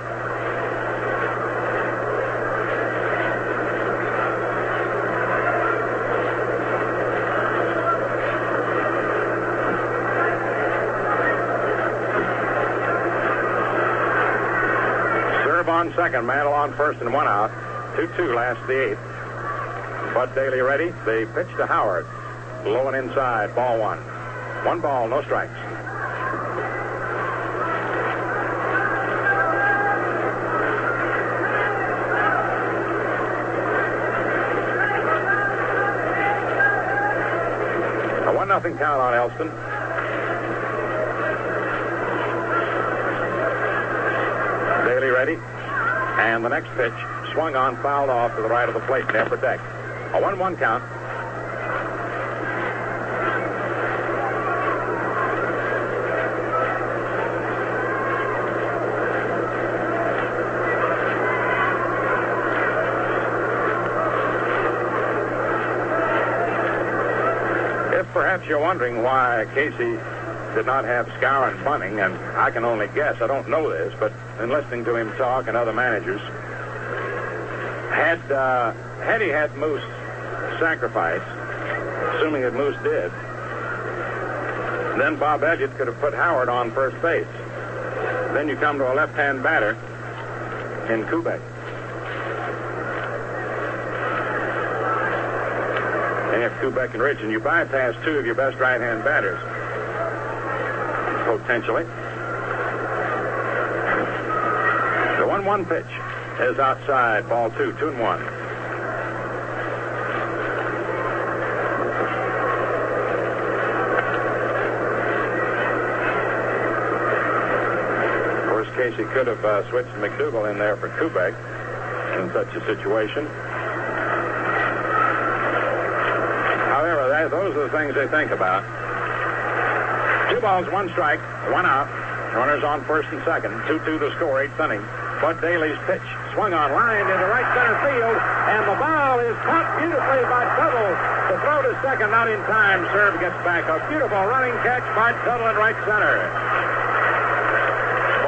Serve on second, Mantle on first and 1 out. 2-2 last of the 8th. Bud Daly ready. They pitch to Howard. Low and inside, ball 1. 1 ball, no strikes. A 1-0 count on Elston. Daly ready. And the next pitch swung on, fouled off to the right of the plate, in the upper deck. A 1-1 count. Perhaps you're wondering why Casey did not have Skowron bunting, and I can only guess. I don't know this, but in listening to him talk and other managers, had he had Moose sacrifice, assuming that Moose did, then Bob Elliott could have put Howard on first base. Then you come to a left-hand batter in Kubek. And you have Kubek and Rich, and you bypass 2 of your best right-hand batters. Potentially. The 1-1 pitch is outside, ball 2, 2-1. Of course, Casey could have switched McDougal in there for Kubek in such a situation. Those are the things they think about. 2 balls, 1 strike, 1 out. Runners on first and second. 2-2 the score, 8th inning. Bud Daly's pitch swung on, lined into right center field, and the ball is caught beautifully by Tuttle. The throw to second, not in time. Serve gets back. A beautiful running catch by Tuttle in right center.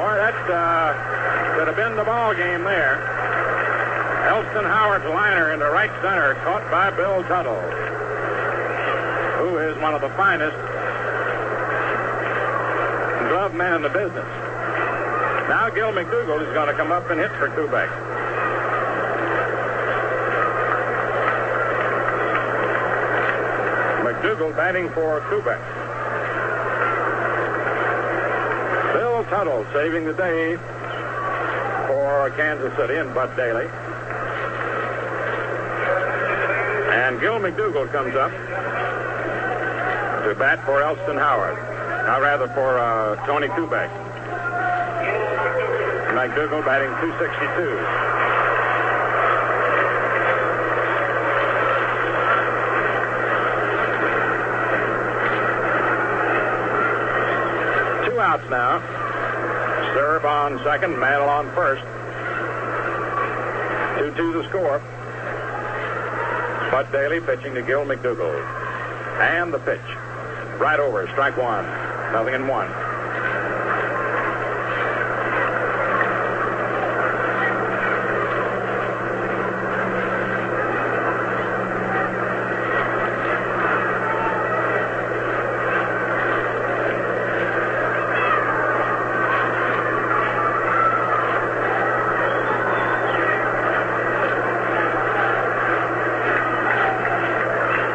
Boy, that could have been the ball game there. Elston Howard's liner into right center, caught by Bill Tuttle, who is is one of the finest glove men in the business. Now Gil McDougald is going to come up and hit for Kubek. McDougald batting for Kubek. Bill Tuttle saving the day for Kansas City and Bud Daly. And Gil McDougald comes up to bat for Elston Howard. Now rather for Tony Kubek. McDougald batting .262. Two outs now. Serve on second, Mantle on first. 2-2 the score. Bud Daly pitching to Gil McDougald. And the pitch. Right over, strike one. 0-1.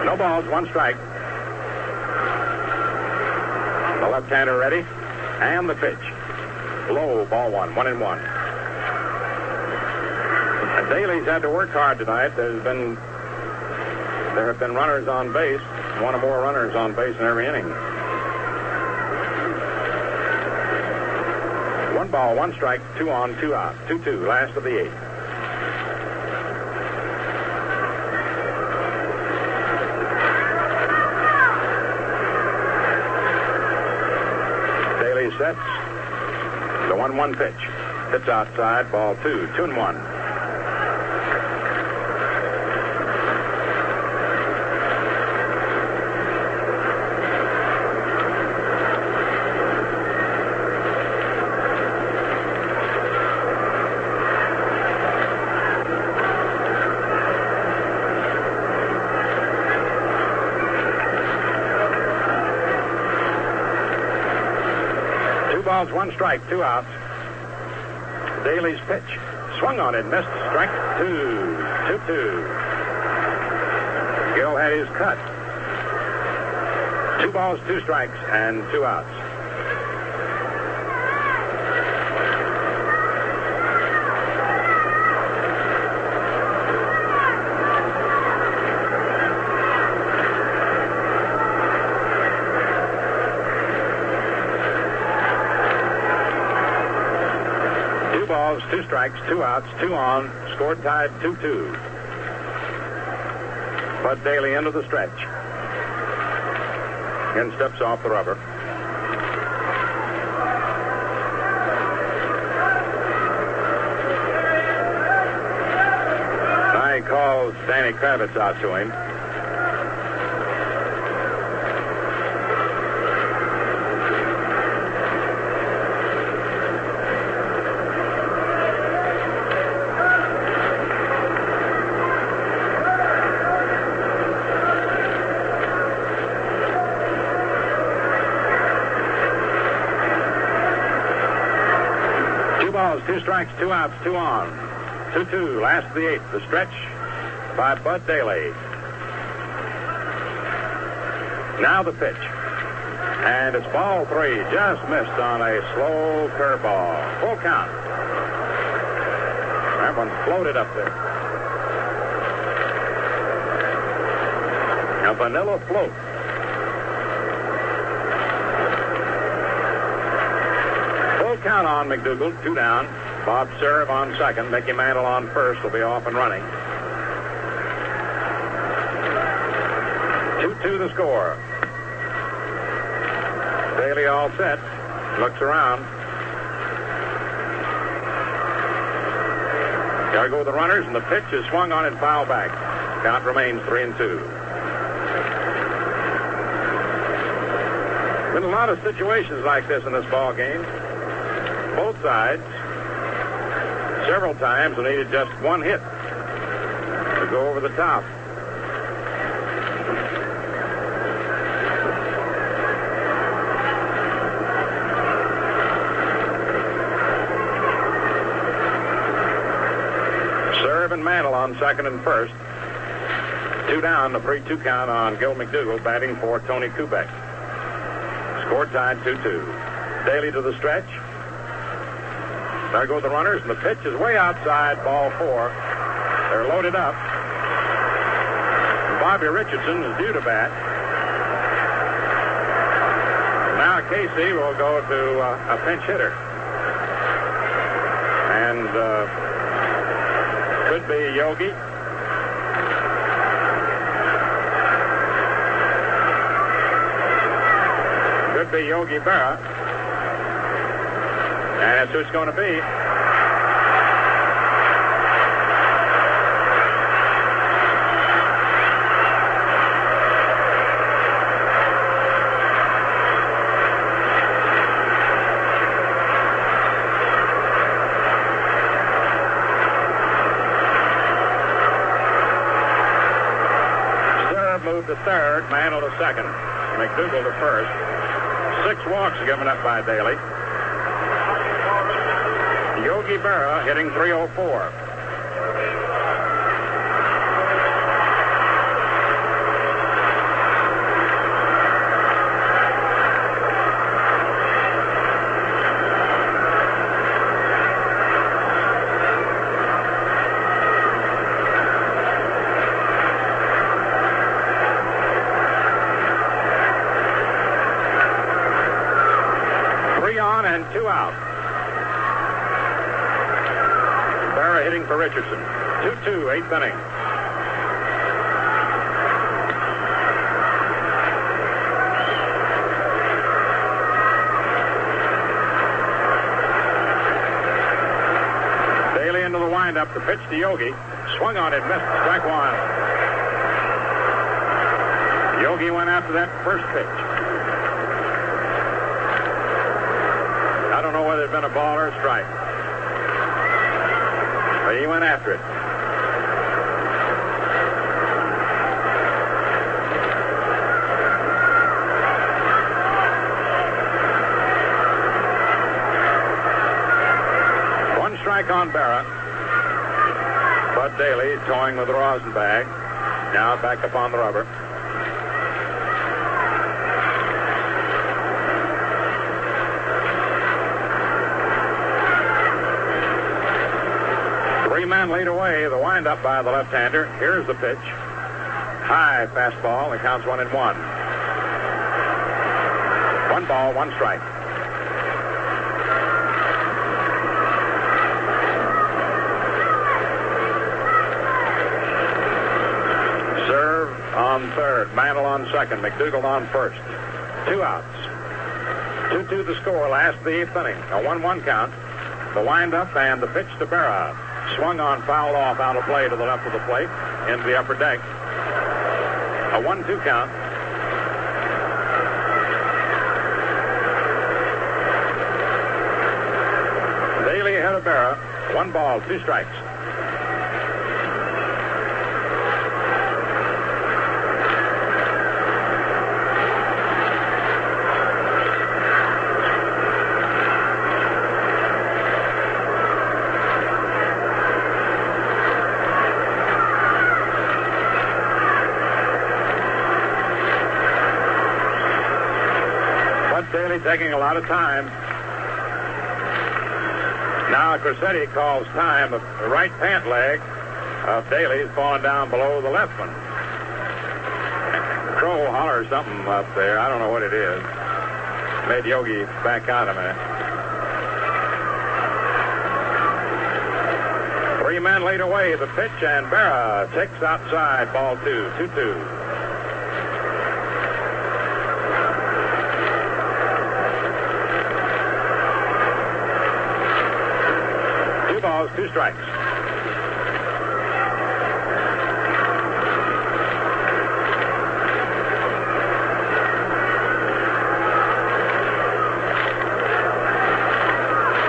No balls, one strike. The left-hander ready, and the pitch. Low, ball one, 1-1. And Daly's had to work hard tonight. There have been runners on base, one or more runners on base in every inning. 1 ball, 1 strike, 2 on, 2 out. 2-2, last of the 8th. Sets the 1-1 pitch. Hits outside, ball 2, 2-1. Balls, 1 strike, 2 outs. Daly's pitch. Swung on it, missed. Strike 2. 2-2. Gil had his cut. 2 balls, 2 strikes, and 2 outs. Balls, 2 strikes, 2 outs, 2 on. Score tied 2-2. Bud Daly into the stretch. Again steps off the rubber. Now he calls Danny Kravitz out to him. Balls, 2 strikes, 2 outs, 2 on. 2-2, last of the 8th. The stretch by Bud Daly. Now the pitch. And it's ball 3. Just missed on a slow curveball. Full count. That one floated up there. A vanilla float. Count on McDougald, 2 down. Bob Serve on second. Mickey Mantle on first. Will be off and running. 2-2 the score. Daly all set. Looks around. Got to go with the runners, and the pitch is swung on and foul back. Count remains 3-2. Been a lot of situations like this in this ball game. Both sides, several times, they needed just 1 hit to go over the top. Mantle on second and first. 2 down, the 3-2 count on Gil McDougall batting for Tony Kubek. Score tied 2-2. Daly to the stretch. There go the runners, and the pitch is way outside, ball 4. They're loaded up. And Bobby Richardson is due to bat. Now Casey will go to a pinch hitter. And could be Yogi. Could be Yogi Berra. And that's who it's going to be. Moved to third, Mantle to second, McDougall to first. 6 walks given up by Daly. Yogi Berra hitting .304. And 2 out. Berra hitting for Richardson. 2-2, 8th inning. Daly into the windup. The pitch to Yogi. Swung on it, missed. Strike 1. Yogi went after that first pitch. I don't know whether it's been a ball or a strike. But he went after it. One strike on Berra. Bud Daly toying with the rosin bag. Now back up on the rubber. Man laid away, the windup by the left-hander. Here's the pitch. High fastball. It counts 1-1. 1 ball, 1 strike. Serve on third. Mantle on second. McDougall on first. 2 outs. 2-2 the score. Last of the 8th inning. A 1-1 count. The windup and the pitch to Berra. Swung on, fouled off, out of play to the left of the plate, into the upper deck. A 1-2 count. Daly ahead of Berra. 1 ball, 2 strikes. Daly taking a lot of time. Now Cressetti calls time. The right pant leg of Daly is falling down below the left one. Crow hollers something up there. I don't know what it is. Made Yogi back out a minute. 3 men laid away. The pitch, and Berra takes outside. Ball 2, 2-2. 2 strikes.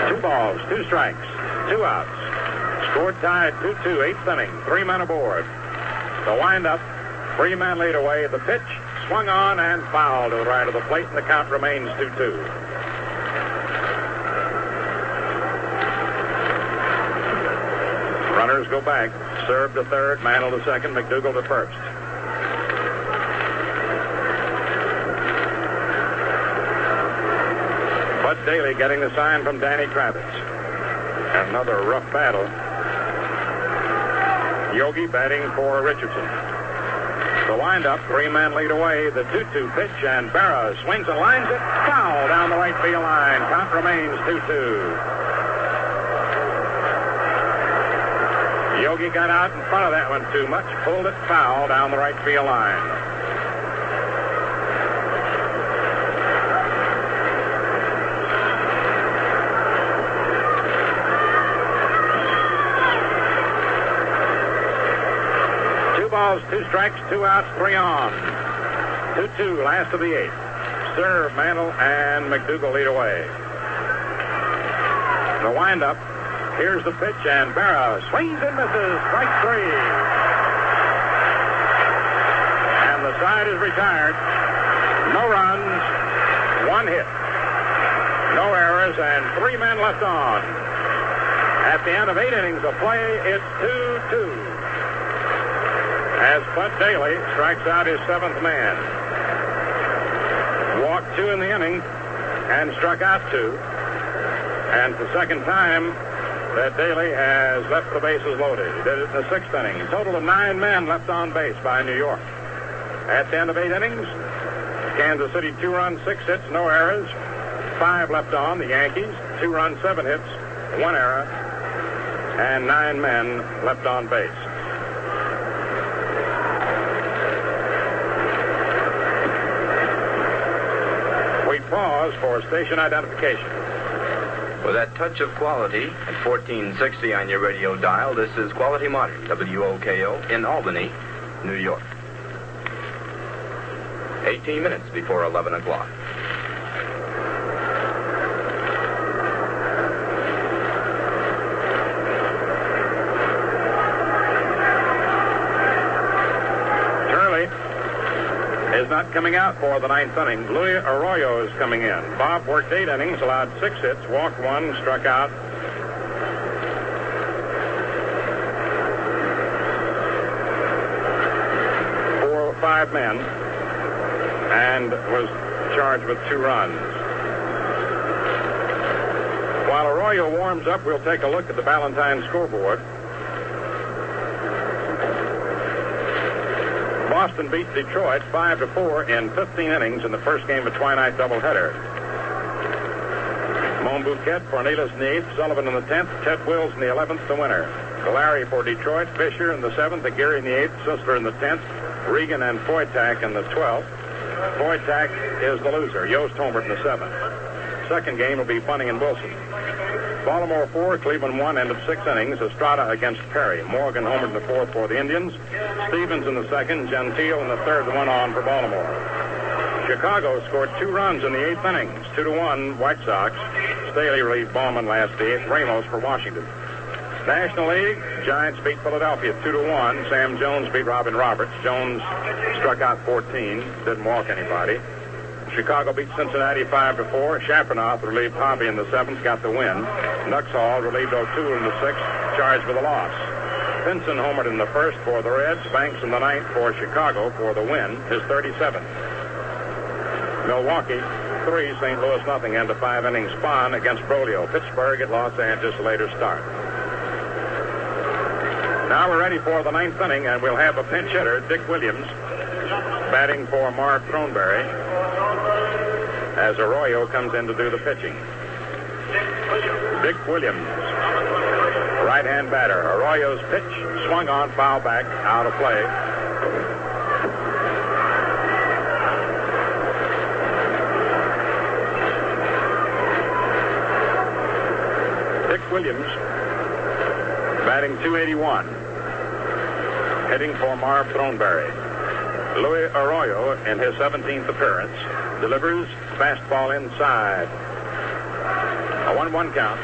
Two balls, 2 strikes, 2 outs. Score tied 2-2, 8th inning. 3 men aboard. The windup, 3 men laid away. The pitch swung on and fouled to the right of the plate, and the count remains 2-2. Runners go back. Served to third, Mantle to second, McDougal to first. Bud Daly getting the sign from Danny Kravitz. Another rough battle. Yogi batting for Richardson. The windup, 3 men lead away. The 2-2 pitch, and Berra swings and lines it. Foul down the right field line. Count remains 2-2. Yogi got out in front of that one too much. Pulled it foul down the right field line. Balls, 2 strikes, 2 outs, 3 on. 2-2, last of the 8th. Serve, Mantle, and McDougal lead away. The windup. Here's the pitch, and Berra swings and misses. Strike 3. And the side is retired. No runs, 1 hit. No errors, and 3 men left on. At the end of 8 innings of play, it's 2-2. As Bud Daly strikes out his 7th man. Walked 2 in the inning and struck out 2. And the second time that Daly has left the bases loaded. He did it in the 6th inning. A total of 9 men left on base by New York. At the end of 8 innings, Kansas City 2 runs, 6 hits, no errors. 5 left on. The Yankees 2 runs, 7 hits, 1 error, and 9 men left on base. We pause for station identification. With that touch of quality at 1460 on your radio dial, this is Quality Modern, WOKO, in Albany, New York. 18 minutes before 11 o'clock. Is not coming out for the 9th inning. Louis Arroyo is coming in. Bob worked 8 innings, allowed 6 hits, walked 1, struck out. For 5 men, and was charged with 2 runs. While Arroyo warms up, we'll take a look at the Ballantyne scoreboard. Boston beat Detroit 5-4 in 15 innings in the first game of twilight doubleheader. Monbouquet, Cornelis in the 8th, Sullivan in the 10th, Ted Wills in the 11th, the winner. Galari for Detroit, Fisher in the 7th, Aguirre in the 8th, Sisler in the 10th, Regan and Foytak in the 12th. Foytak is the loser. Yost homered in the 7th. Second game will be Bunning and Wilson. Baltimore 4, Cleveland 1, end of 6 innings. Estrada against Perry. Morgan homered in the 4th for the Indians. Stevens in the 2nd. Gentile in the 3rd, the 1 on for Baltimore. Chicago scored 2 runs in the 8th innings. 2-1 White Sox. Staley relieved Bowman last the 8th. Ramos for Washington. National League, Giants beat Philadelphia 2-1. Sam Jones beat Robin Roberts. Jones struck out 14. Didn't walk anybody. Chicago beat Cincinnati 5-4. Chapernoff relieved Hobby in the 7th, got the win. Nuxhall relieved O'Toole in the 6th, charged with a loss. Pinson homered in the 1st for the Reds. Banks in the 9th for Chicago for the win, his 37th. Milwaukee 3, St. Louis nothing, end of 5 innings span against Broglio. Pittsburgh at Los Angeles, later start. Now we're ready for the 9th inning, and we'll have a pinch hitter, Dick Williams, batting for Marv Throneberry, as Arroyo comes in to do the pitching. Dick Williams, right-hand batter. Arroyo's pitch swung on, foul back, out of play. Dick Williams, batting .281, hitting for Marv Throneberry. Louis Arroyo, in his 17th appearance, delivers fastball inside. A 1-1 count.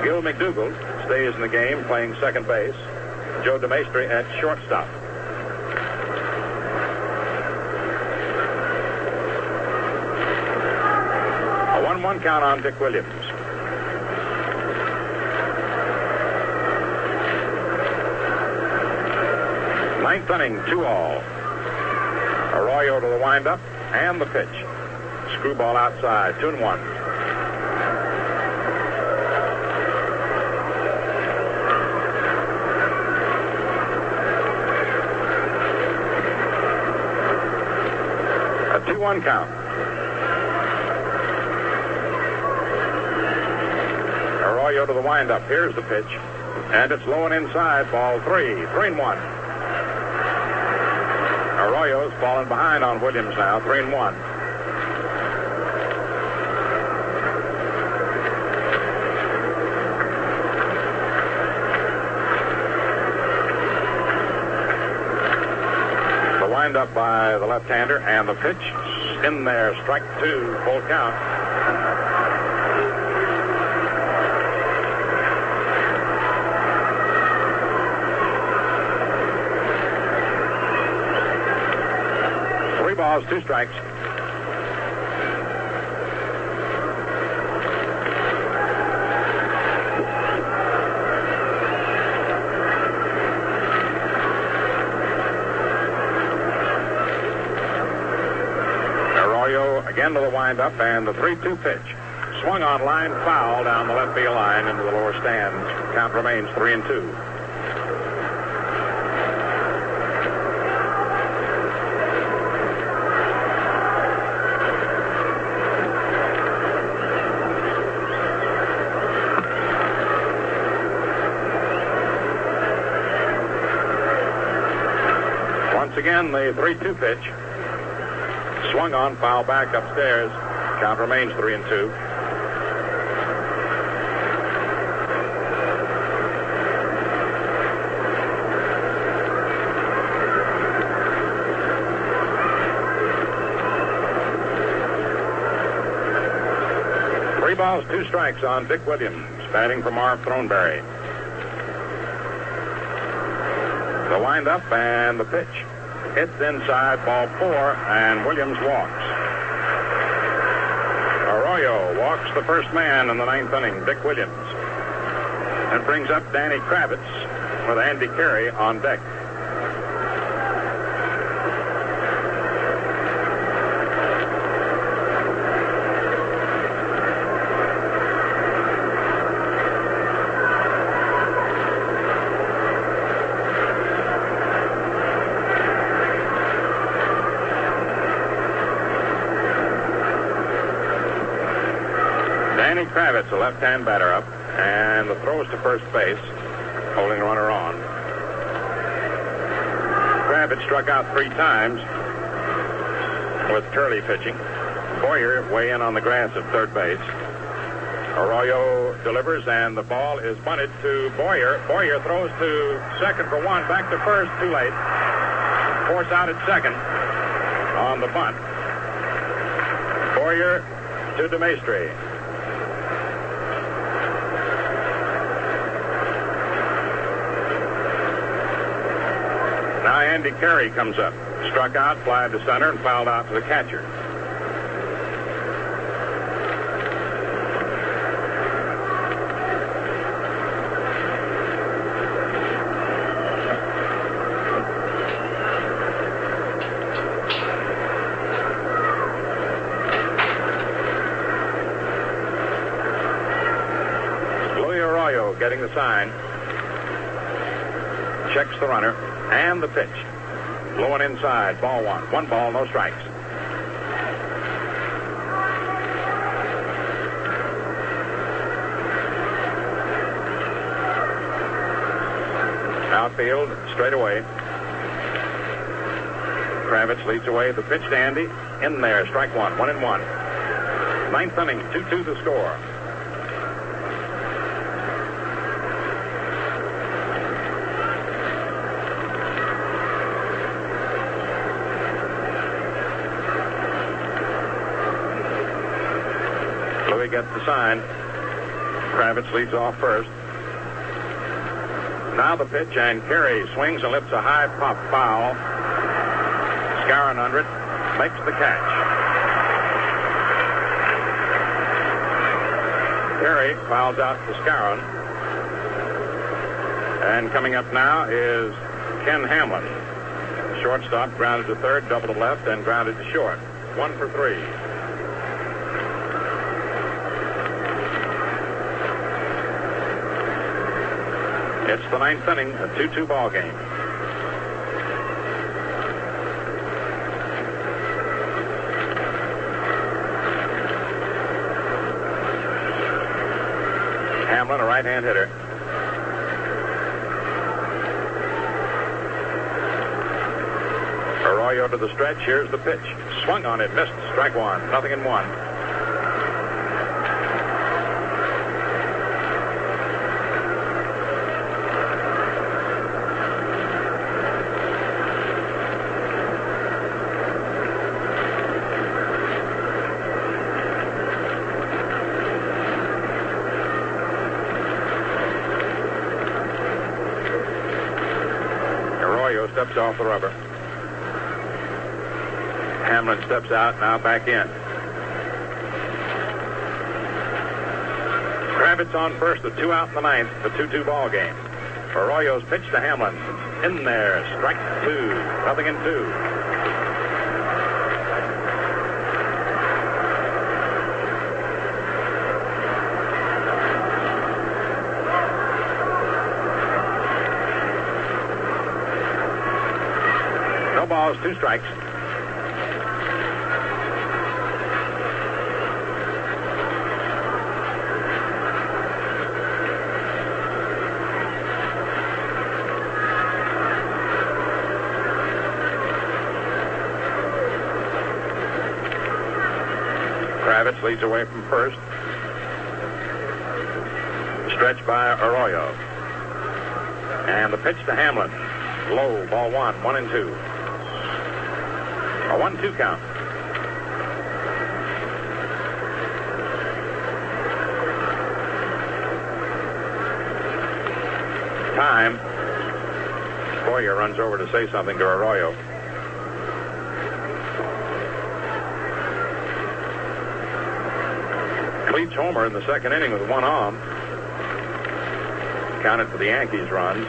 Gil McDougal stays in the game, playing second base. Joe DeMaestri at shortstop. A 1-1 count on Dick Williams. Ninth inning, 2-all. Arroyo to the windup and the pitch. Screwball outside, 2-1. A 2-1 count. Arroyo to the windup. Here's the pitch. And it's low and inside. Ball 3. 3-1. Arroyo's fallen behind on Williams now. 3-1. The windup by the left-hander and the pitch in there. Strike 2. Full count. Balls, 2 strikes. Arroyo again to the windup and the 3-2 pitch. Swung on line, foul down the left field line into the lower stands. Count remains 3-2. Once again, the 3-2 pitch. Swung on, foul back upstairs. Count remains 3-2. Three balls, 2 strikes on Dick Williams, batting for Marv Throneberry. The windup and the pitch. Hits inside, ball 4, and Williams walks. Arroyo walks the first man in the 9th inning, Dick Williams. And brings up Danny Kravitz with Andy Carey on deck. Danny Kravitz, a left-hand batter up, and the throws to first base, holding the runner on. Kravitz struck out 3 times with Turley pitching. Boyer way in on the grass at third base. Arroyo delivers, and the ball is bunted to Boyer. Boyer throws to second for 1, back to first, too late. Force out at second on the bunt. Boyer to DeMaistre. Now Andy Carey comes up. Struck out, fly to center, and fouled out to the catcher. Louis Arroyo getting the sign. Checks the runner. And the pitch. Low and inside. Ball 1. 1 ball, no strikes. Outfield, straight away. Kravitz leads away. The pitch to Andy. In there. Strike 1. 1-1. 9th inning. 2-2 the score. Louis gets the sign. Kravitz leads off first. Now the pitch, and Carey swings and lifts a high pop foul. Scarron under it, makes the catch. Carey fouls out to Scarron. And coming up now is Ken Hamlin. Shortstop grounded to third, double to left, and grounded to short. 1 for 3. It's the 9th inning, a 2-2 ball game. Hamlin, a right-hand hitter. Arroyo to the stretch. Here's the pitch. Swung on it, missed. Strike one. 0-1. Arroyo steps off the rubber. Hamlin steps out, now back in. Kravitz on first, the 2 out in the 9th, the 2-2 ball game. Arroyo's pitch to Hamlin. In there, strike 2, 0-2. No balls, 2 strikes. Kravitz leads away from first. Stretch by Arroyo. And the pitch to Hamlin. Low, ball 1, 1-2. A 1-2 count. Time. Boyer runs over to say something to Arroyo. Cleats homer in the 2nd inning with 1 on. Counted for the Yankees runs.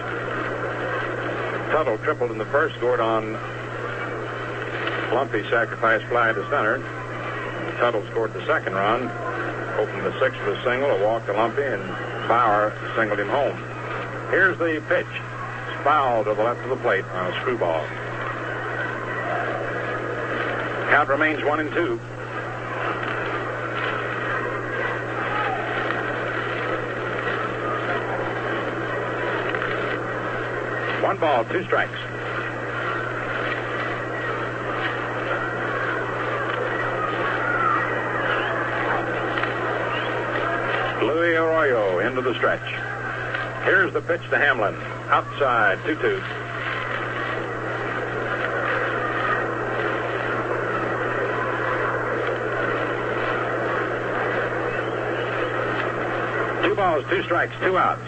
Tuttle tripled in the first, scored on Lumpy sacrifice fly to center. Tuttle scored the 2nd run. Opened the 6th with a single, a walk to Lumpy, and Bauer singled him home. Here's the pitch. It's foul to the left of the plate on a screwball. Count remains 1-2. One ball, 2 strikes. Luis Arroyo into the stretch. Here's the pitch to Hamlin. Outside, 2-2. Two balls, 2 strikes, 2 outs.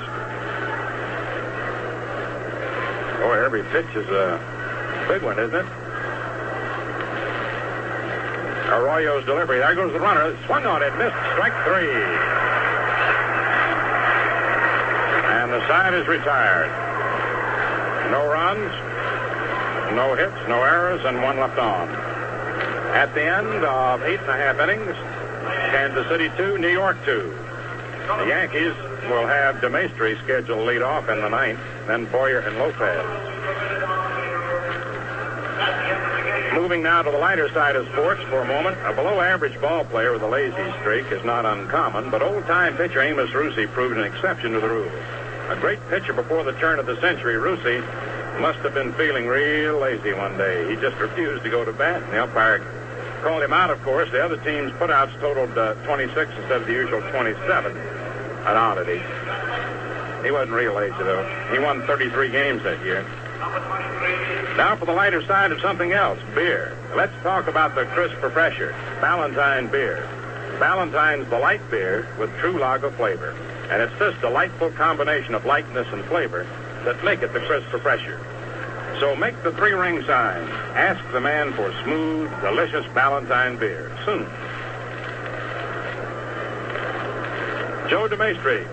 Boy, every pitch is a big one, isn't it? Arroyo's delivery. There goes the runner. Swung on it. Missed. Strike 3. And the side is retired. No runs, no hits, no errors, and 1 left on. At the end of 8.5 innings, Kansas City 2, New York 2. The Yankees will have DeMaestri scheduled lead off in the 9th, then Boyer and Lopez. Moving now to the lighter side of sports for a moment. A below-average ball player with a lazy streak is not uncommon, but old-time pitcher Amos Russi proved an exception to the rule. A great pitcher before the turn of the century, Russi must have been feeling real lazy one day. He just refused to go to bat, and the umpire called him out, of course. The other team's putouts totaled 26 instead of the usual 27. An oddity. He wasn't real lazy, though. He won 33 games that year. Now for the lighter side of something else, beer. Let's talk about the crisp refresher, Ballantine beer. Ballantine's the light beer with true lager flavor. And it's this delightful combination of lightness and flavor that make it the crisp refresher. So make the 3-ring sign. Ask the man for smooth, delicious Ballantine beer soon. Joe DeMaestri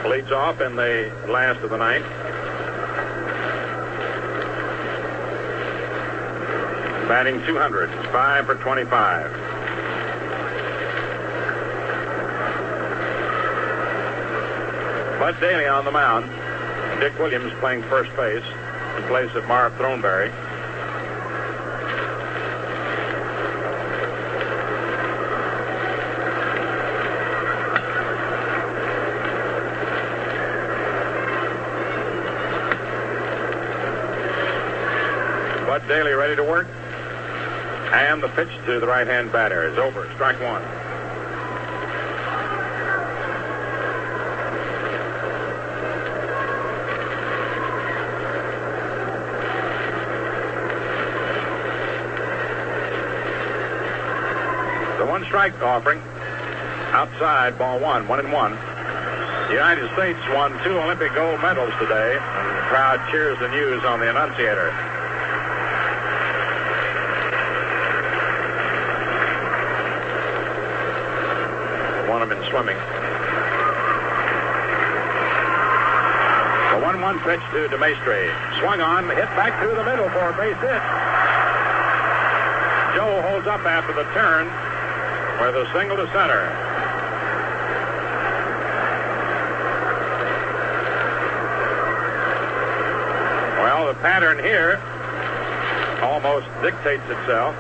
leads off in the last of the 9th. batting 200. 5 for 25. Bud Daly on the mound. Dick Williams playing first base in place of Marv Throneberry. Bud Daly ready to work. And the pitch to the right-hand batter is over. Strike one. The one-strike offering. Outside, ball one, 1-1. The United States won 2 Olympic gold medals today, and the crowd cheers the news on the annunciator. One of them in swimming. The 1-1 pitch to DeMaistre. Swung on, hit back through the middle for a base hit. Joe holds up after the turn with a single to center. Well, the pattern here almost dictates itself.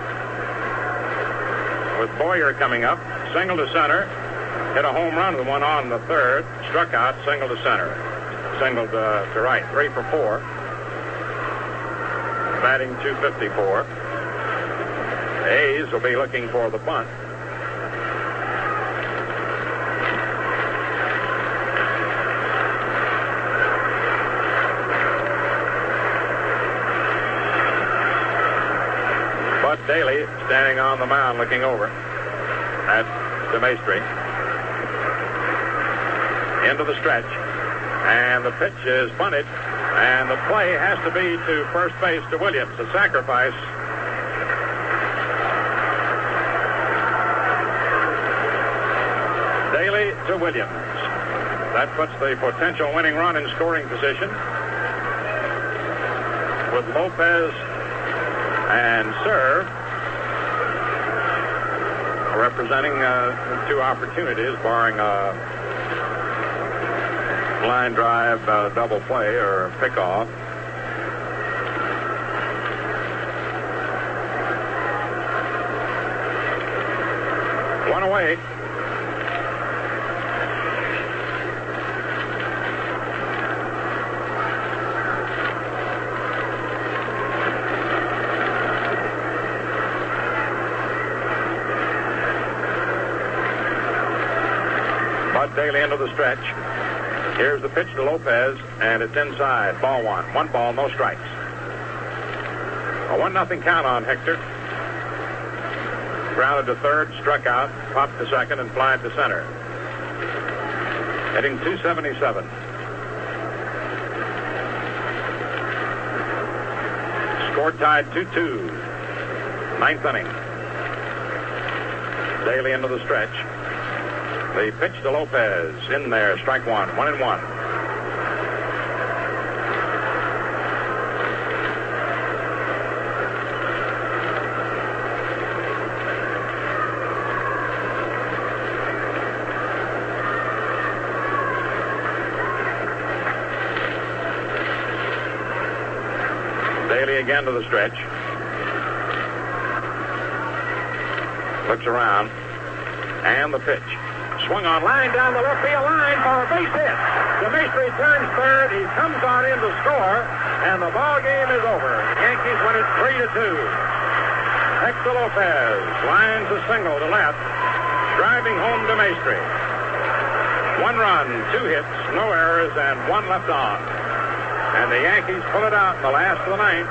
With Boyer coming up, single to center, hit a home run with one on the third, struck out, single to center, single to right, 3 for 4, batting 254. The A's will be looking for the bunt. Bud Daly standing on the mound looking over at DeMaistre. Into the stretch. And the pitch is bunted. And the play has to be to first base to Williams. A sacrifice. Daly to Williams. That puts the potential winning run in scoring position. With Lopez and Serve representing 2 opportunities, barring a line drive, double play, or a pickoff. One away. Daly into the stretch. Here's the pitch to Lopez, and it's inside. Ball one. 1 ball, no strikes. A 1-0 count on Hector. Grounded to third, struck out, popped to second, and flied to center. Hitting .277. Score tied 2-2. 9th inning. Daly into the stretch. The pitch to Lopez. In there. Strike one. 1-1. Daly again to the stretch. Looks around. And the pitch. Swung on line down the left field line for a base hit. DeMaistre turns third. He comes on in to score, and the ball game is over. Yankees win it 3-2. Hector Lopez lines a single to left, driving home DeMaistre. 1 run, 2 hits, no errors, and 1 left on. And the Yankees pull it out in the last of the ninth.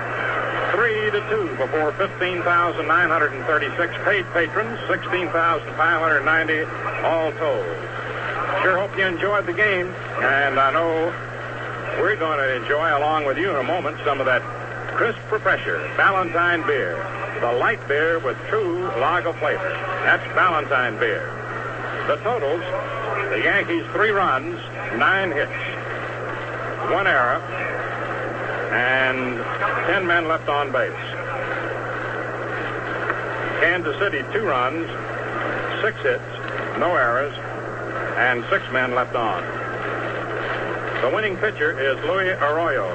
3-2 before 15,936 paid patrons, 16,590 all told. Sure hope you enjoyed the game, and I know we're going to enjoy, along with you in a moment, some of that crisp refresher, Ballantine beer, the light beer with true lager flavor. That's Ballantine beer. The totals, the Yankees 3 runs, 9 hits, 1 error, and 10 men left on base. Kansas City, 2 runs, 6 hits, no errors, and 6 men left on. The winning pitcher is Luis Arroyo.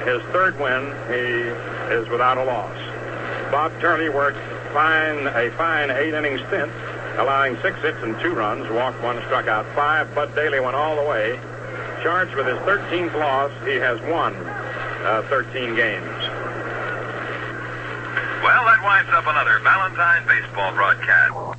His 3rd win, he is without a loss. Bob Turley worked a fine 8-inning stint, allowing 6 hits and 2 runs, walked 1, struck out 5. Bud Daly went all the way. Charged with his 13th loss, he has won 13 games. Well, that winds up another Valentine baseball broadcast.